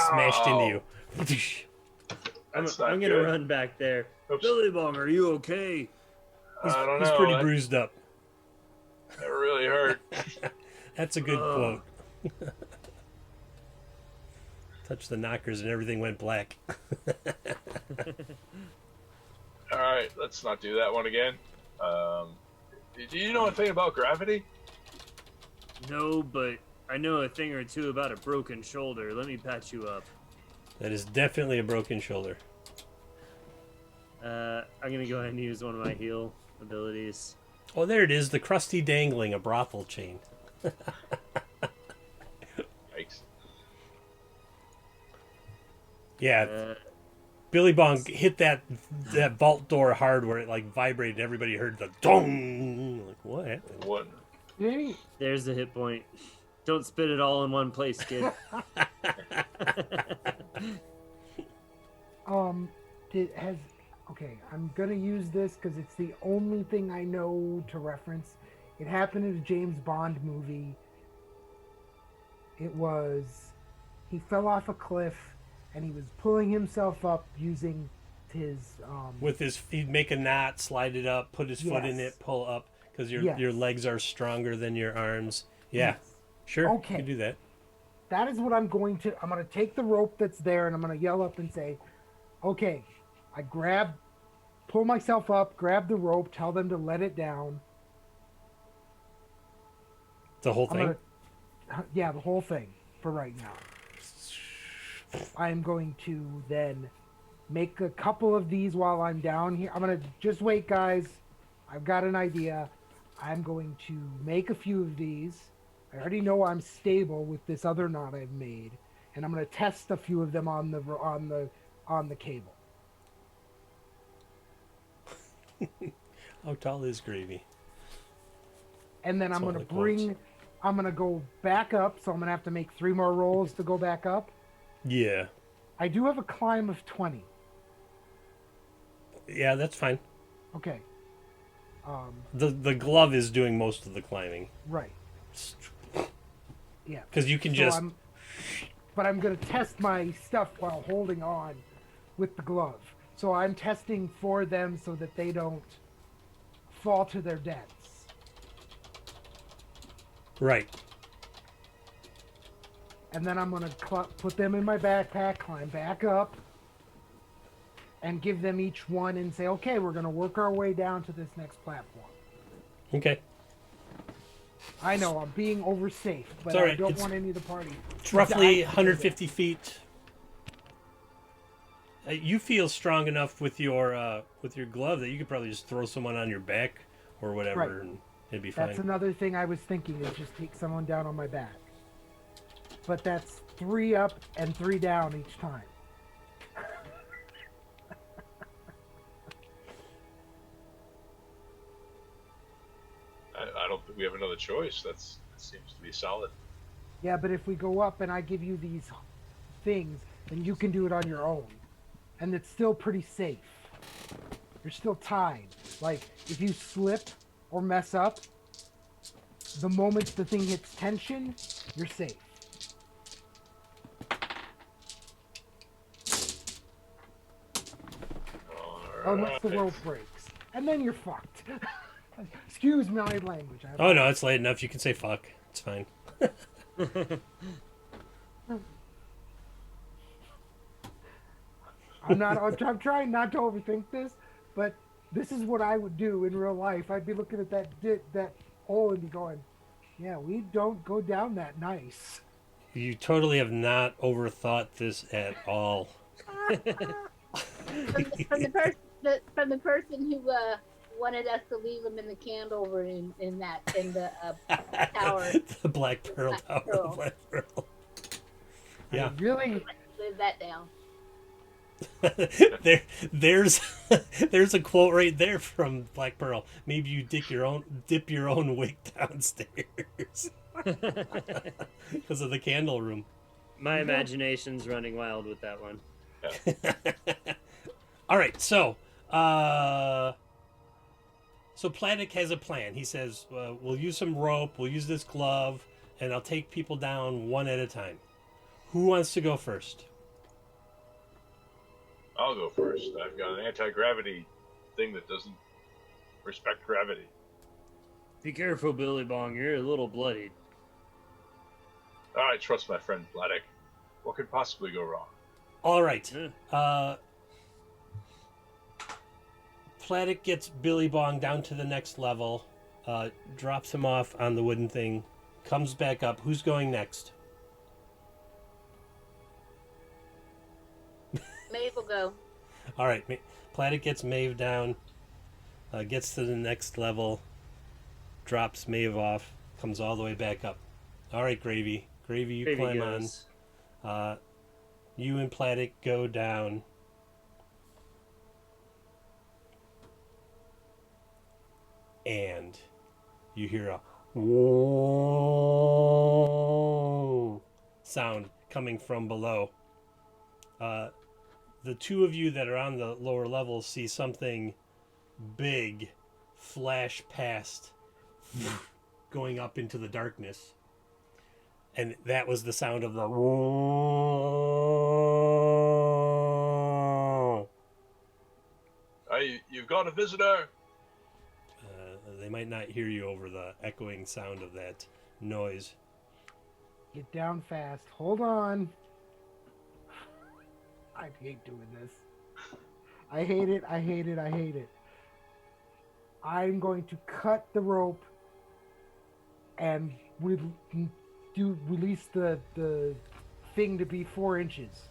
smashed into you. I'm That's not gonna good. run back there. Oops. Billy Bong, are you okay? He's, I don't he's know. pretty That bruised up. really hurt. That's a good Ugh. quote. Touched the knockers and everything went black. All right, let's not do that one again. Do you know anything about gravity? No, but I know a thing or two about a broken shoulder. Let me patch you up. That is definitely a broken shoulder. I'm gonna go ahead and use one of my heal abilities. Oh, there it is. The crusty dangling, a brothel chain. Yikes. Yeah, Uh, Billy Bong hit that vault door hard where it like vibrated. Everybody heard the dong. Like, what happened? What? Maybe there's the hit point. Don't spit it all in one place, kid. Okay, I'm gonna use this because it's the only thing I know to reference. It happened in a James Bond movie. He fell off a cliff and he was pulling himself up using his With he'd make a knot, slide it up, put his foot in Yes. it, pull up because your Yes. legs are stronger than your arms. Yeah, Yes. sure. Okay. You can do that. That is what I'm going to take the rope that's there and I'm going to yell up and say, okay, pull myself up, grab the rope, tell them to let it down. The whole I'm thing. Yeah, the whole thing for right now. I'm going to then make a couple of these while I'm down here. I'm going to just wait, guys. I've got an idea. I'm going to make a few of these. I already know I'm stable with this other knot I've made, and I'm going to test a few of them on the cable. How tall is Gravy? And then That's I'm all going to the quotes. I'm going to go back up, so I'm going to have to make 3 more rolls to go back up. Yeah. I do have a climb of 20. Yeah, that's fine. Okay. The glove is doing most of the climbing. Right. Yeah. Because you can So just... I'm going to test my stuff while holding on with the glove. So I'm testing for them so that they don't fall to their deaths. Right. And then I'm going to put them in my backpack, climb back up, and give them each one and say, okay, we're going to work our way down to this next platform. Okay. I know I'm being over safe, but It's all right. I don't It's- want any of the party. It's to roughly die. 150 feet. You feel strong enough with your glove that you could probably just throw someone on your back or whatever, Right. and it'd be fine. That's another thing I was thinking is just take someone down on my back. But that's 3 up and 3 down each time. I don't think we have another choice. That seems to be solid. Yeah, but if we go up and I give you these things, then you can do it on your own. And it's still pretty safe. You're still tied. Like, if you slip or mess up, the moment the thing hits tension, you're safe. Unless the rope breaks. And then you're fucked. Excuse my language. Oh no, it's late enough. You can say fuck. It's fine. I'm trying not to overthink this, but this is what I would do in real life. I'd be looking at that hole and be going, yeah, we don't go down that nice. You totally have not overthought this at all. From the person who wanted us to leave him in the can over in the tower. The Black Pearl Tower. Pearl. The Black Pearl. Yeah. Really? Live that down. there's a quote right there from Black Pearl. Maybe you dip your own wick downstairs because of the candle room. My imagination's running wild with that one. All right, so Platic has a plan. He says, we'll use some rope, we'll use this glove, and I'll take people down one at a time. Who wants to go first? I'll go first. I've got an anti-gravity thing that doesn't respect gravity. Be careful, Billy Bong. You're a little bloodied. I trust my friend Platic. What could possibly go wrong? All right. Yeah. Platic gets Billy Bong down to the next level, drops him off on the wooden thing, comes back up. Who's going next? Maeve will go. All right. Platic gets Maeve down, gets to the next level, drops Maeve off, comes all the way back up. All right, Gravy. Gravy, you Gravy climb goes. on. You and Platic go down. And you hear a whoa sound coming from below. The two of you that are on the lower levels see something big flash past, going up into the darkness. And that was the sound of the whoa. You've got a visitor. They might not hear you over the echoing sound of that noise. Get down fast. Hold on. I hate doing this. I hate it. I hate it. I hate it. I'm going to cut the rope and release the thing to be 4 inches.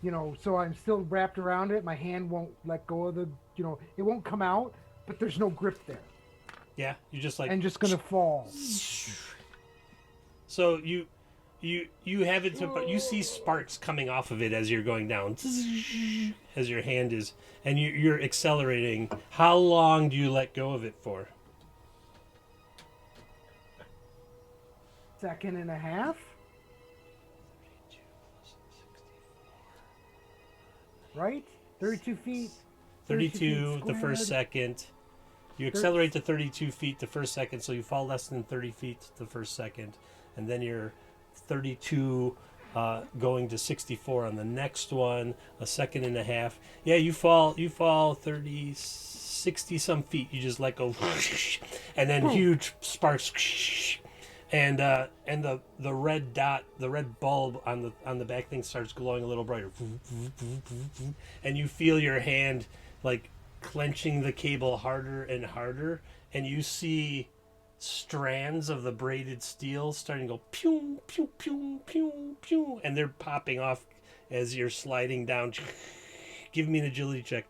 You know, so I'm still wrapped around it. My hand won't let go of the, it won't come out, but there's no grip there. Yeah, you just like. And just gonna fall. So you have it to, but you see sparks coming off of it as you're going down, as your hand is, and you're accelerating. How long do you let go of it for? Second and a half. Right? 32 feet. 32 the first squared. second. You accelerate to 32 feet the first second, so you fall less than 30 feet the first second, and then you're 32 going to 64 on the next one, a second and a half. Yeah, you fall 30, 60 some feet. You just let go, and then huge sparks and the red dot, the red bulb on the back thing starts glowing a little brighter, and you feel your hand like clenching the cable harder and harder, and you see strands of the braided steel starting to go pew pew pew pew pew, and they're popping off as you're sliding down. Give me an agility check.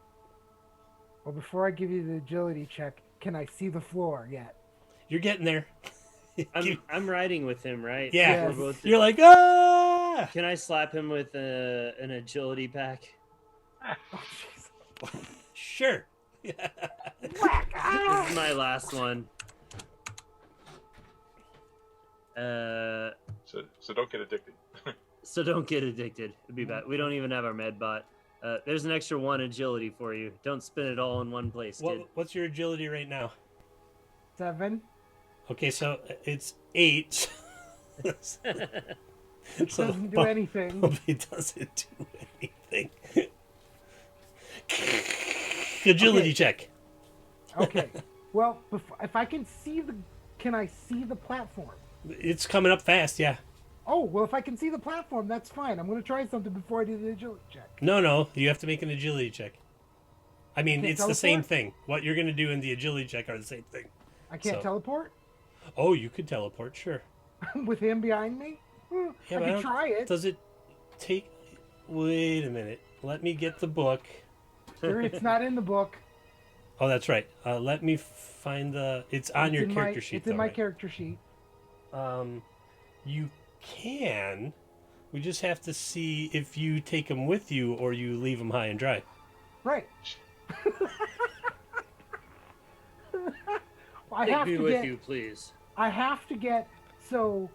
Well, before I give you the agility check, can I see the floor yet? You're getting there. I'm riding with him, right? Yeah. We're both. You're like, ah! Can I slap him with an agility pack? Oh, jeez. Sure. Whack! This Ah! is my last one. So don't get addicted. So don't get addicted. It'd be bad. We don't even have our med bot. There's an extra 1 agility for you. Don't spin it all in one place, kid. What's your agility right now? 7. Okay, so it's 8. Which So doesn't do anything. It doesn't do anything. Agility Okay. check. Okay. Well, if I can see can I see the platform? It's coming up fast, yeah. Oh, well, if I can see the platform, that's fine. I'm going to try something before I do the agility check. No, you have to make an agility check. I mean, Can't it's the same teleport? thing. What you're going to do in the agility check are the same thing. I can't So- teleport Oh, you could teleport, sure. with him behind me? Yeah, I but I can don't- try it. Does it take... Wait a minute. Let me get the book. It's not in the book. Oh, that's right. Let me find the... It's on your in character my, sheet, It's in though, my right? character sheet. You can. We just have to see if you take them with you or you leave them high and dry. Right. I Take have me to with get. you, please. I have to get. So,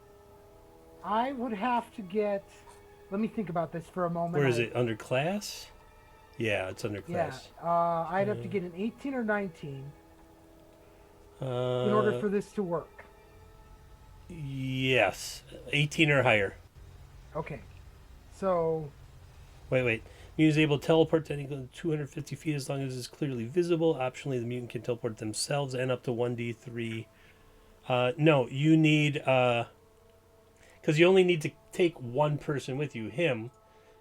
I would have to get. Let me think about this for a moment. Where is it? Under class? Yeah, it's under Yeah. class. I'd have to get an 18 or 19 In in order for this to work. Yes. 18 or higher. Okay. So, Wait. Mutant is able to teleport to any 250 feet as long as it's clearly visible. Optionally, the mutant can teleport themselves and up to 1d3. No, you need... Because you only need to take one person with you, him.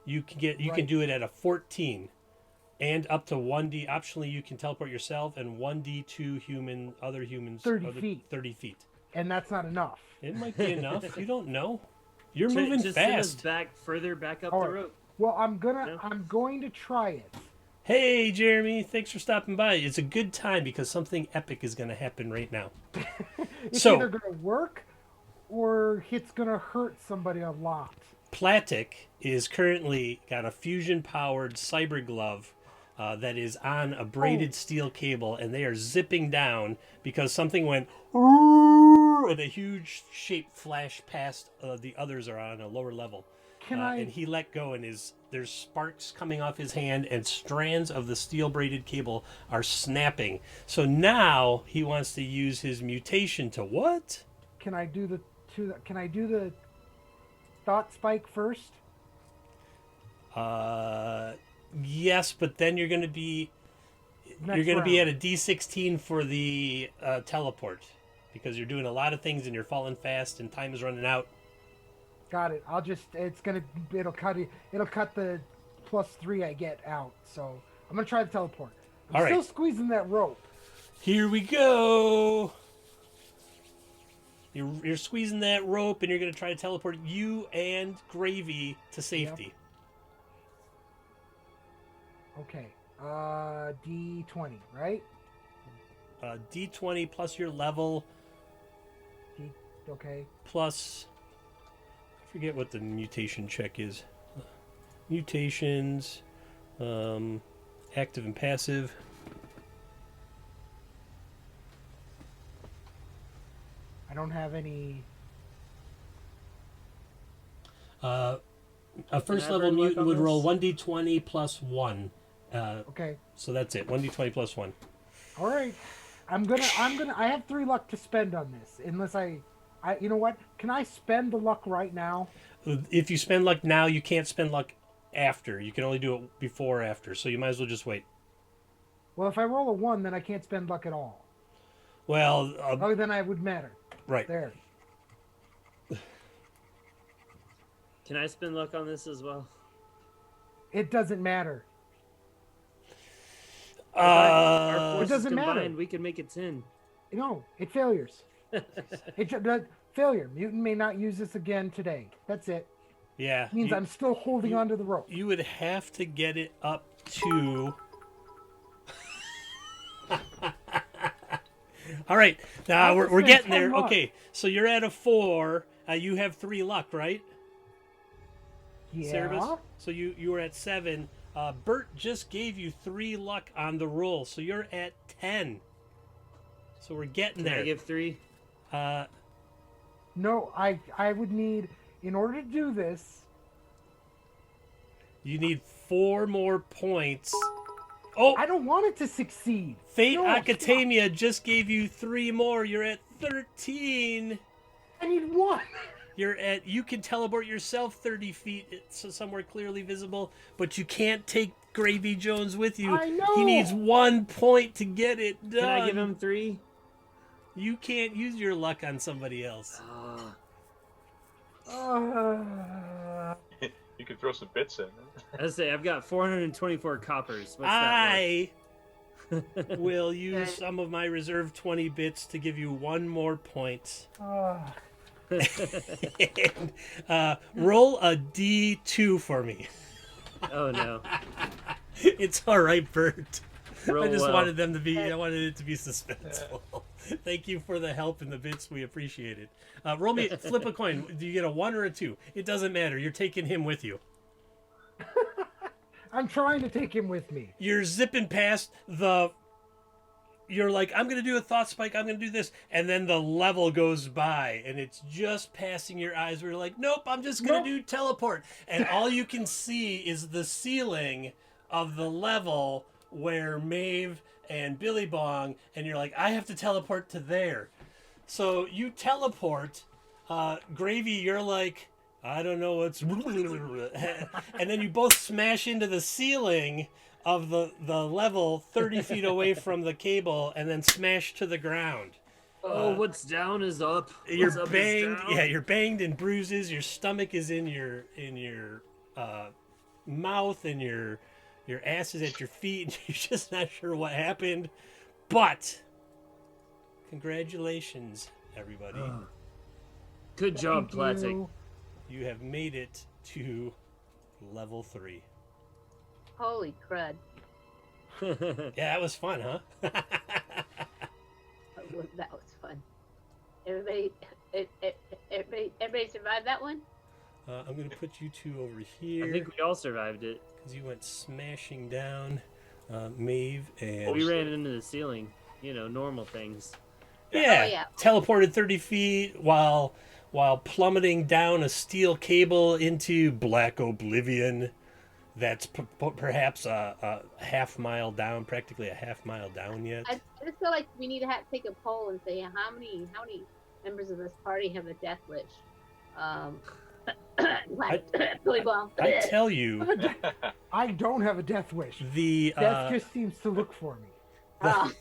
You can Right. do it at a 14. And up to 1d. Optionally, you can teleport yourself and 1d2 other humans... 30 feet. 30 feet. and that's not enough. It might be enough. You don't know. You're Ju- moving just send us fast. further back up All the right. rope. Well, Yeah. I'm going to try it. Hey, Jeremy. Thanks for stopping by. It's a good time because something epic is going to happen right now. It's So- either going to work or it's going to hurt somebody a lot. Platic is currently got a fusion-powered cyber glove that is on a braided steel cable, and they are zipping down because something went and a huge shape flashed past. The others are on a lower level. And he let go, and there's sparks coming off his hand, and strands of the steel braided cable are snapping. So now he wants to use his mutation to what? Can I do the thought spike first? Yes, but then you're going to be Next at round. a D16 for the teleport because you're doing a lot of things and you're falling fast and time is running out. Got it. It'll cut the +3 I get out. So I'm gonna try the teleport. I'm All right. still squeezing that rope. Here we go. You're squeezing that rope and you're going to try to teleport you and Gravy to safety. Okay. D20, right? D20 plus your level Okay. plus... I forget what the mutation check is. Mutations, active and passive. I don't have any. A first Can I level burn luck mutant on would roll this? 1d20 plus 1. Okay. So that's it. 1d20 plus 1. All right. I have 3 luck to spend on this, unless you know what? Can I spend the luck right now? If you spend luck now, you can't spend luck after. You can only do it before or after. So you might as well just wait. Well, if I roll a 1, then I can't spend luck at all. Well, Oh, then I would matter. right. There. Can I spend luck on this as well? It doesn't matter. Our Uh, forces doesn't combined, matter. we can make it 10. No, it failures. Failure. Mutant may not use this again today. That's it. yeah. Means I'm still holding onto the rope. You would have to get it up to. All right, now I'll we're spend getting 10 there. luck. Okay, so you're at a 4. You have 3 luck, right? Yeah. Cerebus? So you were at 7. Bert just gave you 3 luck on the roll, so you're at 10. So we're getting Can there. I give 3? No, I would need, in order to do this, You need 4 more points. Oh, I don't want it to succeed. Fate No, Akatamia just gave you 3 more. You're at 13. I need one. You can teleport yourself 30 feet somewhere clearly visible, but you can't take Gravy Jones with you. I know. He needs 1 point to get it done. Can I give him 3? You can't use your luck on somebody else. You can throw some bits in. I say I've got 424 coppers. What's that I will use some of my reserve 20 bits to give you 1 more point. And, roll a D2 for me. worth? Oh no. It's all right, Bert. Roll I just well. wanted them to be. I wanted it to be suspenseful. Thank you for the help and the bits. We appreciate it. Flip a coin. Do you get a 1 or a 2? It doesn't matter. You're taking him with you. I'm trying to take him with me. You're zipping past the. You're like, I'm gonna do a thought spike. I'm gonna do this, and then the level goes by, and it's just passing your eyes. Where you're like, nope, I'm just gonna Nope. do teleport, and all you can see is the ceiling of the level where Maeve and Billy Bong, and you're like, I have to teleport to there. So you teleport. Gravy, you're like, I don't know what's, and then you both smash into the ceiling of the level 30 feet away from the cable, and then smash to the ground. Oh, what's down is up. You're What's up is banged. down. Yeah, you're banged and bruises. Your stomach is in your mouth, and your ass is at your feet. And you're just not sure what happened. But congratulations, everybody! Good job, Thank Platic. you. You have made it to level 3. Holy crud. Yeah, that was fun, huh? That was fun. Everybody survived that one? I'm gonna put you 2 over here I think we all survived it. because you went smashing down, Maeve and We ran into the ceiling. You know, normal things. yeah, Oh, yeah. teleported 30 feet while plummeting down a steel cable into black oblivion. That's perhaps a half mile down, practically a half mile down yet. I just feel like we need to take a poll and say how many members of this party have a death wish. Like Billy Bong. I tell you, I don't have a death wish. the Death just seems to look for me. Oh,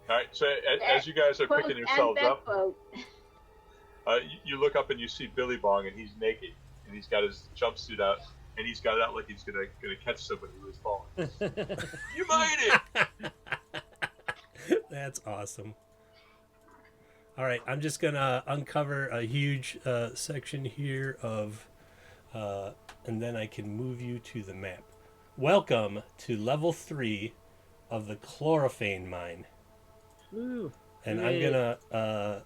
All right, so as you guys are quote picking and yourselves that up, quote. you look up and you see Billy Bong, and he's naked, and he's got his jumpsuit out, and he's got it out like he's gonna catch somebody who is falling. You made it! That's awesome. All right, I'm just gonna uncover a huge section here of, and then I can move you to the map. Welcome to level 3 of the Chlorophane Mine, Woo. and Yay. I'm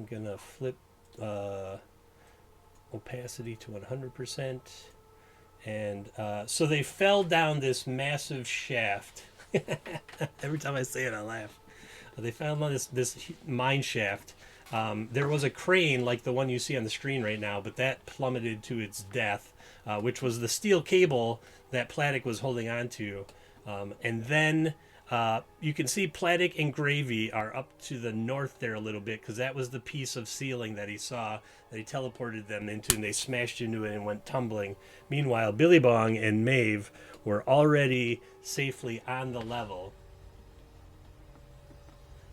gonna flip opacity to 100%, and so they fell down this massive shaft. Every time I say it, I laugh. They found this mine shaft. There was a crane like the one you see on the screen right now, but that plummeted to its death, which was the steel cable that Platic was holding on to. And then you can see Platic and Gravy are up to the north there a little bit, because that was the piece of ceiling that he saw that he teleported them into, and they smashed into it and went tumbling. Meanwhile, Billy Bong and Maeve were already safely on the level.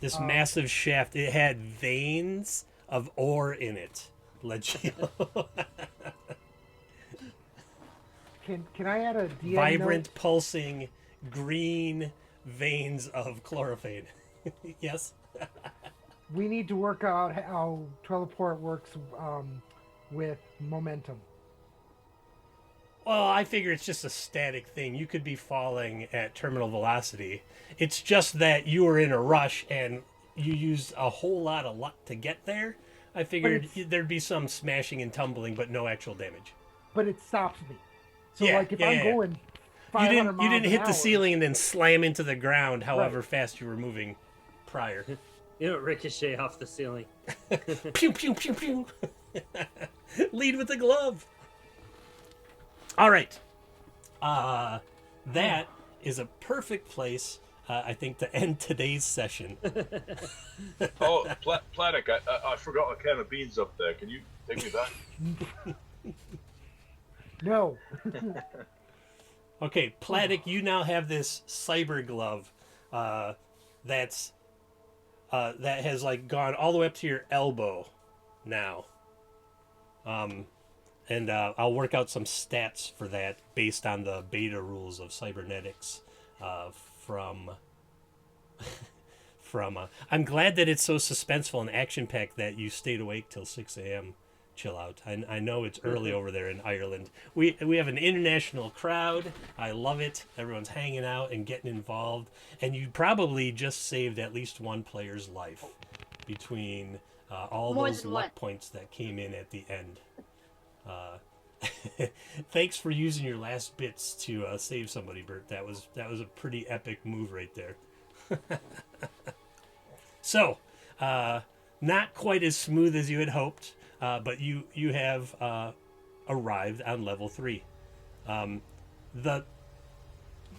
This massive shaft, it had veins of ore in it, Legio. Can I add a DM Vibrant, pulsing, green veins of chlorophyll. Yes. We need to work out how teleport works with momentum. Well, I figure it's just a static thing. You could be falling at terminal velocity. It's just that you were in a rush and you used a whole lot of luck to get there. I figured there'd be some smashing and tumbling, but no actual damage. But it stops me. So Yeah, like if yeah, I'm yeah. going 500 You miles didn't an hit the hour- ceiling and then slam into the ground, however Right. fast you were moving prior. You don't ricochet off the ceiling. Pew pew pew pew. Lead with the glove. All right. That is a perfect place, I think, to end today's session. Oh, Platic, I forgot a can of beans up there. Can you take me back? No. Okay, Platic, you now have this cyber glove that has like gone all the way up to your elbow now. And I'll work out some stats for that based on the beta rules of cybernetics from. I'm glad that it's so suspenseful and action packed that you stayed awake till 6 a.m. Chill out. I know it's early over there in Ireland. We have an international crowd. I love it. Everyone's hanging out and getting involved. And you probably just saved at least one player's life between all More those than luck one. points that came in at the end. Thanks for using your last bits to save somebody, Bert. That was a pretty epic move right there. So, not quite as smooth as you had hoped, but you have arrived on level 3. The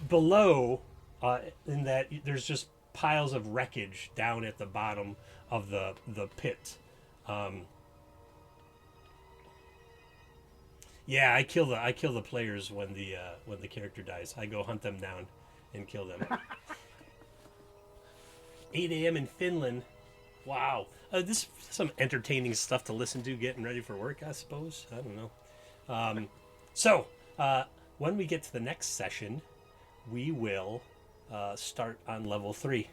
below, in that there's just piles of wreckage down at the bottom of the pit. Yeah, I kill the players when the character dies. I go hunt them down and kill them. 8 a.m. in Finland. Wow. This is some entertaining stuff to listen to getting ready for work, I suppose. I don't know. So, when we get to the next session, we will start on level 3,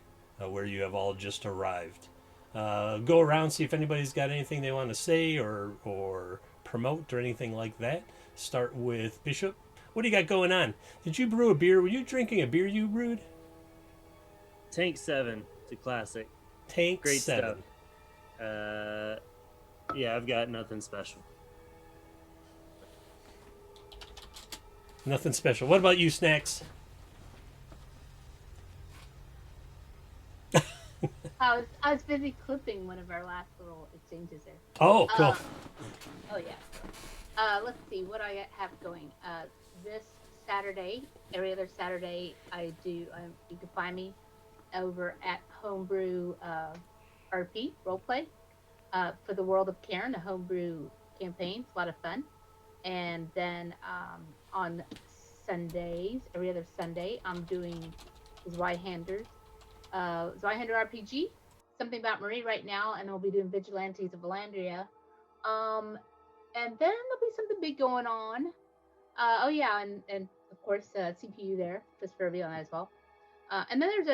where you have all just arrived. Go around, see if anybody's got anything they want to say or promote or anything like that. Start with Bishop. What do you got going on? Did you brew a beer? Were you drinking a beer you brewed? Tank 7. It's a classic. Tank Great 7. stuff. Yeah, I've got nothing special. Nothing special. What about you, Snacks? I was busy clipping one of our last little exchanges there. Oh, cool. Oh yeah. Let's see what I have going. This Saturday, every other Saturday, you can find me over at Homebrew RP roleplay for the World of Karen, the Homebrew campaign. It's a lot of fun. And then on Sundays, every other Sunday, I'm doing Zweihander RPG, something about Marie right now, and we'll be doing Vigilantes of Valandria. And then there'll be something big going on. Oh yeah, and of course CPU there, just for revealing that as well. And then there's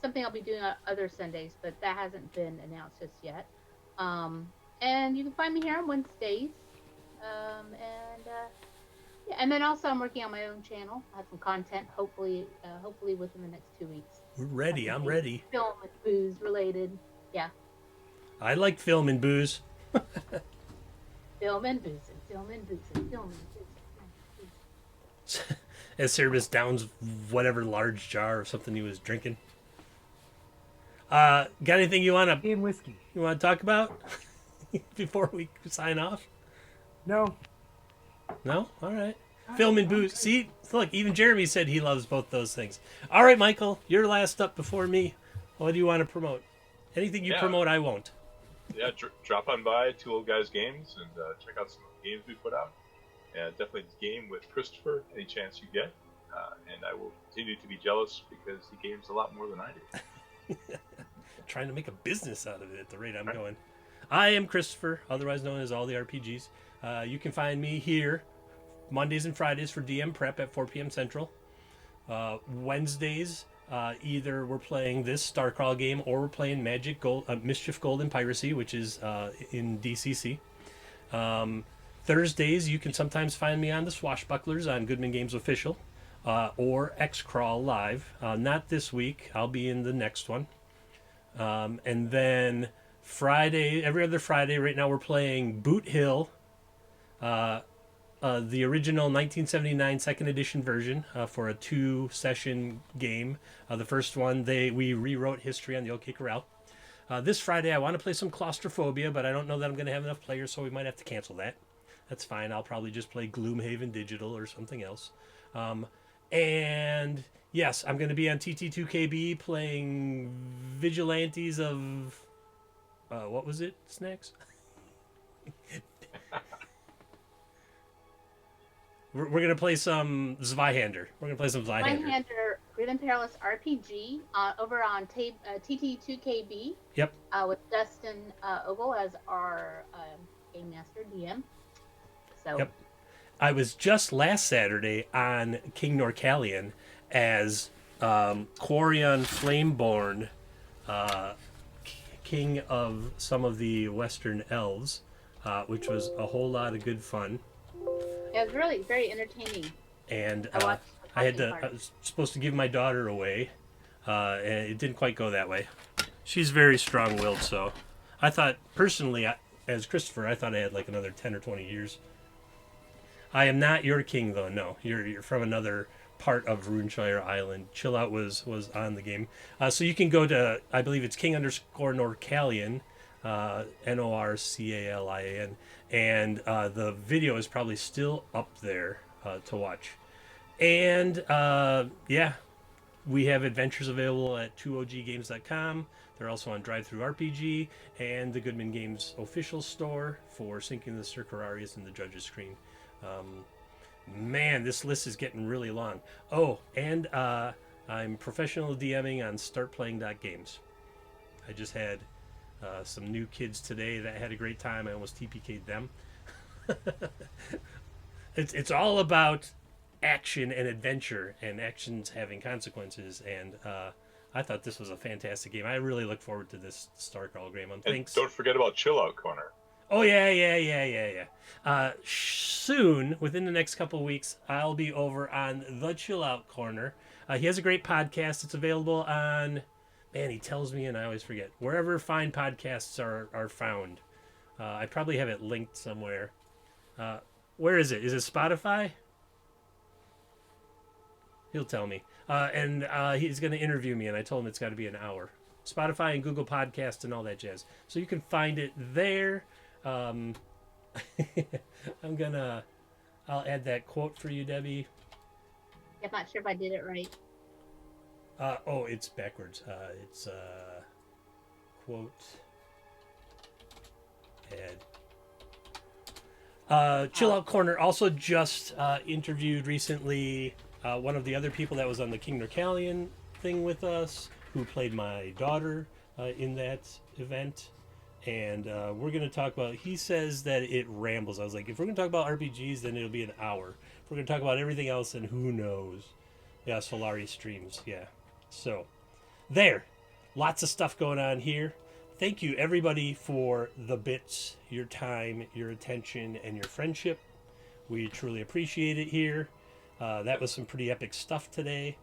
something I'll be doing on other Sundays, but that hasn't been announced just yet. And you can find me here on Wednesdays. Yeah, and then also I'm working on my own channel. I have some content, hopefully within the next 2 weeks. We're ready. I'm ready. Film and booze related. Yeah. I like film and booze. Film and booze and film and booze and film and booze. As Cerebus downs whatever large jar or something he was drinking. Got anything you want In whiskey. to talk about before we sign off? No. No? All right. Film and booze. See, look, even Jeremy said he loves both those things. All right, Michael, you're last up before me. What do you want to promote? Anything you Yeah. promote, I won't. Yeah, drop on by Two Old Guys Games and check out some of the games we put out. And definitely game with Christopher any chance you get. And I will continue to be jealous because he games a lot more than I do. Trying to make a business out of it at the rate I'm going. I am Christopher, otherwise known as All the RPGs. You can find me here Mondays and Fridays for DM Prep at 4 p.m. Central. Wednesdays, either we're playing this Starcrawl game or we're playing Mischief Gold and Piracy, which is in DCC. Thursdays, you can sometimes find me on the Swashbucklers on Goodman Games Official or X-Crawl Live. Not this week. I'll be in the next one. And then Friday, every other Friday, right now we're playing Boot Hill, the original 1979 second edition version for a 2-session game. The first one, we rewrote history on the OK Corral. This Friday, I want to play some Claustrophobia, but I don't know that I'm going to have enough players, so we might have to cancel that. That's fine. I'll probably just play Gloomhaven Digital or something else. And yes, I'm going to be on TT2KB playing Vigilantes of... what was it, Snacks? We're going to play some Zweihander. Zweihander Grim and Perilous RPG over on TT2KB. Yep. With Dustin Ogle as our Game Master DM. So. Yep. I was just last Saturday on King Norcallion as Quarion Flameborn, king of some of the Western Elves, which was a whole lot of good fun. It was really very entertaining. And I was supposed to give my daughter away, and it didn't quite go that way. She's very strong-willed, so I thought, personally, as Christopher, I thought I had like another 10 or 20 years. I am not your king, though. No, you're from another part of Runeshire Island. Chill Out was on the game, so you can go to, I believe it's King_Norcallion, Norcalian, and the video is probably still up there to watch. And yeah, we have adventures available at 2oggames.com. They're also on DriveThruRPG and the Goodman Games official store for Sinking the Circularius and the Judge's Screen. Man, this list is getting really long. Oh, and I'm professional DMing on StartPlaying.games. I just had some new kids today that had a great time. I almost TPK'd them. It's all about action and adventure, and actions having consequences. And I thought this was a fantastic game. I really look forward to this Starcrawl game. Thanks. Don't forget about Chill Out Corner. Oh, yeah. Soon, within the next couple of weeks, I'll be over on the Chill Out Corner. He has a great podcast. It's available on, man, he tells me and I always forget, wherever fine podcasts are found. I probably have it linked somewhere. Where is it? Is it Spotify? He'll tell me. And he's going to interview me, and I told him it's got to be an hour. Spotify and Google Podcasts and all that jazz. So you can find it there. I'll add that quote for you, Debbie. I'm not sure if I did it right. Oh, it's backwards. It's quote add. Chill Out Corner also just interviewed recently one of the other people that was on the King Norcallion thing with us, who played my daughter in that event. And we're going to talk about, he says that it rambles. I was like, if we're going to talk about RPGs, then it'll be an hour. If we're going to talk about everything else, then who knows? Yeah, Solari streams. Yeah. So, there. Lots of stuff going on here. Thank you, everybody, for the bits, your time, your attention, and your friendship. We truly appreciate it here. That was some pretty epic stuff today.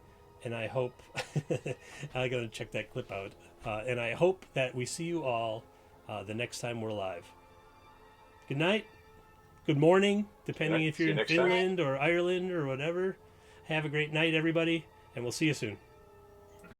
And I hope, I got to check that clip out. And I hope that we see you all the next time we're live. Good night. Good morning, depending if you're in Finland or Ireland or whatever. Have a great night, everybody, and we'll see you soon.